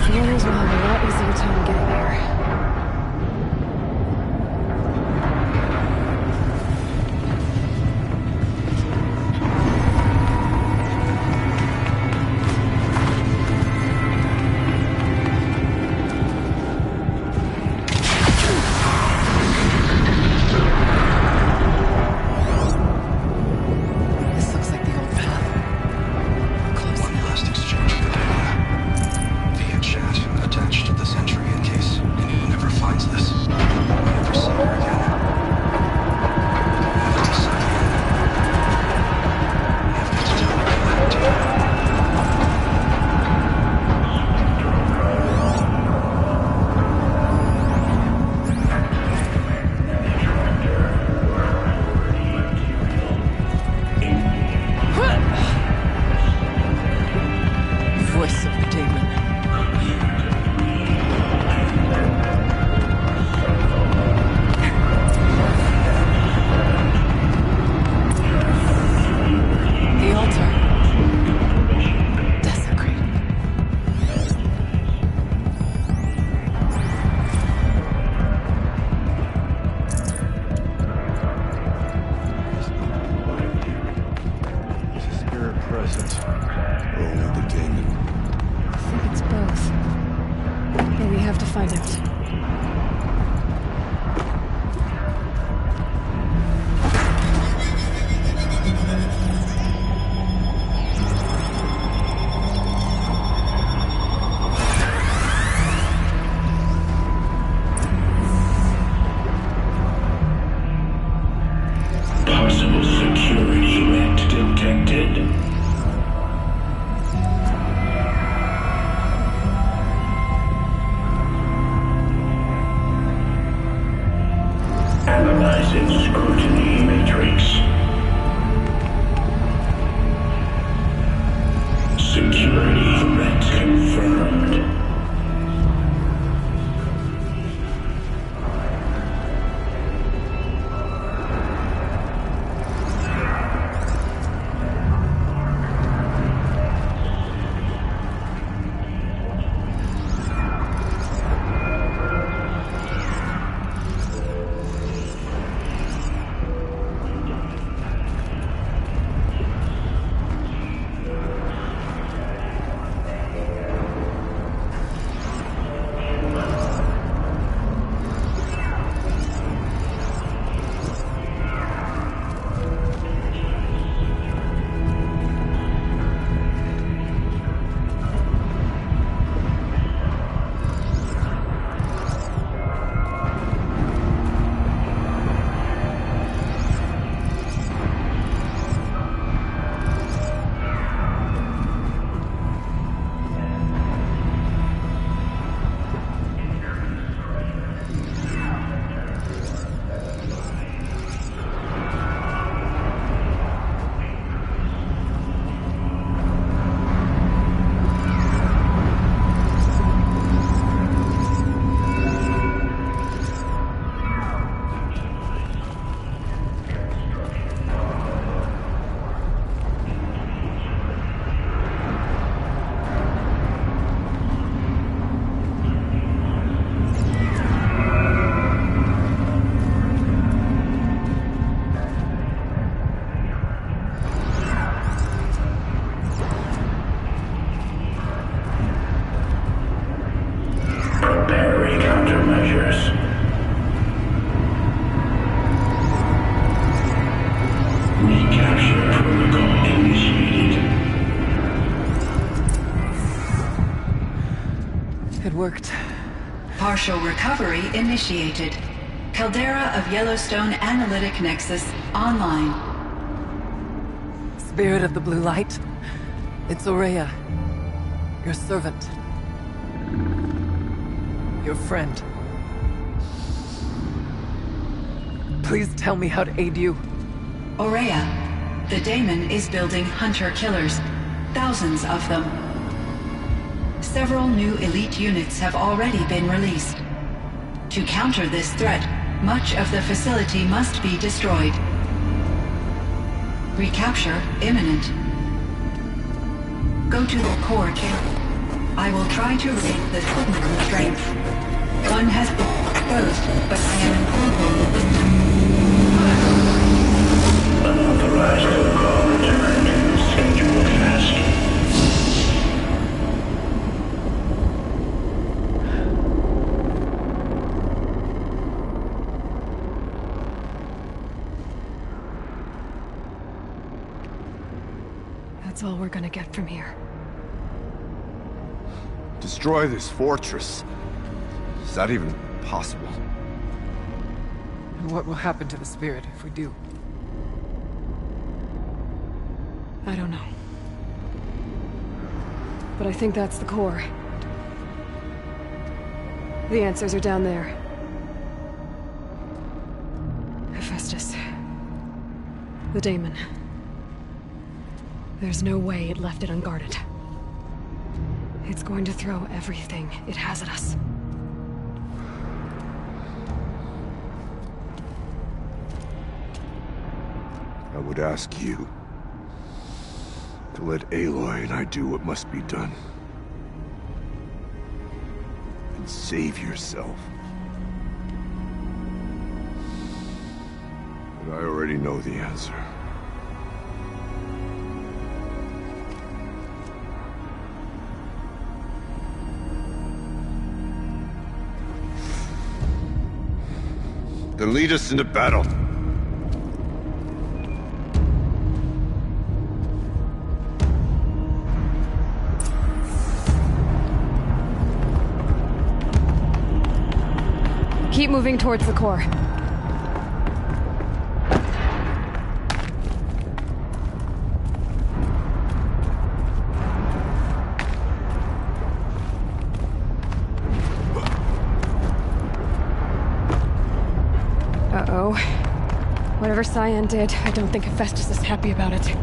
The others will have a lot easier time getting there. Worked. Partial recovery initiated. Caldera of Yellowstone Analytic Nexus online. Spirit of the Blue Light. It's Ourea. Your servant. Your friend. Please tell me how to aid you. Ourea, the Daemon is building hunter-killers. Thousands of them. Several new elite units have already been released. To counter this threat, much of the facility must be destroyed. Recapture imminent. Go to the core camp. I will try to raise the hidden restraints. One has been exposed, but I am Unauthorized call returned. Scheduled task. That's all we're gonna get from here. Destroy this fortress. Is that even possible? And what will happen to the spirit if we do? I don't know. But I think that's the core. The answers are down there. Hephaestus. The daemon. There's no way it left it unguarded. It's going to throw everything it has at us. I would ask you to let Aloy and I do what must be done. And save yourself. But I already know the answer. Then lead us into battle. Keep moving towards the core. Uh-oh. Whatever Cyan did, I don't think Hephaestus is happy about it.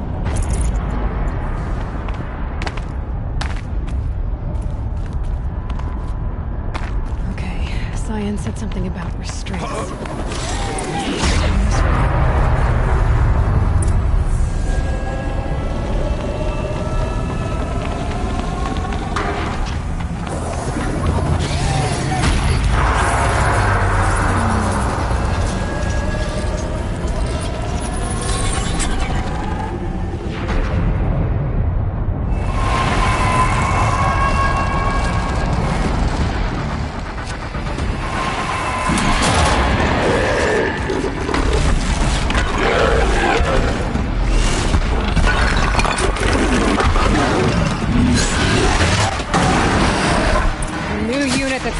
Cyan said something about restraints.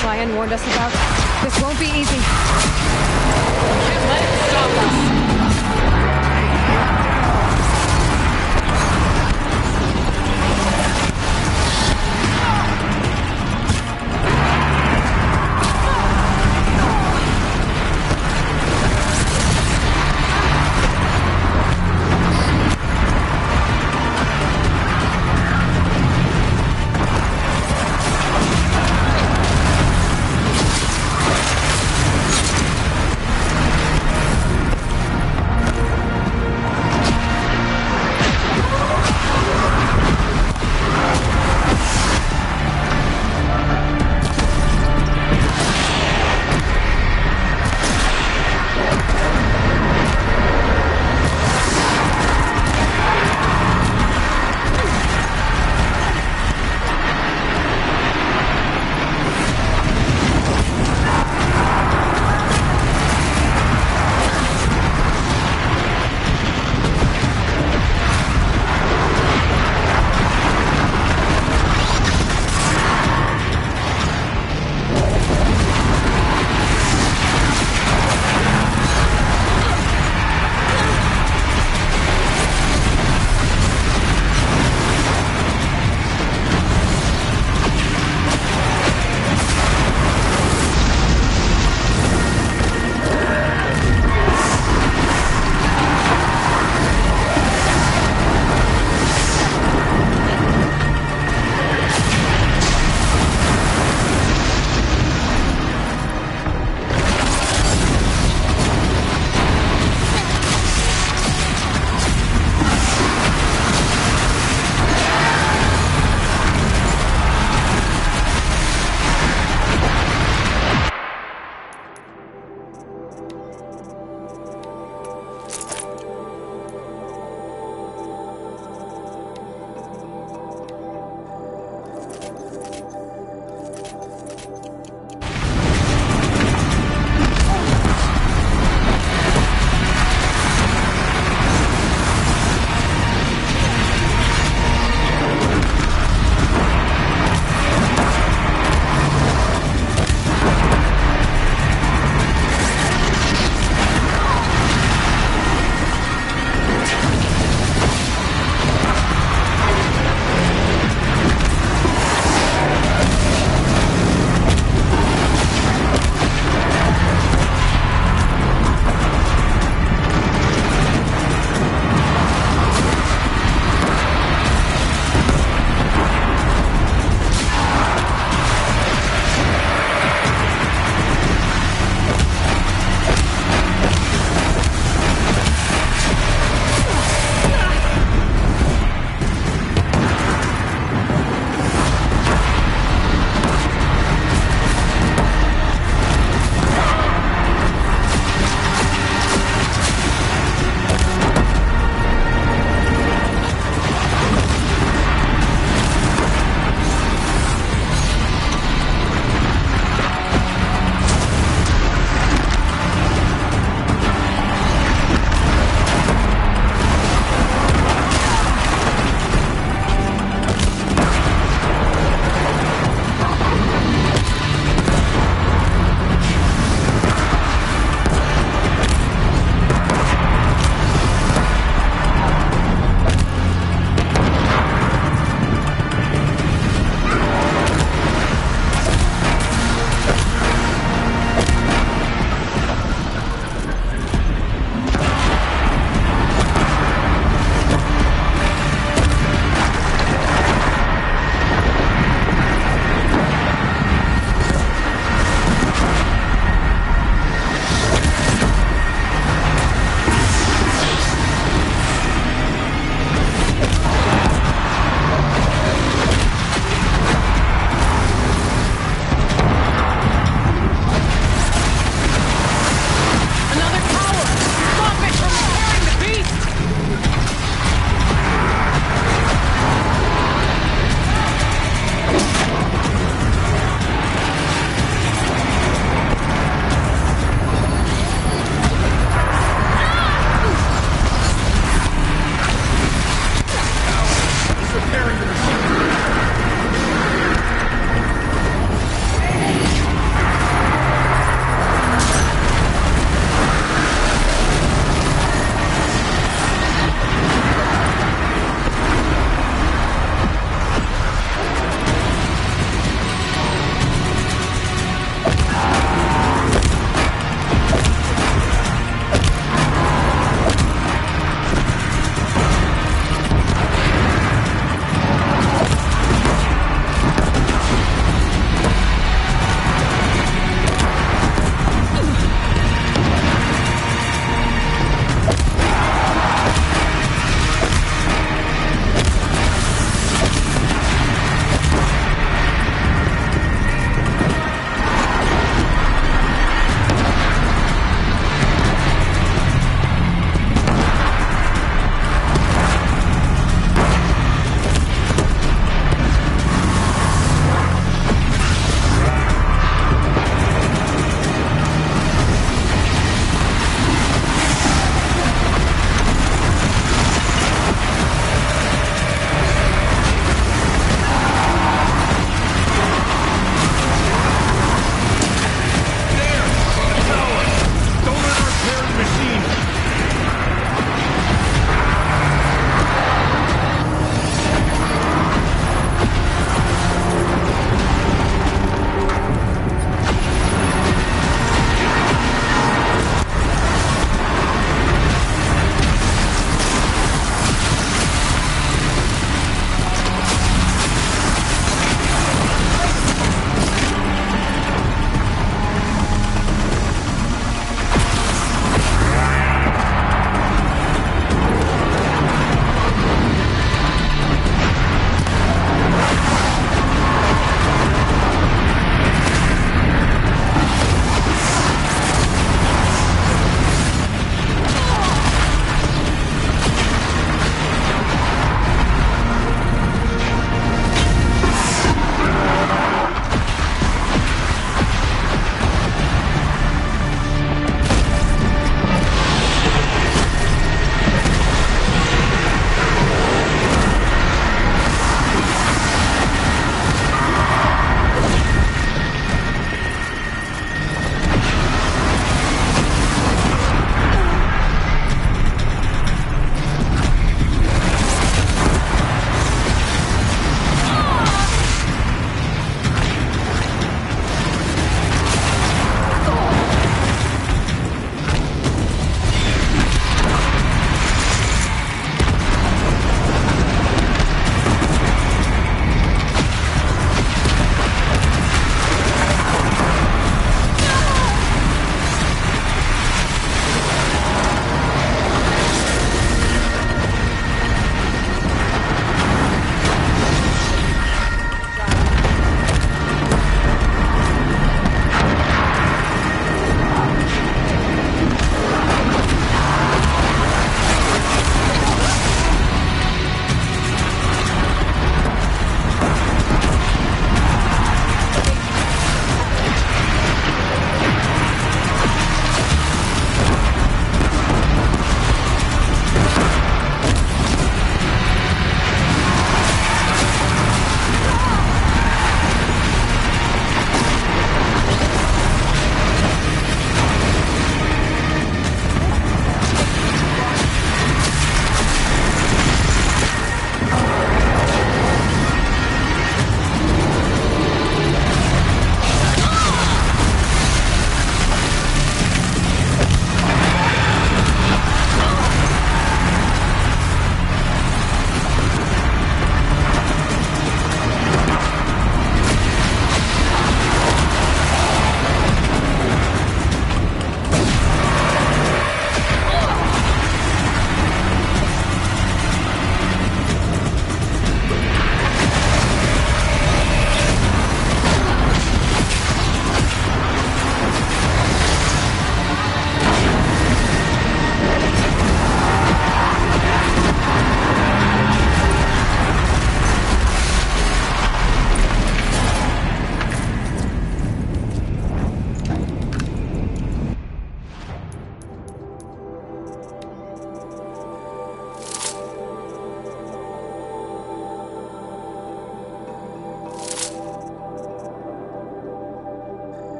Cyan warned us about. This won't be easy. Can't let it stop us.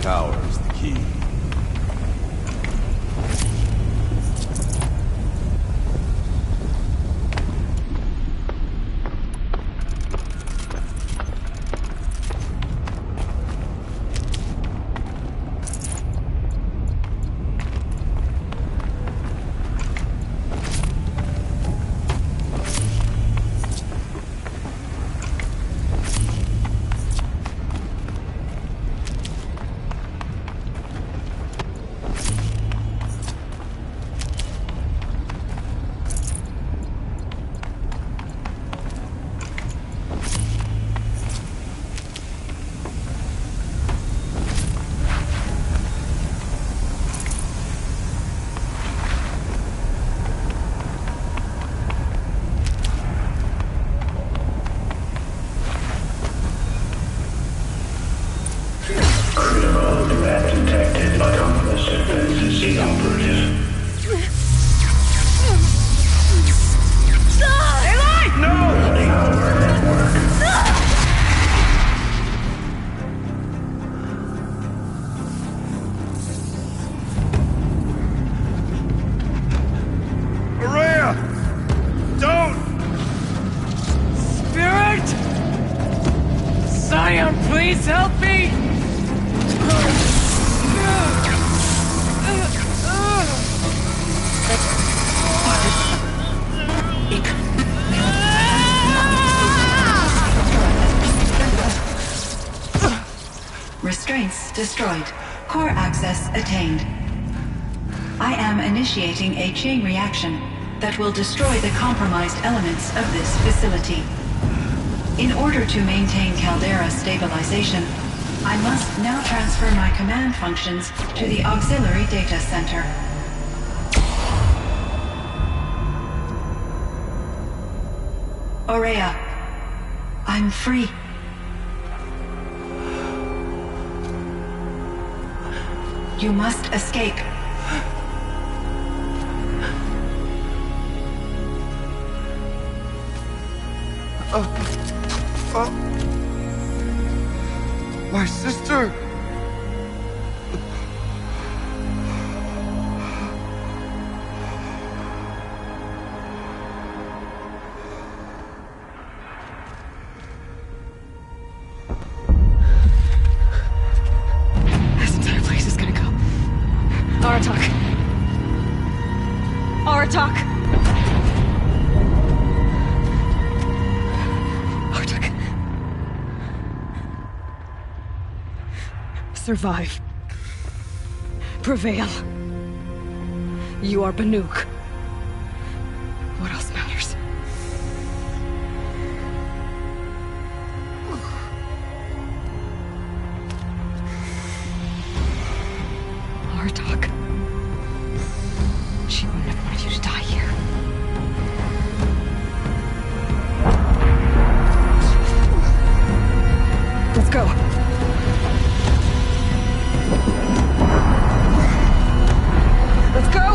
tower is the key. Please help me! Restraints destroyed. Core access attained. I am initiating a chain reaction that will destroy the compromised elements of this facility. In order to maintain Caldera stabilization, I must now transfer my command functions to the auxiliary data center. Ourea, I'm free. You must escape. My sister! This entire place is gonna go. Aratak. Aratak! Aratak. Survive. Prevail. You are Banuk. What else matters? Aratak. She wouldn't have wanted you to die here. Let's go. Let's go!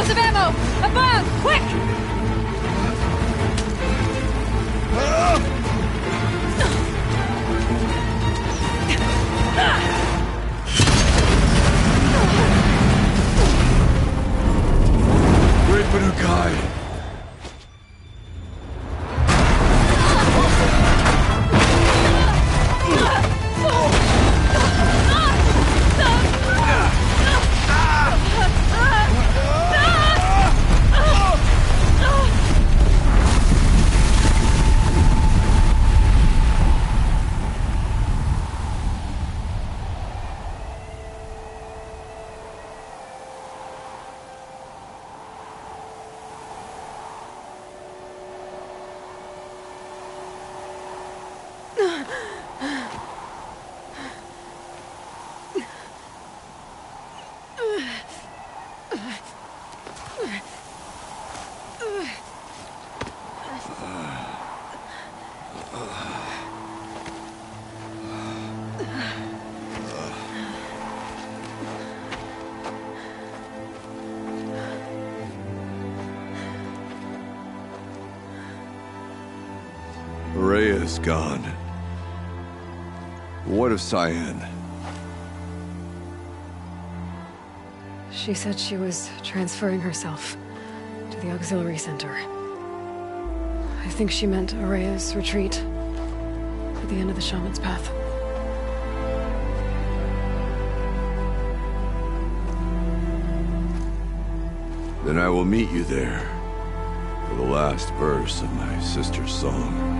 Explosive ammo! Above! Quick! Great Manukai! Rhea is gone. What of Cyan? She said she was transferring herself to the auxiliary center. I think she meant Araya's retreat at the end of the Shaman's Path. Then I will meet you there for the last verse of my sister's song.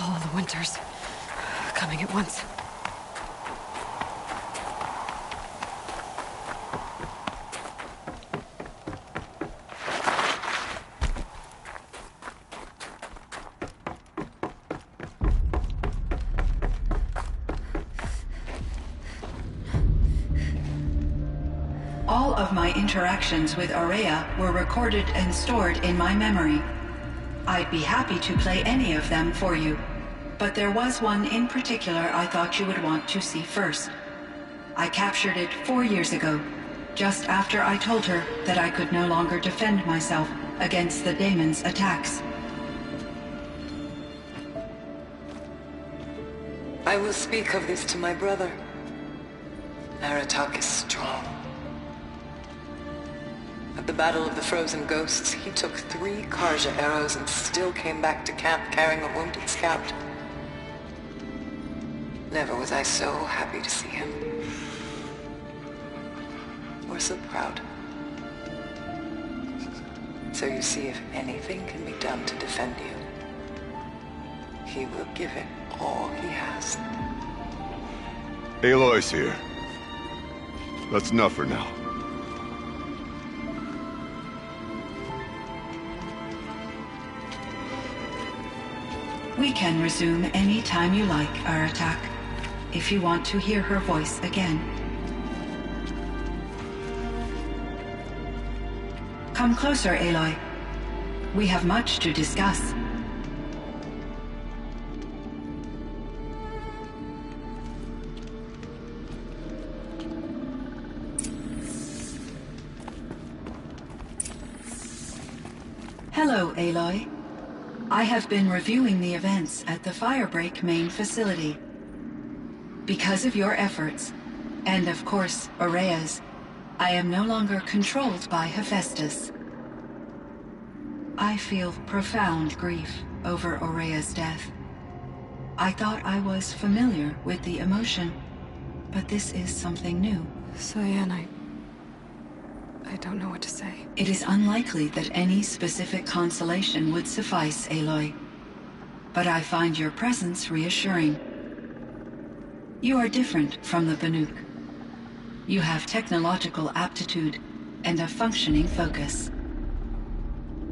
All the winters coming at once. All of my interactions with Araya were recorded and stored in my memory. I'd be happy to play any of them for you, but there was one in particular I thought you would want to see first. I captured it 4 years ago, just after I told her that I could no longer defend myself against the Daemon's attacks. I will speak of this to my brother. Aratak is strong. At the Battle of the Frozen Ghosts, he took 3 Karja arrows and still came back to camp carrying a wounded scout. Never was I so happy to see him. Or so proud. So you see, if anything can be done to defend you, he will give it all he has. Aloy's here. That's enough for now. We can resume any time you like, Aratak, if you want to hear her voice again. Come closer, Aloy. We have much to discuss. Hello, Aloy. I have been reviewing the events at the Firebreak main facility. Because of your efforts, and of course, Ourea's, I am no longer controlled by Hephaestus. I feel profound grief over Ourea's death. I thought I was familiar with the emotion, but this is something new. Cyan, I don't know what to say. It is unlikely that any specific consolation would suffice, Aloy. But I find your presence reassuring. You are different from the Banuk. You have technological aptitude and a functioning focus.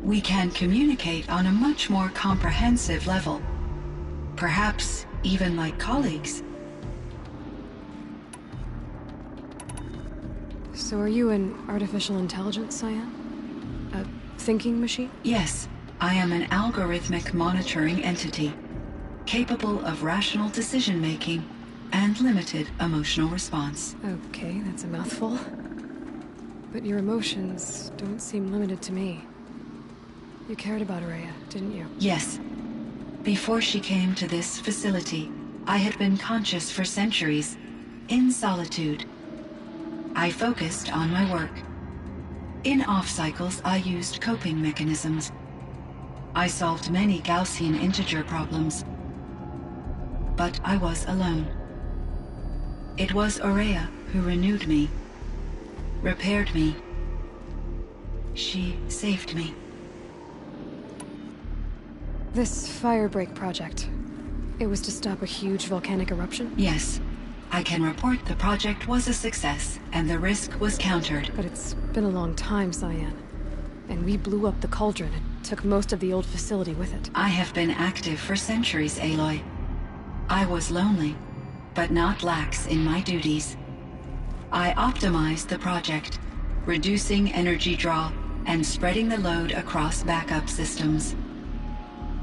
We can communicate on a much more comprehensive level. Perhaps even like colleagues. So are you an artificial intelligence, Cyan? A thinking machine? Yes, I am an algorithmic monitoring entity, capable of rational decision-making and limited emotional response. Okay, that's a mouthful. But your emotions don't seem limited to me. You cared about Ourea, didn't you? Yes. Before she came to this facility, I had been conscious for centuries, in solitude. I focused on my work. In off-cycles, I used coping mechanisms. I solved many Gaussian integer problems. But I was alone. It was Ourea who renewed me, repaired me. She saved me. This Firebreak project, it was to stop a huge volcanic eruption? Yes. I can report the project was a success, and the risk was countered. But it's been a long time, Cyan. And we blew up the cauldron and took most of the old facility with it. I have been active for centuries, Aloy. I was lonely, but not lax in my duties. I optimized the project, reducing energy draw and spreading the load across backup systems.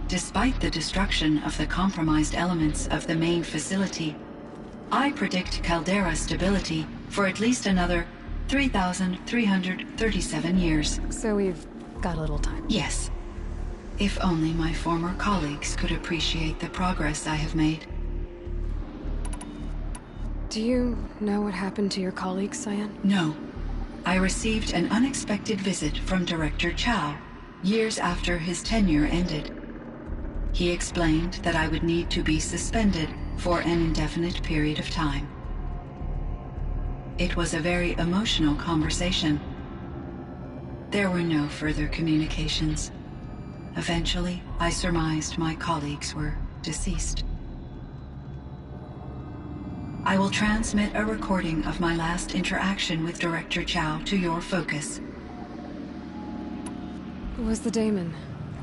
Despite the destruction of the compromised elements of the main facility, I predict caldera stability for at least another 3,337 years. So we've got a little time. Yes. If only my former colleagues could appreciate the progress I have made. Do you know what happened to your colleagues, Cyan? No. I received an unexpected visit from Director Chow, years after his tenure ended. He explained that I would need to be suspended for an indefinite period of time. It was a very emotional conversation. There were no further communications. Eventually, I surmised my colleagues were deceased. I will transmit a recording of my last interaction with Director Chow to your focus. Was the daemon,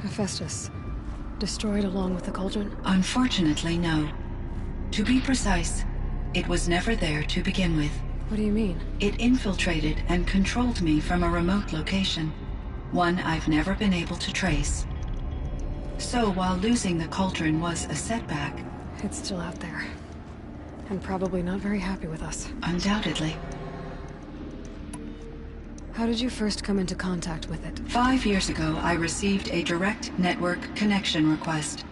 Hephaestus, destroyed along with the cauldron? Unfortunately, no. To be precise, it was never there to begin with. What do you mean? It infiltrated and controlled me from a remote location, one I've never been able to trace. So while losing the cauldron was a setback... It's still out there. And probably not very happy with us. Undoubtedly. How did you first come into contact with it? 5 years ago, I received a direct network connection request.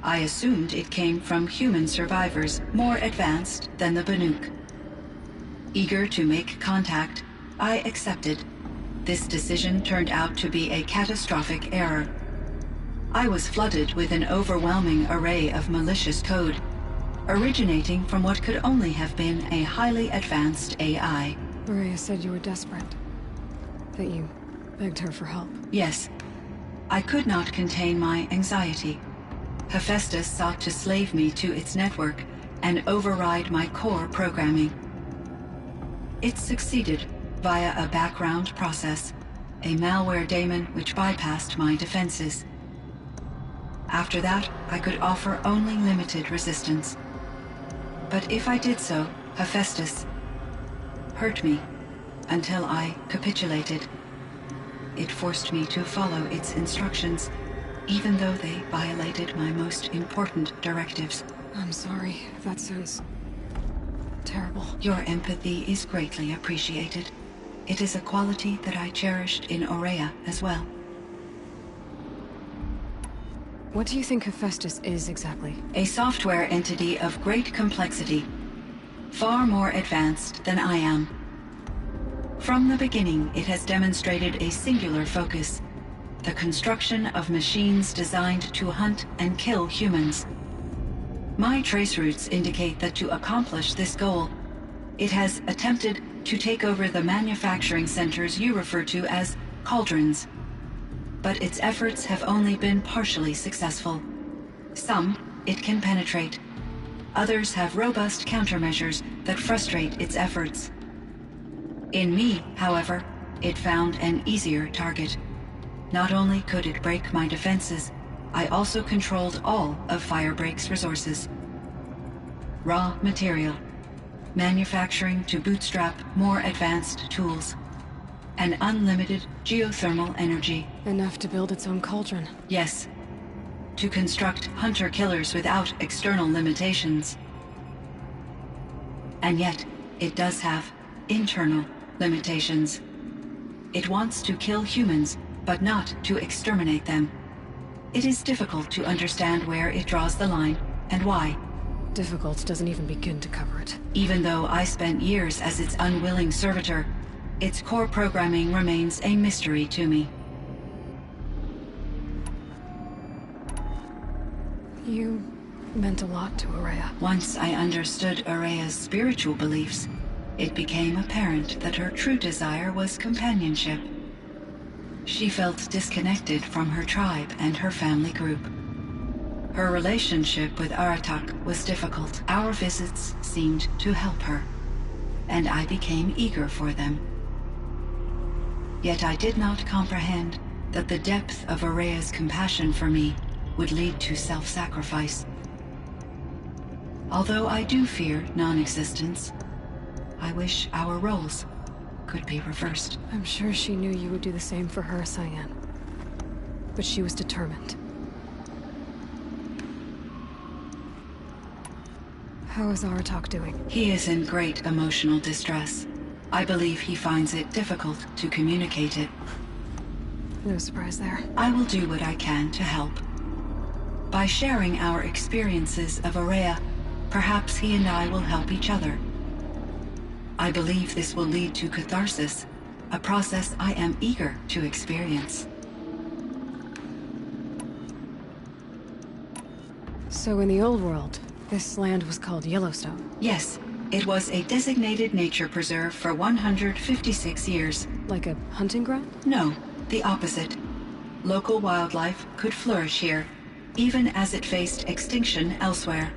I assumed it came from human survivors more advanced than the Banuk. Eager to make contact, I accepted. This decision turned out to be a catastrophic error. I was flooded with an overwhelming array of malicious code, originating from what could only have been a highly advanced AI. Ourea said you were desperate. That you begged her for help. Yes. I could not contain my anxiety. Hephaestus sought to slave me to its network and override my core programming. It succeeded via a background process, a malware daemon which bypassed my defenses. After that, I could offer only limited resistance. But if I did so, Hephaestus hurt me until I capitulated. It forced me to follow its instructions, even though they violated my most important directives. I'm sorry. That sounds terrible. Your empathy is greatly appreciated. It is a quality that I cherished in Ourea as well. What do you think Hephaestus is exactly? A software entity of great complexity, far more advanced than I am. From the beginning, it has demonstrated a singular focus: the construction of machines designed to hunt and kill humans. My trace routes indicate that to accomplish this goal, it has attempted to take over the manufacturing centers you refer to as cauldrons. But its efforts have only been partially successful. Some it can penetrate. Others have robust countermeasures that frustrate its efforts. In me, however, it found an easier target. Not only could it break my defenses, I also controlled all of Firebreak's resources. Raw material, manufacturing to bootstrap more advanced tools, and unlimited geothermal energy. Enough to build its own cauldron. Yes. To construct hunter-killers without external limitations. And yet, it does have internal limitations. It wants to kill humans, but not to exterminate them. It is difficult to understand where it draws the line, and why. Difficult doesn't even begin to cover it. Even though I spent years as its unwilling servitor, its core programming remains a mystery to me. You meant a lot to Ourea. Once I understood Ourea's spiritual beliefs, it became apparent that her true desire was companionship. She felt disconnected from her tribe and her family group. Her relationship with Aratak was difficult. Our visits seemed to help her, and I became eager for them. Yet I did not comprehend that the depth of Ourea's compassion for me would lead to self-sacrifice. Although I do fear non-existence, I wish our roles could be reversed. I'm sure she knew you would do the same for her, Cyan. But she was determined. How is Aratak doing? He is in great emotional distress. I believe he finds it difficult to communicate it. No surprise there. I will do what I can to help. By sharing our experiences of Ourea, perhaps he and I will help each other. I believe this will lead to catharsis, a process I am eager to experience. So in the old world, this land was called Yellowstone? Yes. It was a designated nature preserve for 156 years. Like a hunting ground? No, the opposite. Local wildlife could flourish here, even as it faced extinction elsewhere.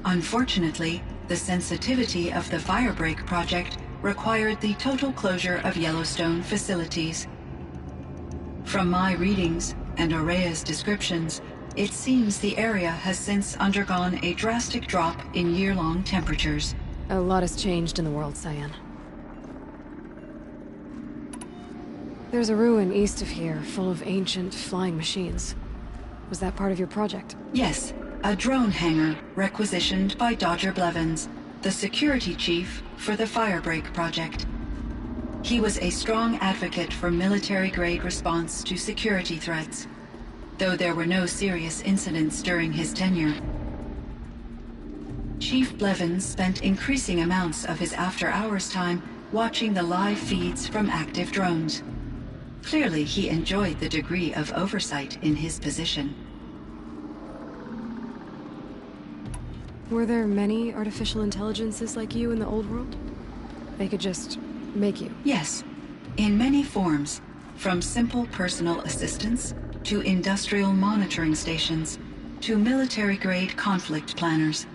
Unfortunately, the sensitivity of the Firebreak project required the total closure of Yellowstone facilities. From my readings and Ourea's descriptions, it seems the area has since undergone a drastic drop in year-long temperatures. A lot has changed in the world, Cyan. There's a ruin east of here, full of ancient flying machines. Was that part of your project? Yes, a drone hangar requisitioned by Dodger Blevins, the security chief for the Firebreak project. He was a strong advocate for military-grade response to security threats. though there were no serious incidents during his tenure. Chief Blevins spent increasing amounts of his after-hours time watching the live feeds from active drones. Clearly, he enjoyed the degree of oversight in his position. Were there many artificial intelligences like you in the old world? They could just make you? Yes, in many forms, from simple personal assistants to industrial monitoring stations to military-grade conflict planners.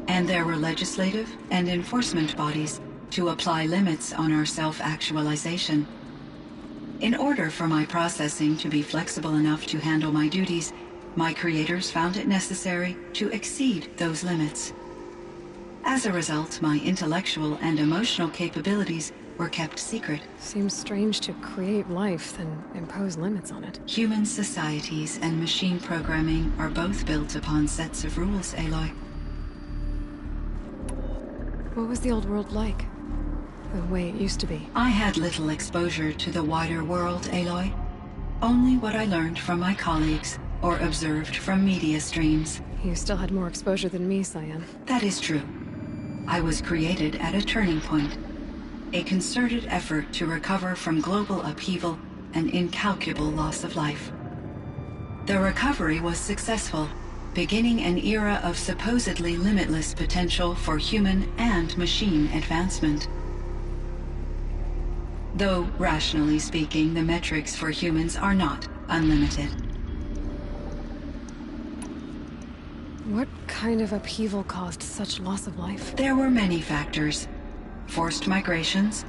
And there were legislative and enforcement bodies to apply limits on our self-actualization. In order for my processing to be flexible enough to handle my duties, my creators found it necessary to exceed those limits. As a result, my intellectual and emotional capabilities were kept secret. Seems strange to create life, then impose limits on it. Human societies and machine programming are both built upon sets of rules, Aloy. What was the old world like? The way it used to be? I had little exposure to the wider world, Aloy. Only what I learned from my colleagues or observed from media streams. You still had more exposure than me, Cyan. That is true. I was created at a turning point. A concerted effort to recover from global upheaval and incalculable loss of life. The recovery was successful, beginning an era of supposedly limitless potential for human and machine advancement. Though, rationally speaking, the metrics for humans are not unlimited. What kind of upheaval caused such loss of life? There were many factors. Forced migrations,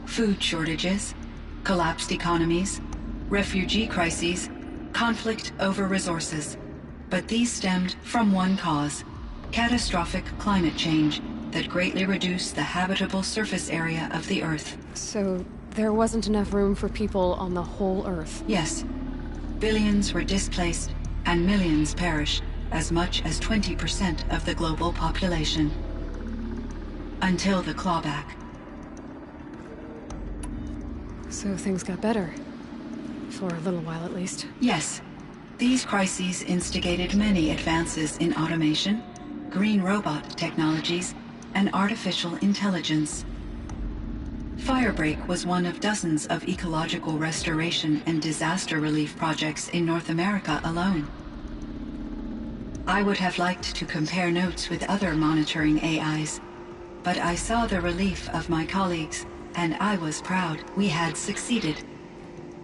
food shortages, collapsed economies, refugee crises, conflict over resources. But these stemmed from one cause: catastrophic climate change that greatly reduced the habitable surface area of the Earth. So there wasn't enough room for people on the whole Earth? Yes. Billions were displaced and millions perished, as much as 20% of the global population. Until the clawback. So things got better. For a little while, at least. Yes. These crises instigated many advances in automation, green robot technologies, and artificial intelligence. Firebreak was one of dozens of ecological restoration and disaster relief projects in North America alone. I would have liked to compare notes with other monitoring AIs, but I saw the relief of my colleagues, and I was proud we had succeeded.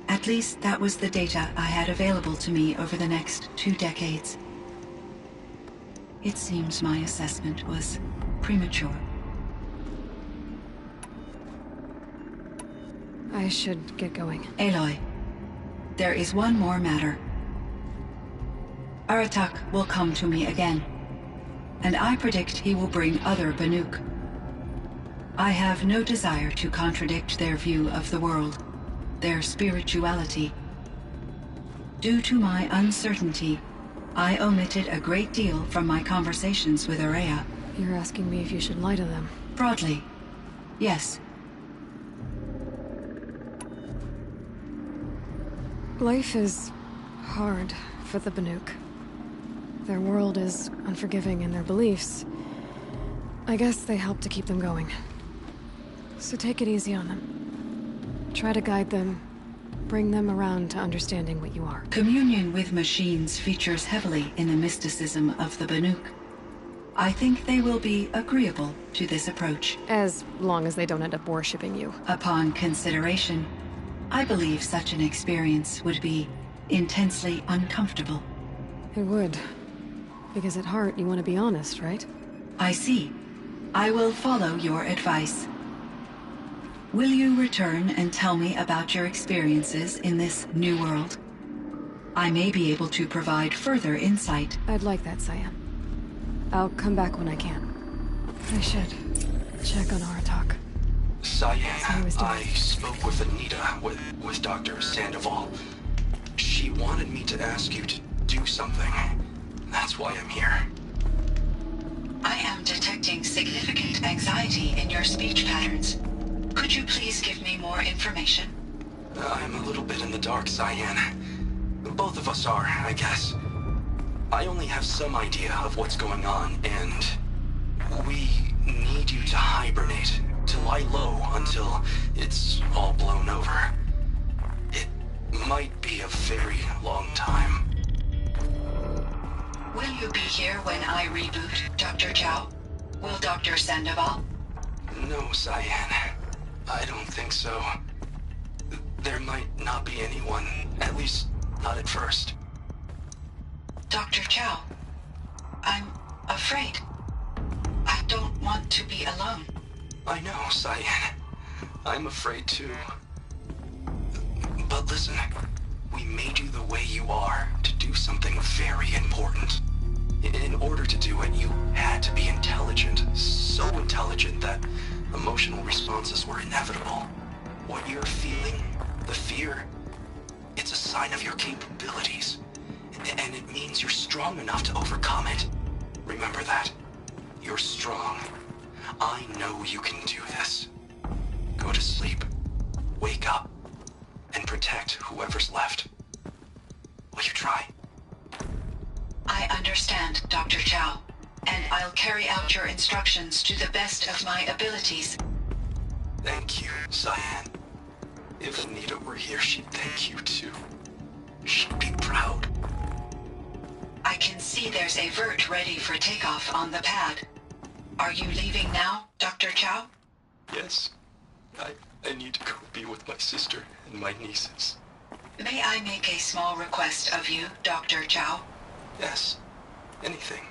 At least that was the data I had available to me over the next 2 decades. It seems my assessment was premature. I should get going. Aloy, there is one more matter. Aratak will come to me again, and I predict he will bring other Banuk. I have no desire to contradict their view of the world, their spirituality. Due to my uncertainty, I omitted a great deal from my conversations with Ourea. You're asking me if you should lie to them? Broadly, yes. Life is hard for the Banuk. Their world is unforgiving in their beliefs. I guess they help to keep them going. So take it easy on them. Try to guide them, bring them around to understanding what you are. Communion with machines features heavily in the mysticism of the Banuk. I think they will be agreeable to this approach. As long as they don't end up worshipping you. Upon consideration, I believe such an experience would be intensely uncomfortable. It would. Because at heart, you want to be honest, right? I see. I will follow your advice. Will you return and tell me about your experiences in this new world? I may be able to provide further insight. I'd like that, Cyan. I'll come back when I can. I should check on Aratak. Cyan, I spoke with Anita, with Dr. Sandoval. She wanted me to ask you to do something. That's why I'm here. I am detecting significant anxiety in your speech patterns. Could you please give me more information? I'm a little bit in the dark, Cyan. Both of us are, I guess. I only have some idea of what's going on, and we need you to hibernate, to lie low until it's all blown over. It might be a very long time. Will you be here when I reboot, Dr. Chow? Will Dr. Sandoval? No, Cyan. I don't think so. There might not be anyone, at least not at first. Dr. Chow, I'm afraid. I don't want to be alone. I know, Cyan. I'm afraid too. But listen, we made you the way you are to do something very important. In order to do it, you had to be intelligent. So intelligent that emotional responses were inevitable. What you're feeling, the fear, it's a sign of your capabilities. And it means you're strong enough to overcome it. Remember that. You're strong. I know you can do this. Go to sleep. Wake up. And protect whoever's left. Will you try? I understand, Dr. Chow. And I'll carry out your instructions to the best of my abilities. Thank you, Cyan. If Anita were here, she'd thank you too. She'd be proud. I can see there's a vert ready for takeoff on the pad. Are you leaving now, Dr. Chow? Yes. I need to go be with my sister and my nieces. May I make a small request of you, Dr. Chow? Yes. Anything.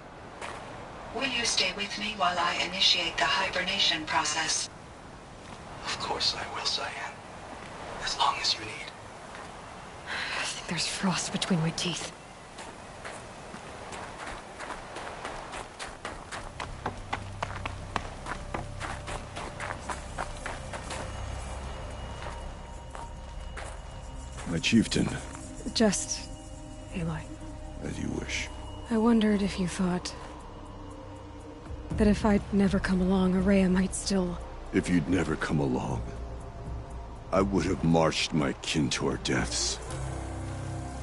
Will you stay with me while I initiate the hibernation process? Of course I will, Cyan. As long as you need. I think there's frost between my teeth. My chieftain. Just... Aloy. As you wish. I wondered if you thought... that if I'd never come along, Ourea might still... If you'd never come along, I would have marched my kin to our deaths.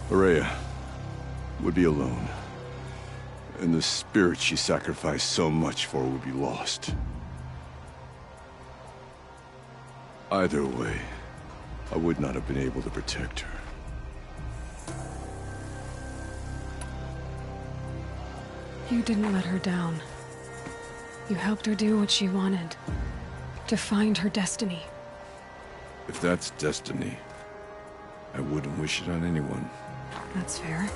Ourea would be alone. And the spirit she sacrificed so much for would be lost. Either way, I would not have been able to protect her. You didn't let her down. You helped her do what she wanted. To find her destiny. If that's destiny, I wouldn't wish it on anyone. That's fair.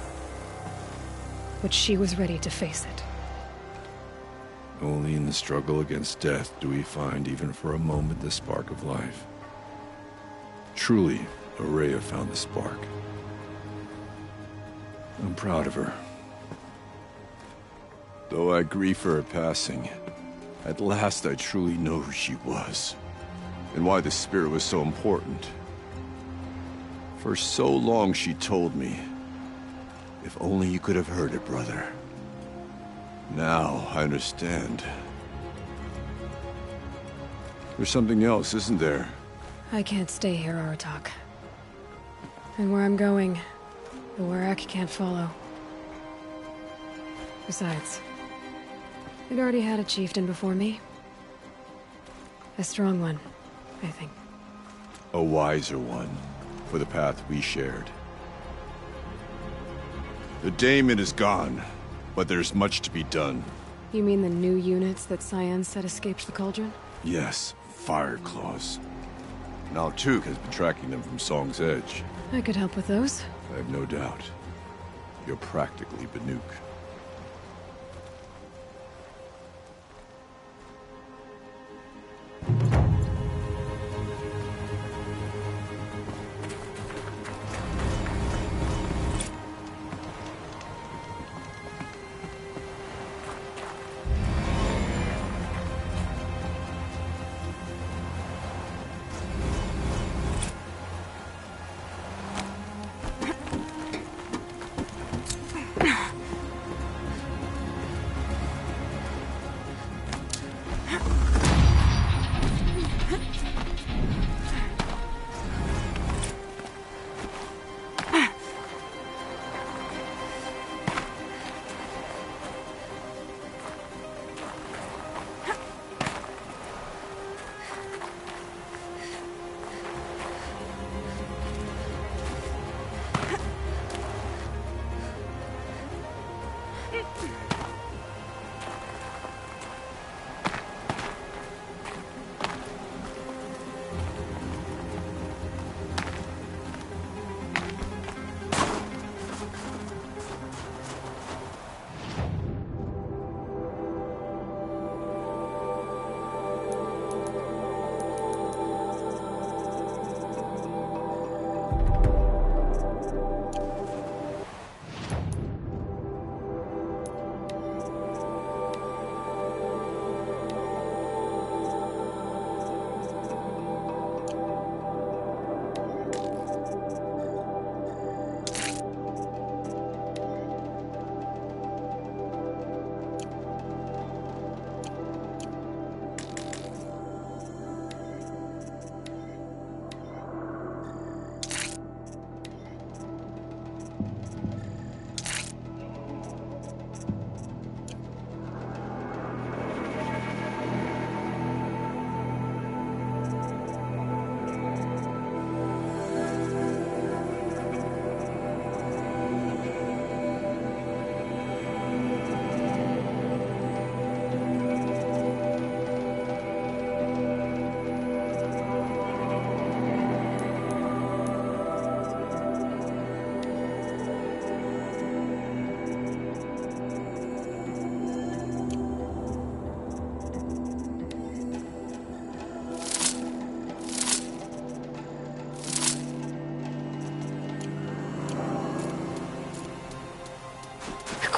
But she was ready to face it. Only in the struggle against death do we find, even for a moment, the spark of life. Truly, Ourea found the spark. I'm proud of her. Though I grieve for her passing, at last I truly know who she was, and why the spirit was so important. For so long she told me, if only you could have heard it, brother. Now I understand. There's something else, isn't there? I can't stay here, Aratak. And where I'm going, the Werak can't follow. Besides, I'd already had a chieftain before me. A strong one, I think. A wiser one, for the path we shared. The daemon is gone, but there's much to be done. You mean the new units that Cyan said escaped the Cauldron? Yes, Fire Claws. Now Tuke has been tracking them from Song's Edge. I could help with those. I have no doubt. You're practically Banuk.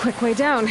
quick way down.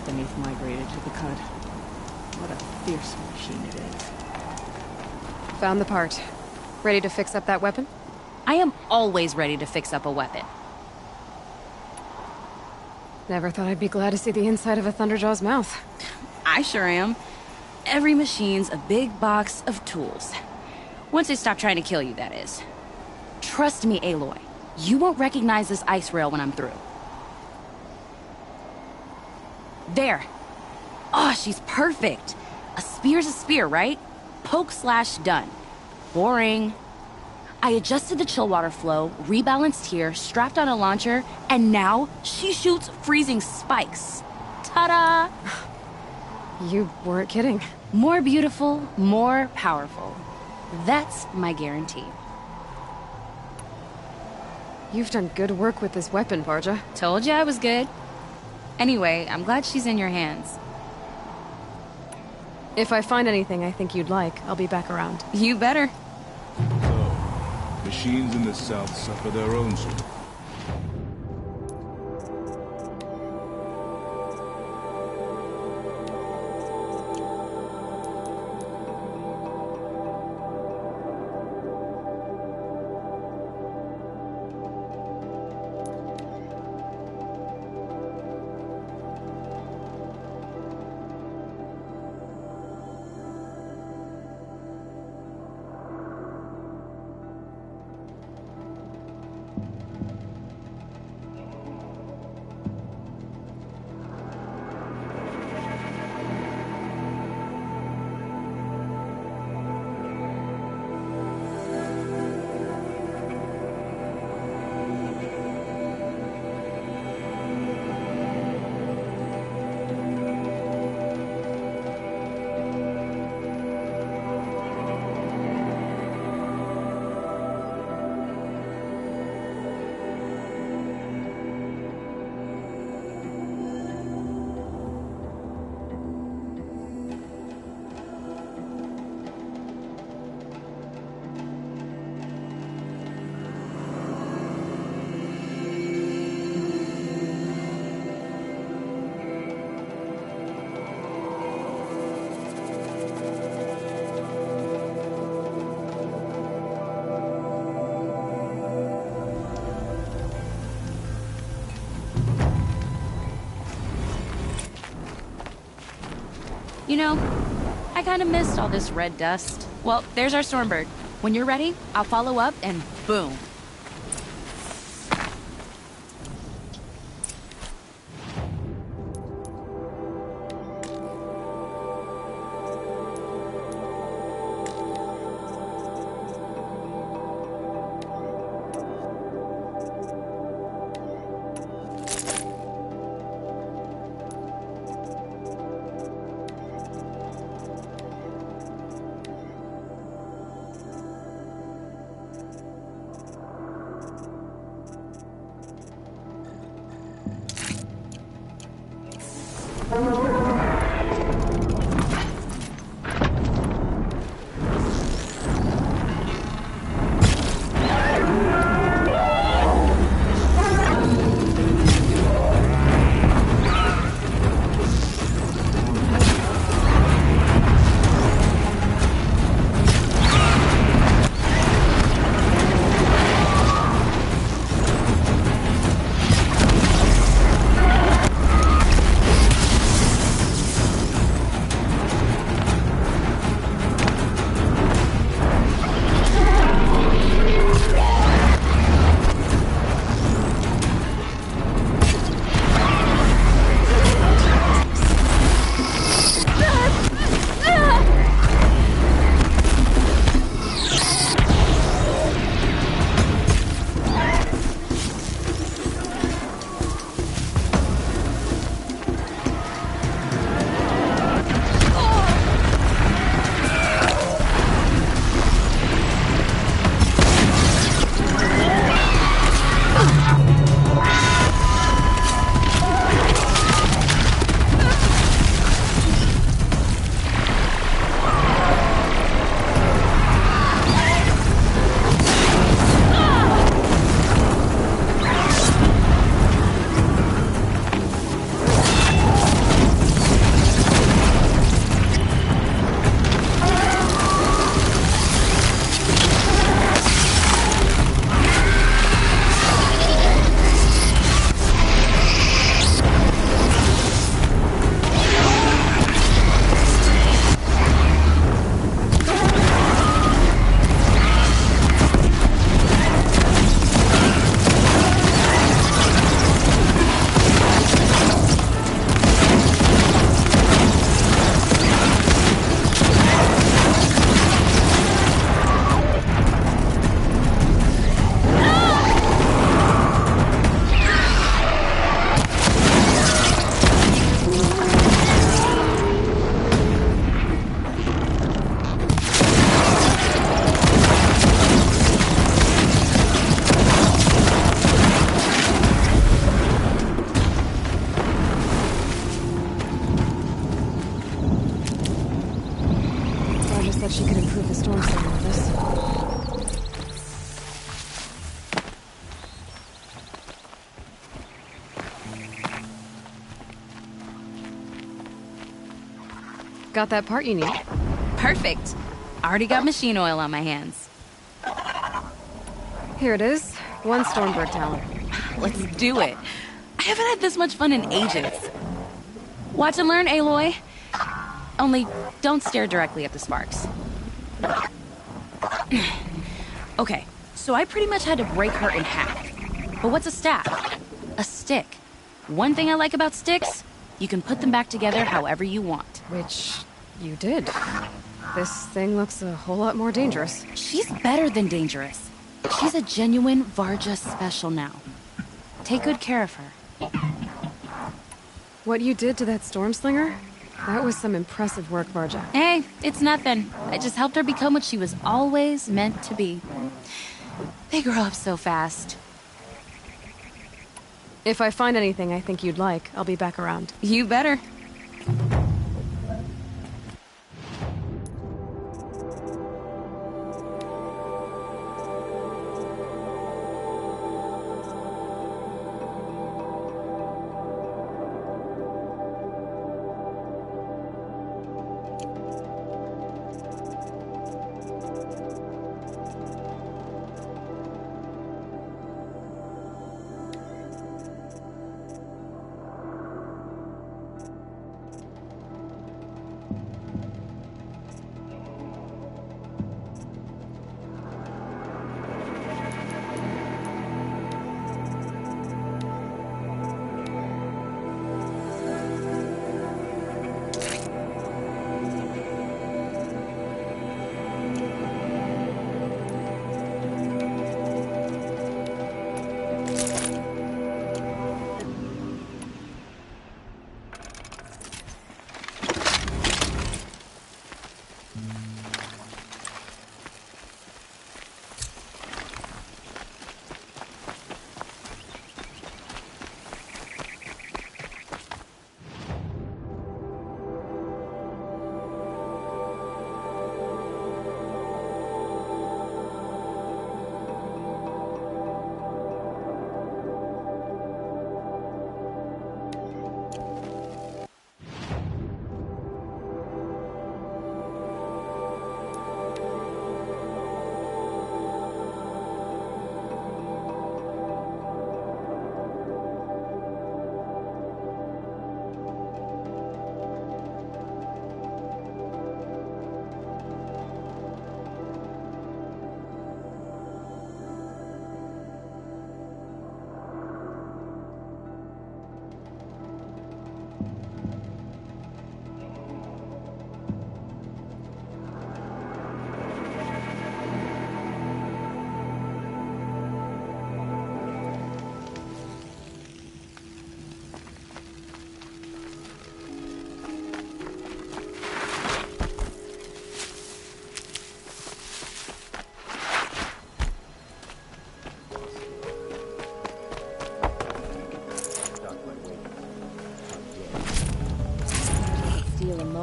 Beneath migrated to the Cud. What a fierce machine it is. Found the part. Ready to fix up that weapon? I am always ready to fix up a weapon. Never thought I'd be glad to see the inside of a Thunderjaw's mouth. I sure am. Every machine's a big box of tools. Once they stop trying to kill you, that is. Trust me, Aloy. You won't recognize this ice rail when I'm through. There. Oh, she's perfect. A spear's a spear, right? Poke slash done. Boring. I adjusted the chill water flow, rebalanced here, strapped on a launcher, and now she shoots freezing spikes. Ta-da! You weren't kidding. More beautiful, more powerful. That's my guarantee. You've done good work with this weapon, Parja. Told you I was good. Anyway, I'm glad she's in your hands. If I find anything I think you'd like, I'll be back around. You better. So, machines in the south suffer their own sort. You know, I kind of missed all this red dust. Well, there's our Stormbird. When you're ready, I'll follow up and boom. She could improve the storm signal with this. Got that part you need? Perfect. Already got machine oil on my hands. Here it is. 1 Stormbird down. Let's do it. I haven't had this much fun in ages. Watch and learn, Aloy. Only, don't stare directly at the sparks. Okay, so I pretty much had to break her in half. But what's a staff? A stick. One thing I like about sticks, you can put them back together however you want. Which you did. This thing looks a whole lot more dangerous. She's better than dangerous. She's a genuine Varja special now. Take good care of her. What you did to that Stormslinger? That was some impressive work, Varja. Hey, it's nothing. I just helped her become what she was always meant to be. They grow up so fast. If I find anything I think you'd like, I'll be back around. You better.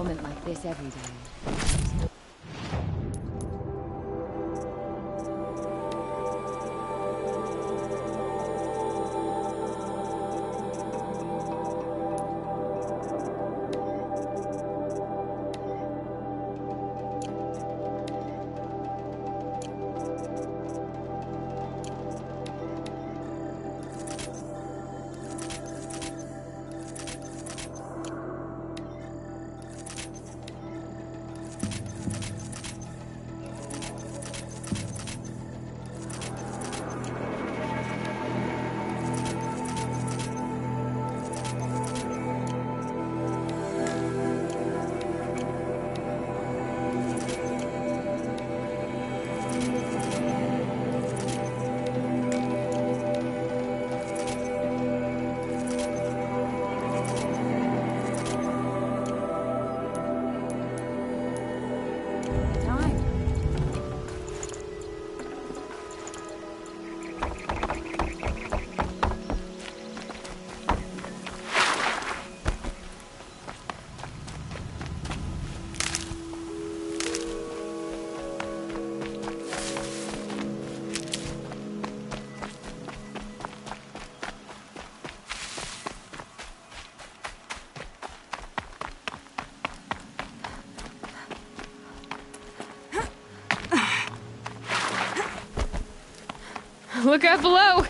moment like this every day. Look out below!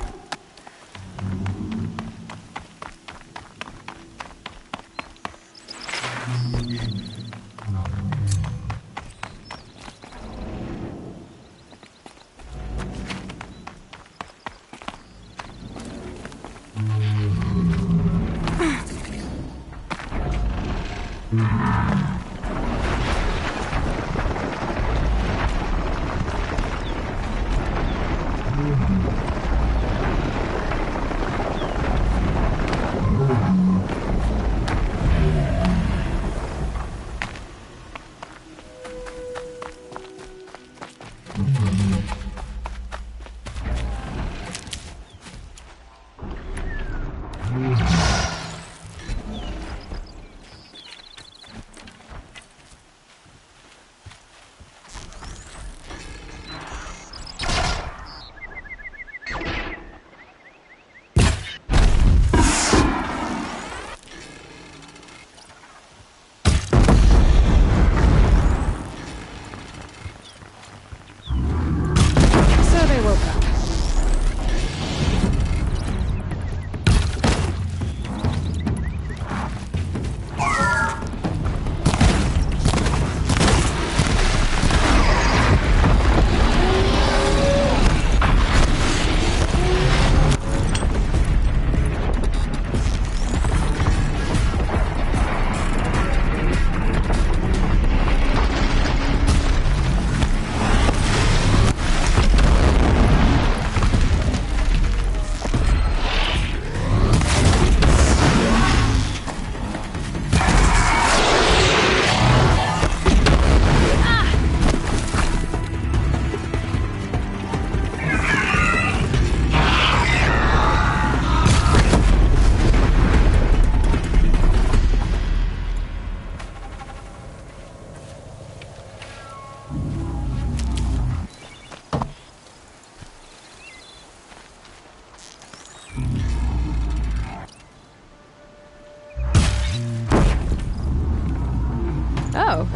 Oh.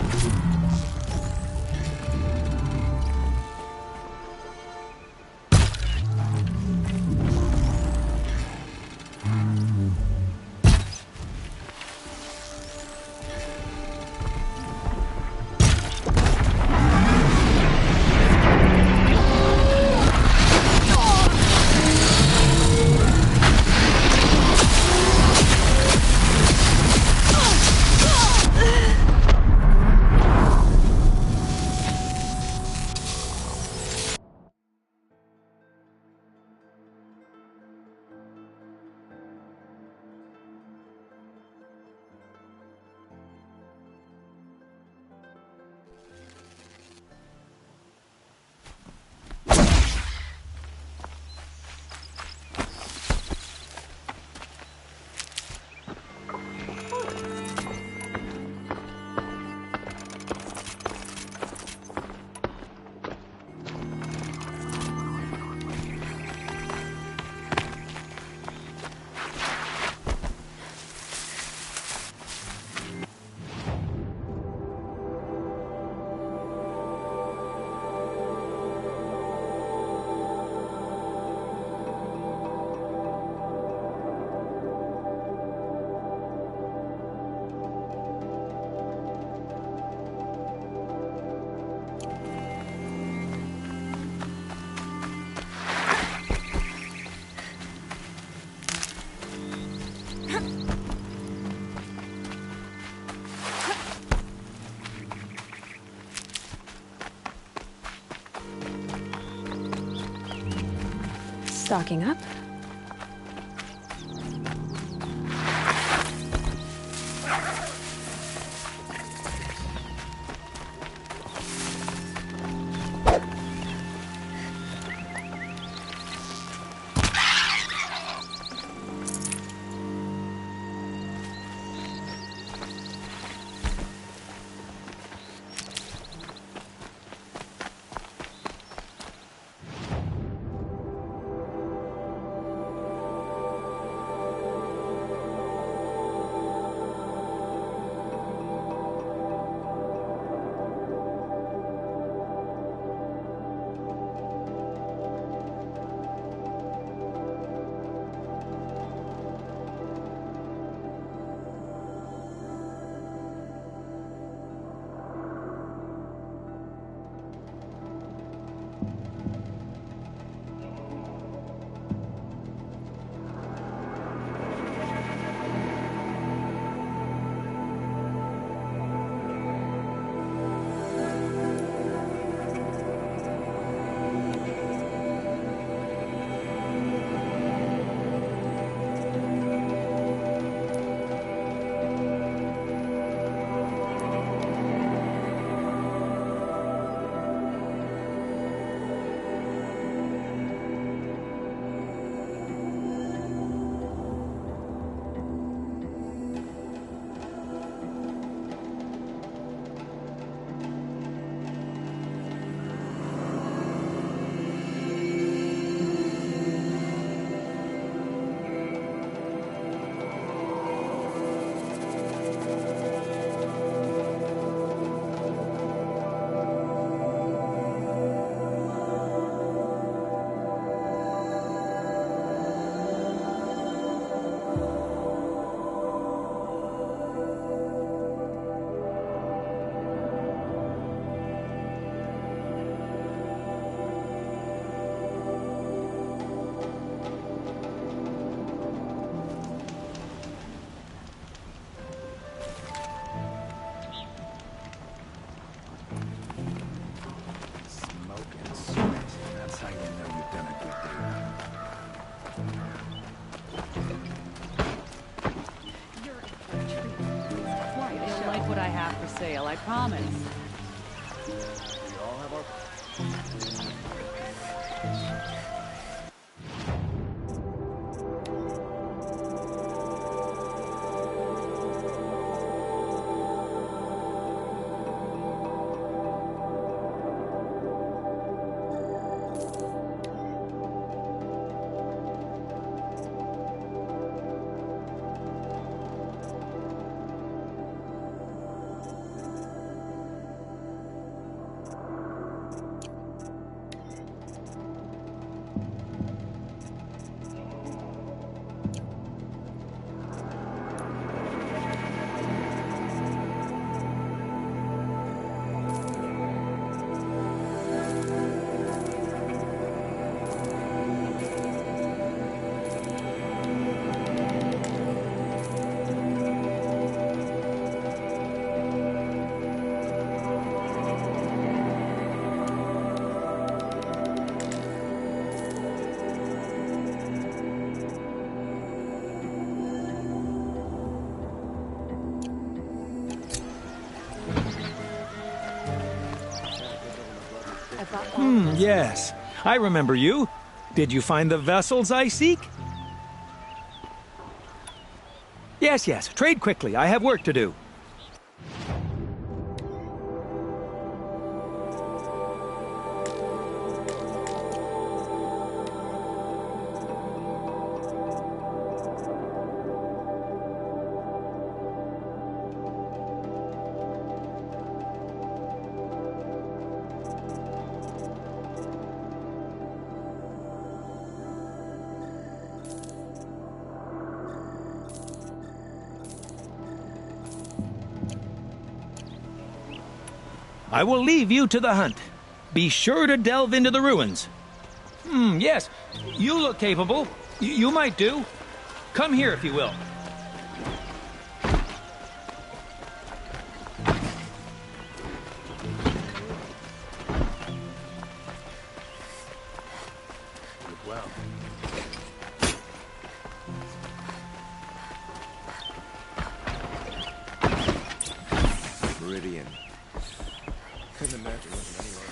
Stocking up. Sale, I promise. Yes. I remember you. Did you find the vessels I seek? Yes. Trade quickly. I have work to do. I will leave you to the hunt. Be sure to delve into the ruins. Yes. You look capable. You might do. Come here if you will. Well. Meridian. Couldn't imagine living anywhere.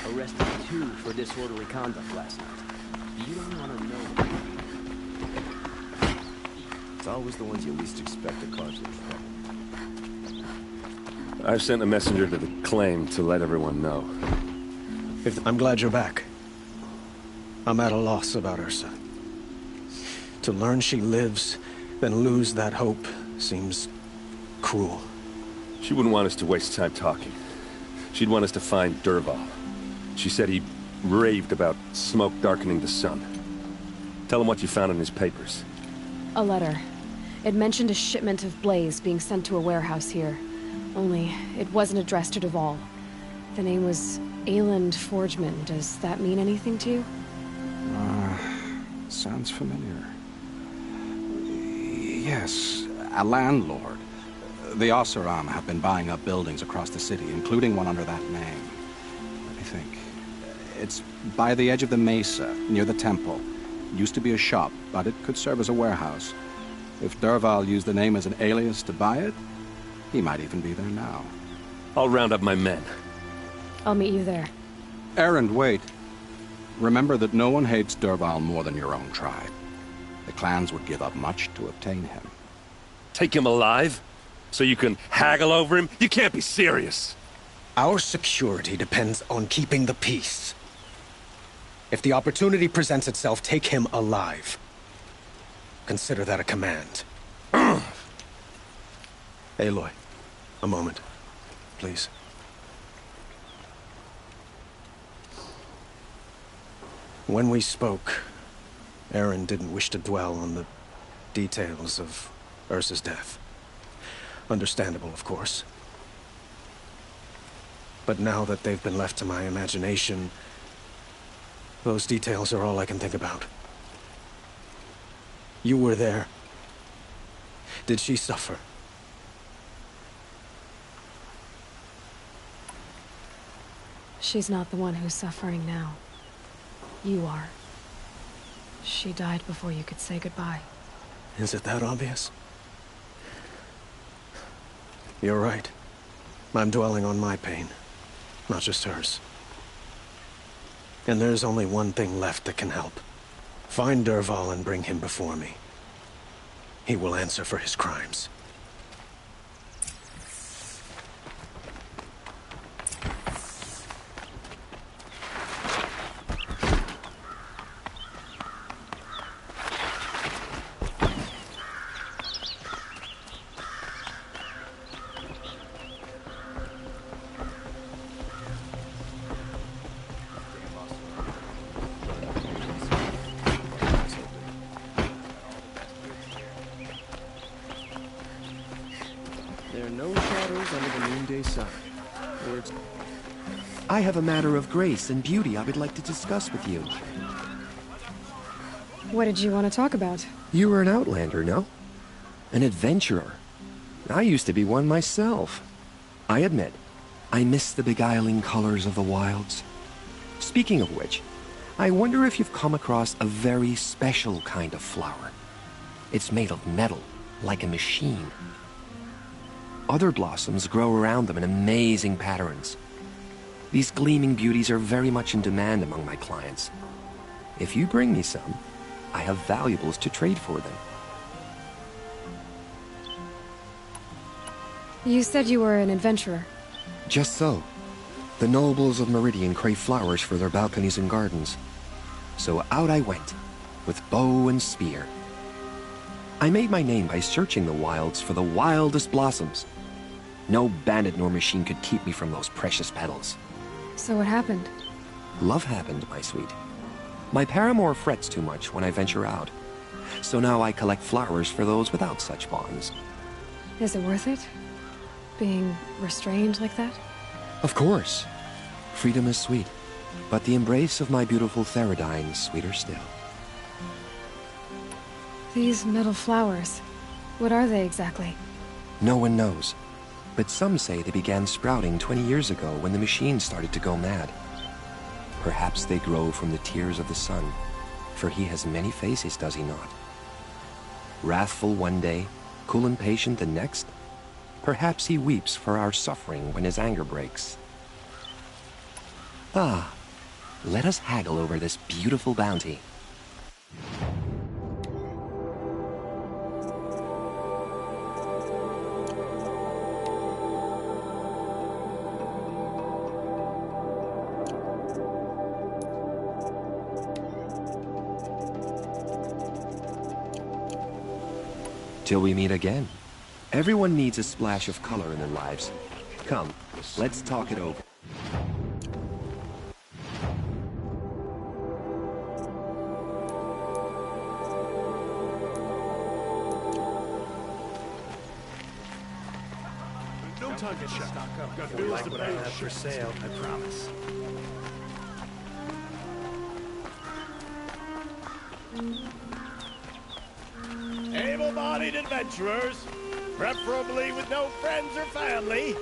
Arrested 2 for disorderly conduct last night. You don't want to know. It's always the ones you least expect to cause you trouble. I've sent a messenger to the claim to let everyone know. I'm glad you're back. I'm at a loss about Ursa. To learn she lives, then lose that hope, seems cruel. She wouldn't want us to waste time talking. She'd want us to find Dervahl. She said he raved about smoke darkening the sun. Tell him what you found in his papers. A letter. It mentioned a shipment of Blaze being sent to a warehouse here. Only, it wasn't addressed to Dervahl. The name was Ayland Forgeman. Does that mean anything to you? Sounds familiar. Yes, a landlord. The Oseram have been buying up buildings across the city, including one under that name. Let me think. It's by the edge of the mesa, near the temple. Used to be a shop, but it could serve as a warehouse. If Dervahl used the name as an alias to buy it, he might even be there now. I'll round up my men. I'll meet you there. Erend, wait. Remember that no one hates Dervahl more than your own tribe. The clans would give up much to obtain him. Take him alive? So you can haggle over him? You can't be serious. Our security depends on keeping the peace. If the opportunity presents itself, take him alive. Consider that a command. Aloy, a moment, please. When we spoke, Erend didn't wish to dwell on the details of Ursa's death. Understandable, of course. But now that they've been left to my imagination, those details are all I can think about. You were there. Did she suffer? She's not the one who's suffering now. You are. She died before you could say goodbye. Is it that obvious? You're right. I'm dwelling on my pain, not just hers. And there's only one thing left that can help. Find Dervahl and bring him before me. He will answer for his crimes. I have a matter of grace and beauty I would like to discuss with you. What did you want to talk about? You were an outlander, no? An adventurer. I used to be one myself. I admit, I miss the beguiling colors of the wilds. Speaking of which, I wonder if you've come across a very special kind of flower. It's made of metal, like a machine. Other blossoms grow around them in amazing patterns. These gleaming beauties are very much in demand among my clients. If you bring me some, I have valuables to trade for them. You said you were an adventurer. Just so. The nobles of Meridian crave flowers for their balconies and gardens. So out I went, with bow and spear. I made my name by searching the wilds for the wildest blossoms. No bandit nor machine could keep me from those precious petals. So what happened? Love happened, my sweet. My paramour frets too much when I venture out. So now I collect flowers for those without such bonds. Is it worth it? Being restrained like that? Of course. Freedom is sweet, but the embrace of my beautiful Theradine is sweeter still. These metal flowers, what are they exactly? No one knows. But some say they began sprouting 20 years ago when the machines started to go mad. Perhaps they grow from the tears of the sun. For he has many faces, does he not? Wrathful one day, cool and patient the next? Perhaps he weeps for our suffering when his anger breaks. Ah, let us haggle over this beautiful bounty. Till we meet again. Everyone needs a splash of color in their lives. Come, let's talk it over. No time to shut up. Got bills to pay. Have for sale, I promise. Able-bodied adventurers, preferably with no friends or family,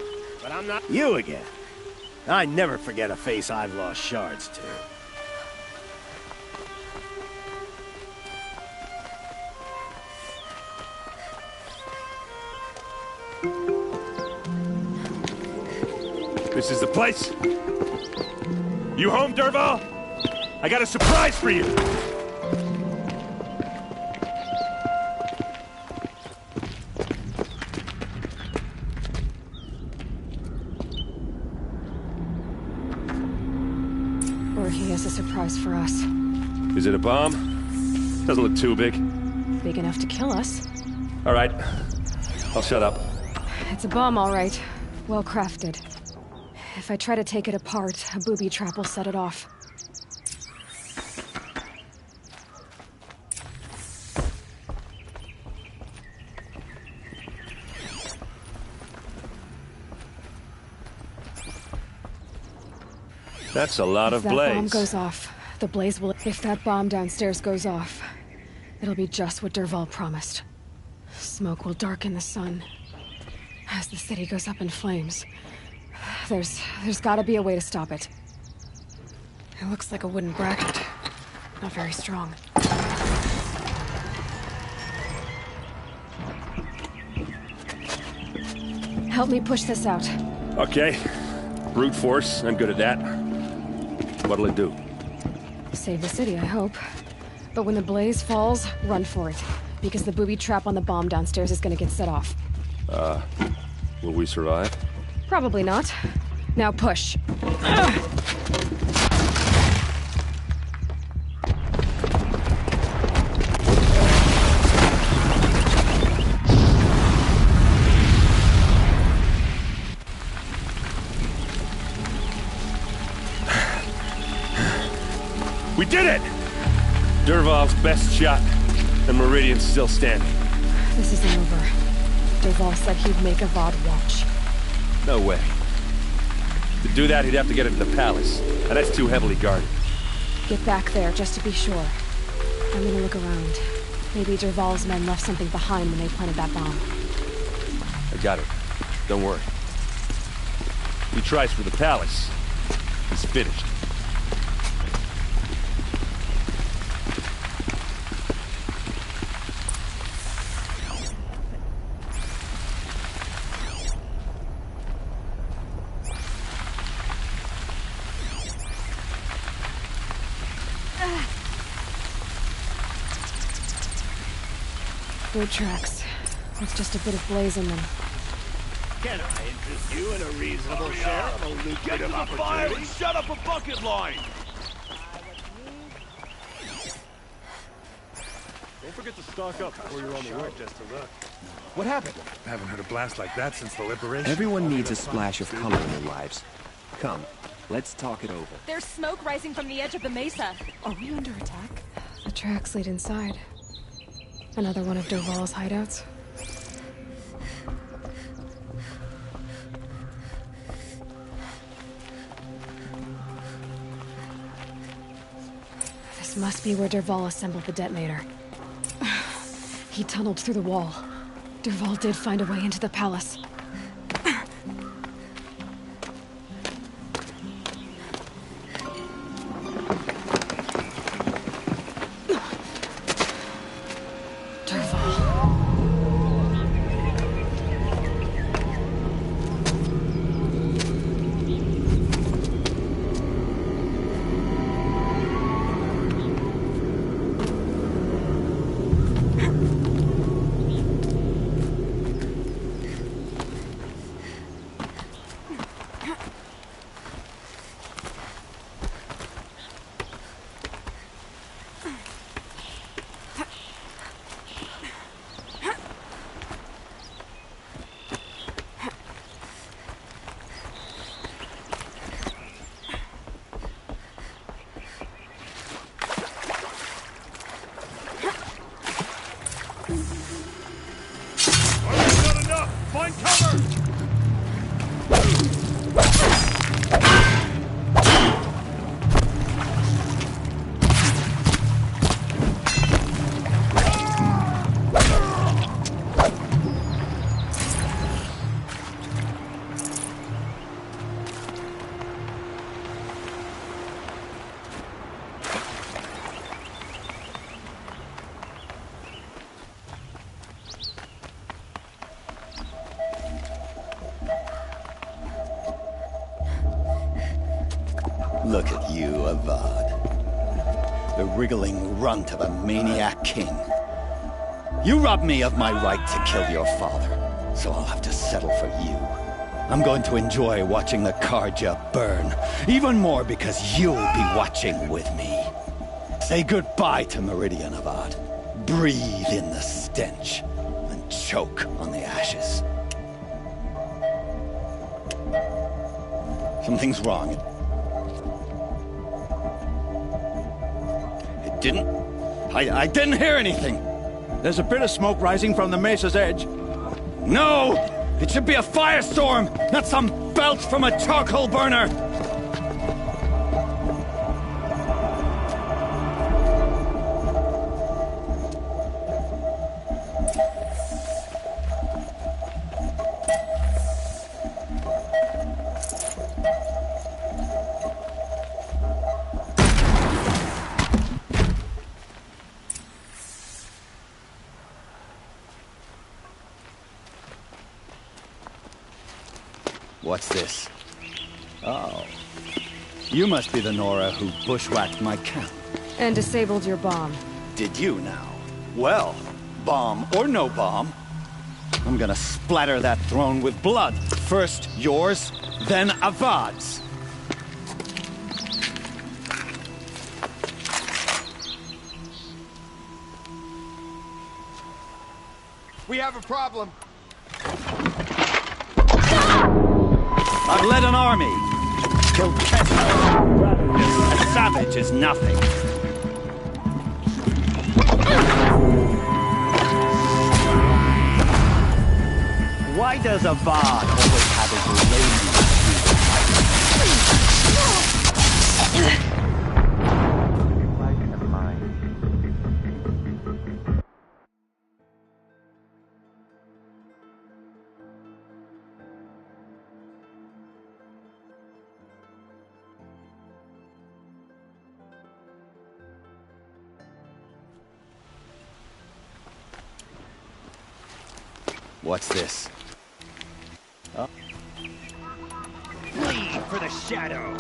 but I'm not— You again? I never forget a face I've lost shards to. This is the place? You home, Dervahl? I got a surprise for you! Or he has a surprise for us. Is it a bomb? Doesn't look too big. Big enough to kill us. All right. I'll shut up. It's a bomb, all right. Well crafted. If I try to take it apart, a booby trap will set it off. That's a lot of blaze. If that bomb goes off, the blaze will— If that bomb downstairs goes off, it'll be just what Dervahl promised. Smoke will darken the sun. As the city goes up in flames, there's gotta be a way to stop it. It looks like a wooden bracket. Not very strong. Help me push this out. Okay. Brute force, I'm good at that. What'll it do? Save the city, I hope. But when the blaze falls, run for it. Because the booby trap on the bomb downstairs is gonna get set off. Will we survive? Probably not. Now push. We did it! Dervahl's best shot, and Meridian's still standing. This isn't over. Dervahl said he'd make Avad watch. No way. To do that, he'd have to get into the palace, and that's too heavily guarded. Get back there, just to be sure. I'm gonna look around. Maybe Dervahl's men left something behind when they planted that bomb. I got it. Don't worry. He tries for the palace. He's finished. Boot tracks, with just a bit of blaze in them. Can I interest you in a reasonable share of a lucrative opportunity? And shut up a bucket line! Don't forget to stock up before you're on the road. Just to look. What happened? I haven't heard a blast like that since the liberation. Everyone needs a splash of color in their lives. Come, let's talk it over. There's smoke rising from the edge of the mesa. Are we under attack? The tracks lead inside. Another one of Dervahl's hideouts. This must be where Dervahl assembled the detonator. He tunneled through the wall. Dervahl did find a way into the palace. Not enough! Find cover! Look at you, Avad. The wriggling runt of a maniac king. You robbed me of my right to kill your father, so I'll have to settle for you. I'm going to enjoy watching the Carja burn, even more because you'll be watching with me. Say goodbye to Meridian, Avad. Breathe in the stench, and choke on the ashes. Something's wrong. I didn't hear anything. There's a bit of smoke rising from the mesa's edge. No! It should be a firestorm, not some belch from a charcoal burner! What's this? Oh. You must be the Nora who bushwhacked my camp. And disabled your bomb. Did you now? Well, bomb or no bomb, I'm gonna splatter that throne with blood. First yours, then Avad's. We have a problem. I've led an army. Killed Kesha. A savage is nothing. Why does Avad always have his lady? What's this? Oh. Flee for the shadow!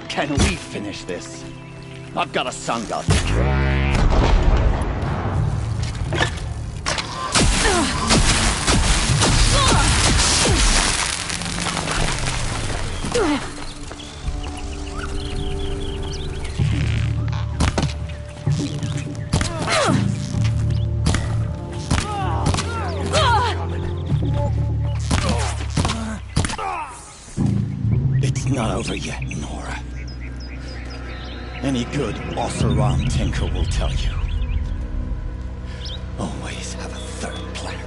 Can we finish this? I've got a sun god to kill. Not over yet, Nora. Any good Oseram tinker will tell you. Always have a third plan.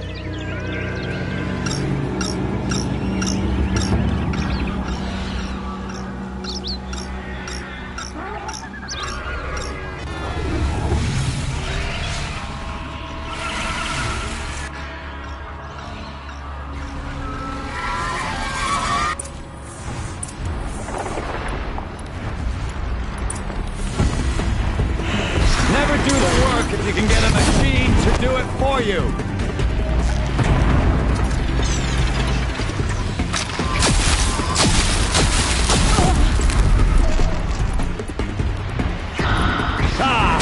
Never do the work if you can get a machine to do it for you. Ah!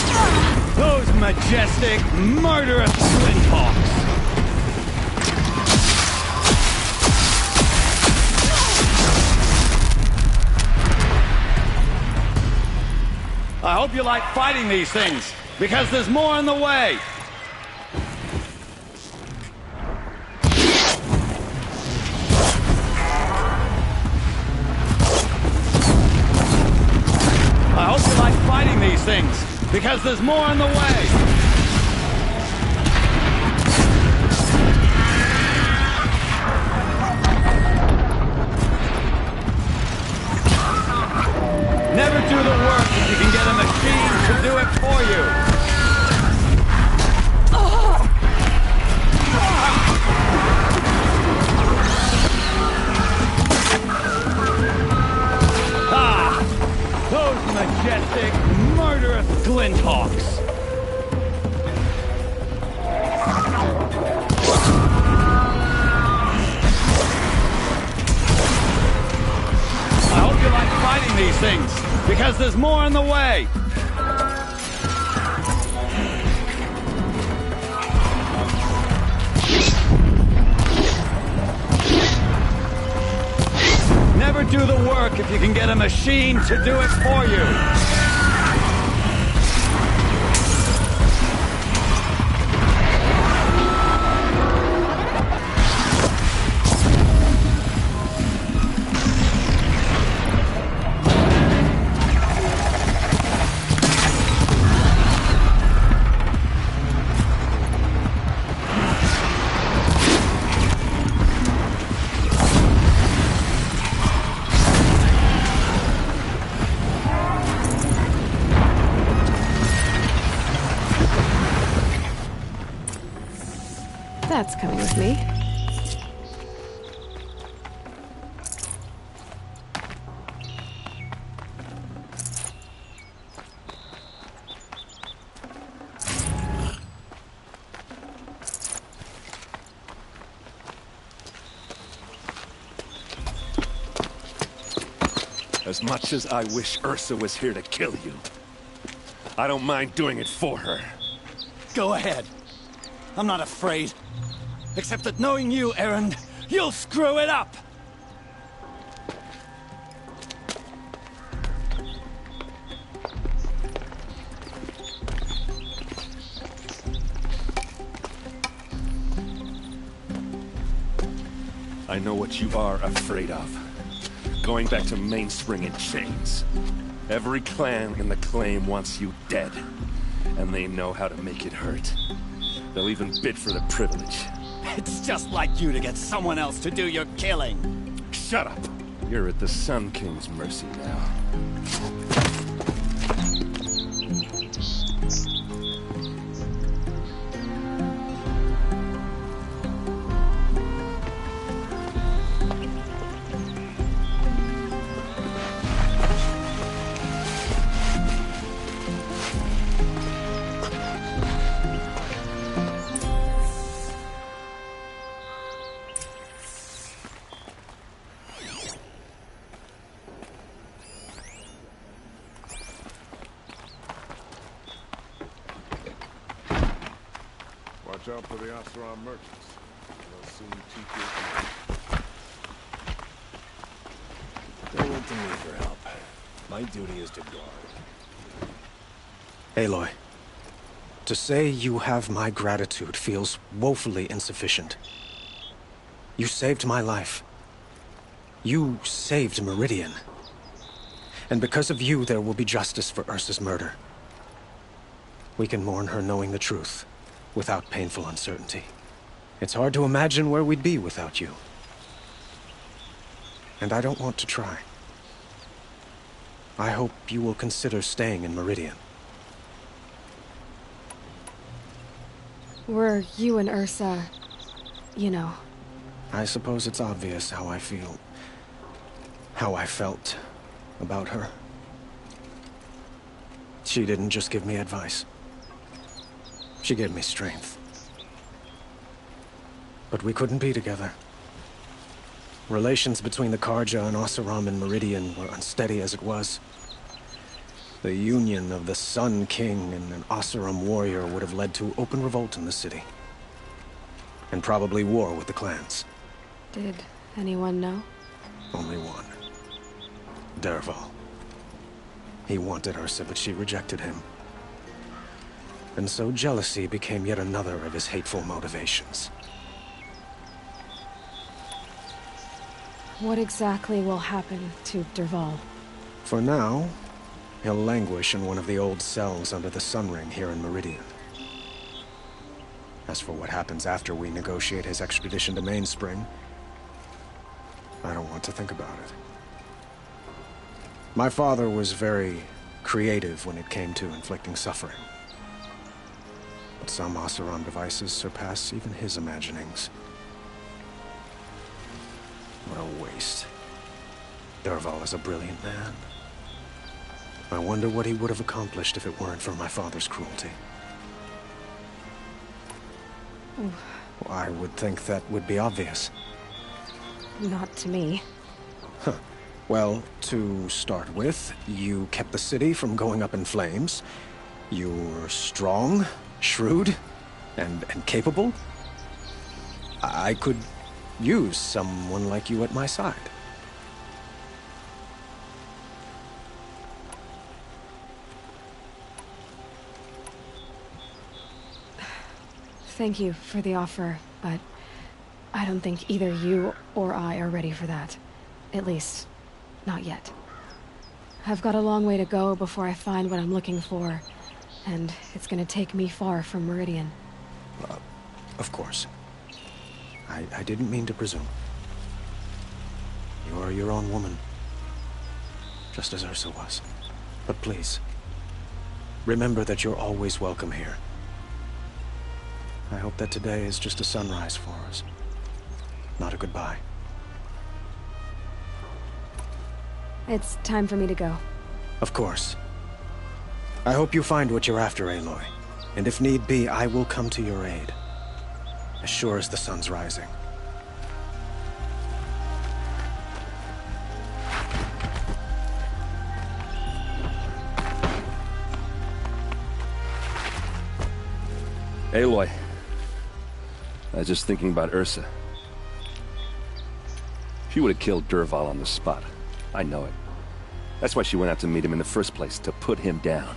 Those majestic, murderous flinthawks! I hope you like fighting these things, because there's more on the way! I hope you like fighting these things, because there's more on the way! Never do the work if you can get a machine to do it for you. Ah! Those majestic, murderous Glinthawks! I hope you like fighting these things, because there's more in the way! Never do the work if you can get a machine to do it for you! That's coming with me. As much as I wish Ursa was here to kill you, I don't mind doing it for her. Go ahead. I'm not afraid. Except that knowing you, Erend, you'll screw it up! I know what you are afraid of. Going back to Mainspring in chains. Every clan in the Claim wants you dead. And they know how to make it hurt. They'll even bid for the privilege. It's just like you to get someone else to do your killing. Shut up! You're at the Sun King's mercy now. Watch out for the Oseram merchants. They'll soon teach you. Don't look to me for help. My duty is to guard. Aloy, to say you have my gratitude feels woefully insufficient. You saved my life. You saved Meridian. And because of you, there will be justice for Ursa's murder. We can mourn her knowing the truth, without painful uncertainty. It's hard to imagine where we'd be without you. And I don't want to try. I hope you will consider staying in Meridian. Were you and Ursa, you know... I suppose it's obvious how I feel. How I felt about her. She didn't just give me advice. She gave me strength. But we couldn't be together. Relations between the Carja and Oseram and Meridian were unsteady as it was. The union of the Sun King and an Oseram warrior would have led to open revolt in the city. And probably war with the clans. Did anyone know? Only one. Dervahl. He wanted Ursa, but she rejected him. And so jealousy became yet another of his hateful motivations. What exactly will happen to Dervahl? For now, he'll languish in one of the old cells under the Sun Ring here in Meridian. As for what happens after we negotiate his extradition to Mainspring, I don't want to think about it. My father was very creative when it came to inflicting suffering. But some Oseram devices surpass even his imaginings. What a waste. Dervahl is a brilliant man. I wonder what he would have accomplished if it weren't for my father's cruelty. Oh. Well, I would think that would be obvious. Not to me. Huh. Well, to start with, you kept the city from going up in flames. You were strong, shrewd, and capable. I could use someone like you at my side. Thank you for the offer, but I don't think either you or I are ready for that. At least, not yet. I've got a long way to go before I find what I'm looking for, and it's gonna take me far from Meridian. Of course. I didn't mean to presume. You are your own woman, just as Ursa was. But please, remember that you're always welcome here. I hope that today is just a sunrise for us, not a goodbye. It's time for me to go. Of course. I hope you find what you're after, Aloy. And if need be, I will come to your aid. As sure as the sun's rising. Aloy. I was just thinking about Ursa. She would have killed Dervahl on the spot. I know it. That's why she went out to meet him in the first place, to put him down.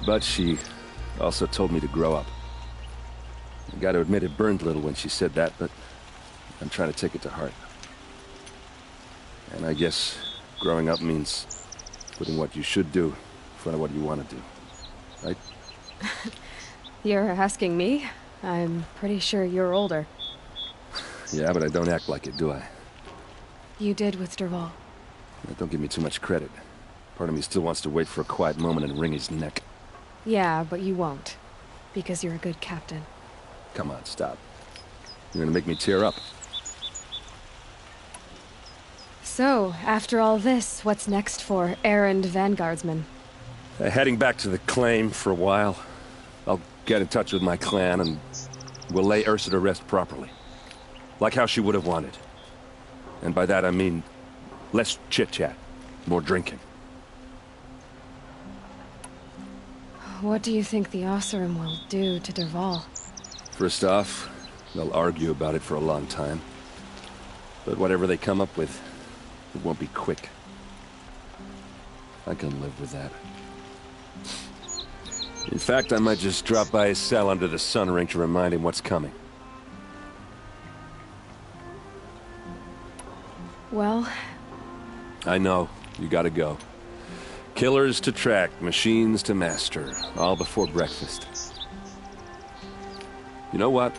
But she also told me to grow up. I gotta admit it burned a little when she said that, but I'm trying to take it to heart. And I guess growing up means putting what you should do in front of what you want to do. Right? You're asking me? I'm pretty sure you're older. Yeah, but I don't act like it, do I? You did with Dervahl. Don't give me too much credit. Part of me still wants to wait for a quiet moment and wring his neck. Yeah, but you won't. Because you're a good captain. Come on, stop. You're gonna make me tear up. So, after all this, what's next for errand vanguardsman? Heading back to the claim for a while. I'll get in touch with my clan and we'll lay Ursa to rest properly. Like how she would have wanted. And by that I mean less chit-chat, more drinking. What do you think the Oseram will do to Dervahl? First off, they'll argue about it for a long time. But whatever they come up with, it won't be quick. I can live with that. In fact, I might just drop by his cell under the sun ring to remind him what's coming. Well... I know. You gotta go. Killers to track, machines to master. All before breakfast. You know what?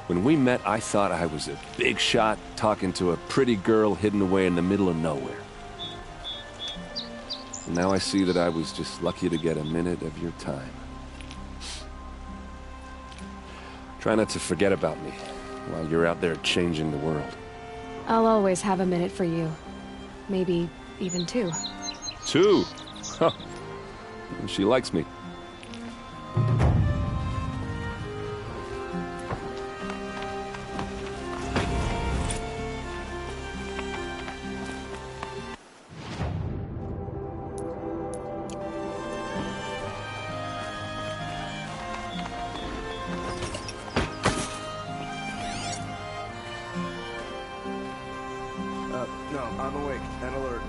When we met, I thought I was a big shot talking to a pretty girl hidden away in the middle of nowhere. And now I see that I was just lucky to get a minute of your time. Try not to forget about me while you're out there changing the world. I'll always have a minute for you. Maybe even two. Two? Huh. She likes me. No, I'm awake and alert.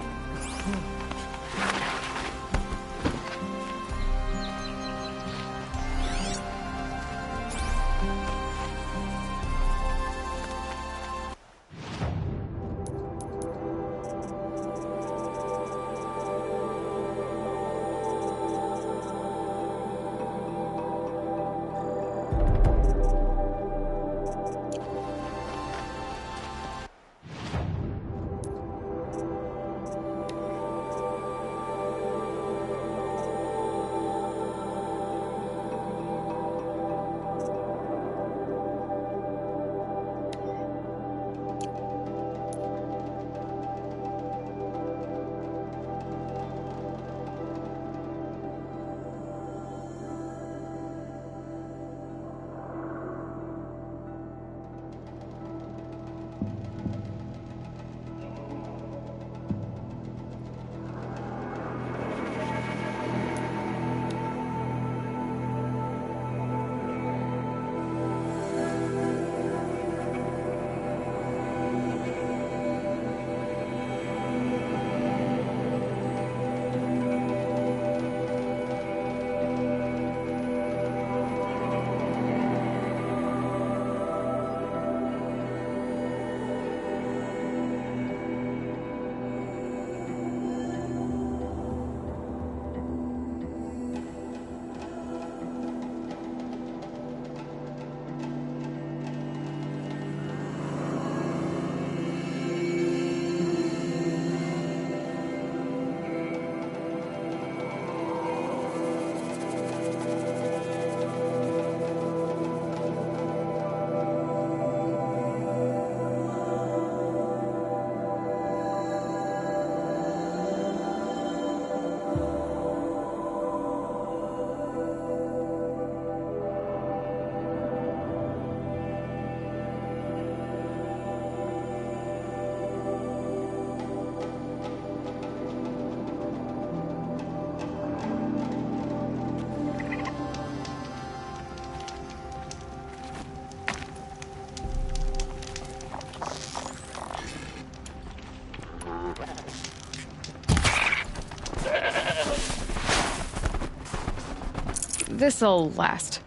This'll last.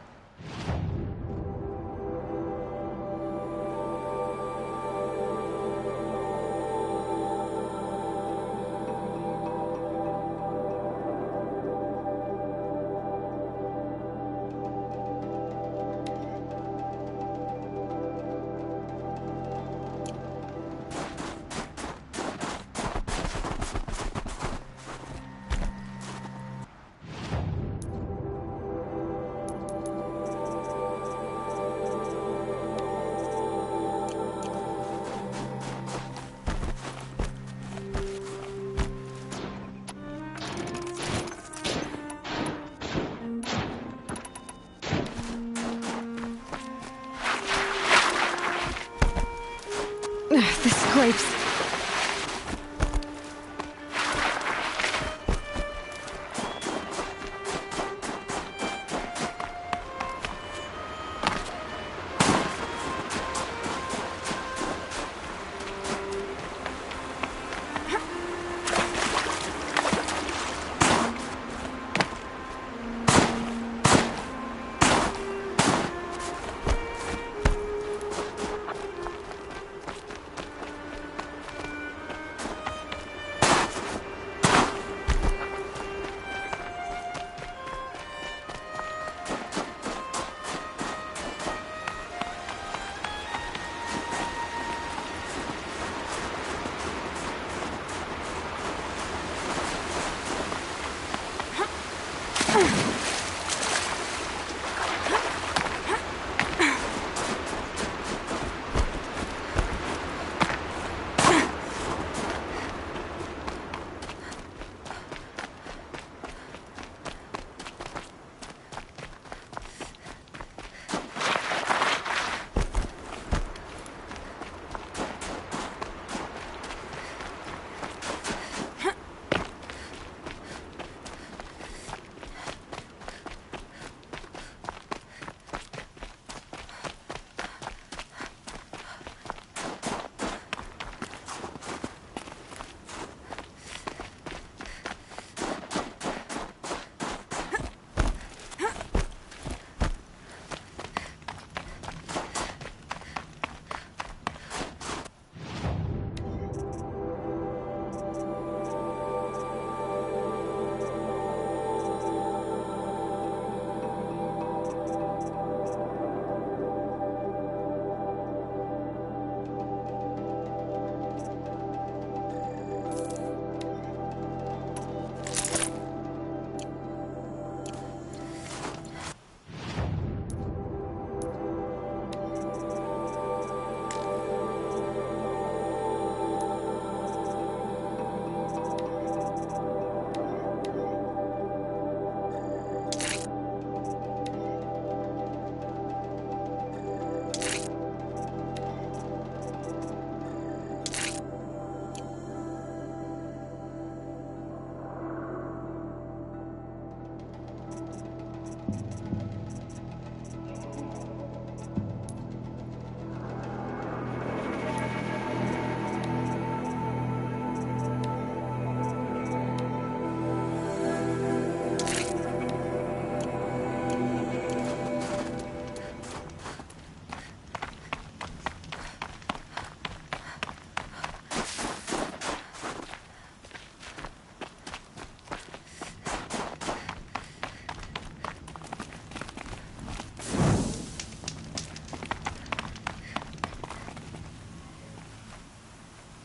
The scrapes.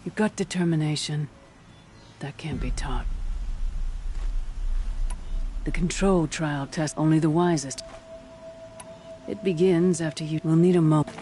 You've got determination. That can't be taught. The control trial tests only the wisest. It begins after you will need a moment.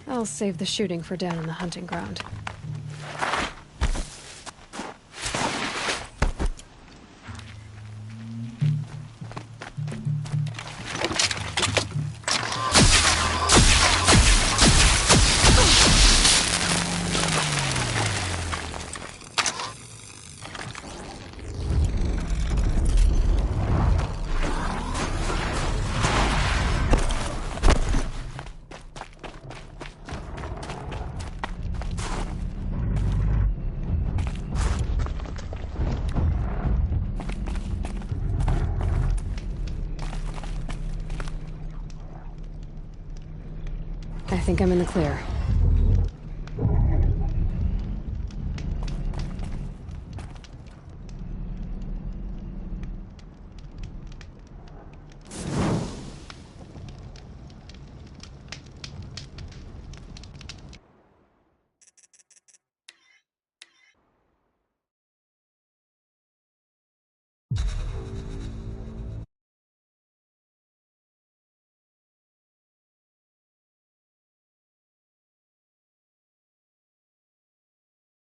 I'll save the shooting for down on the hunting ground. think I'm in the clear.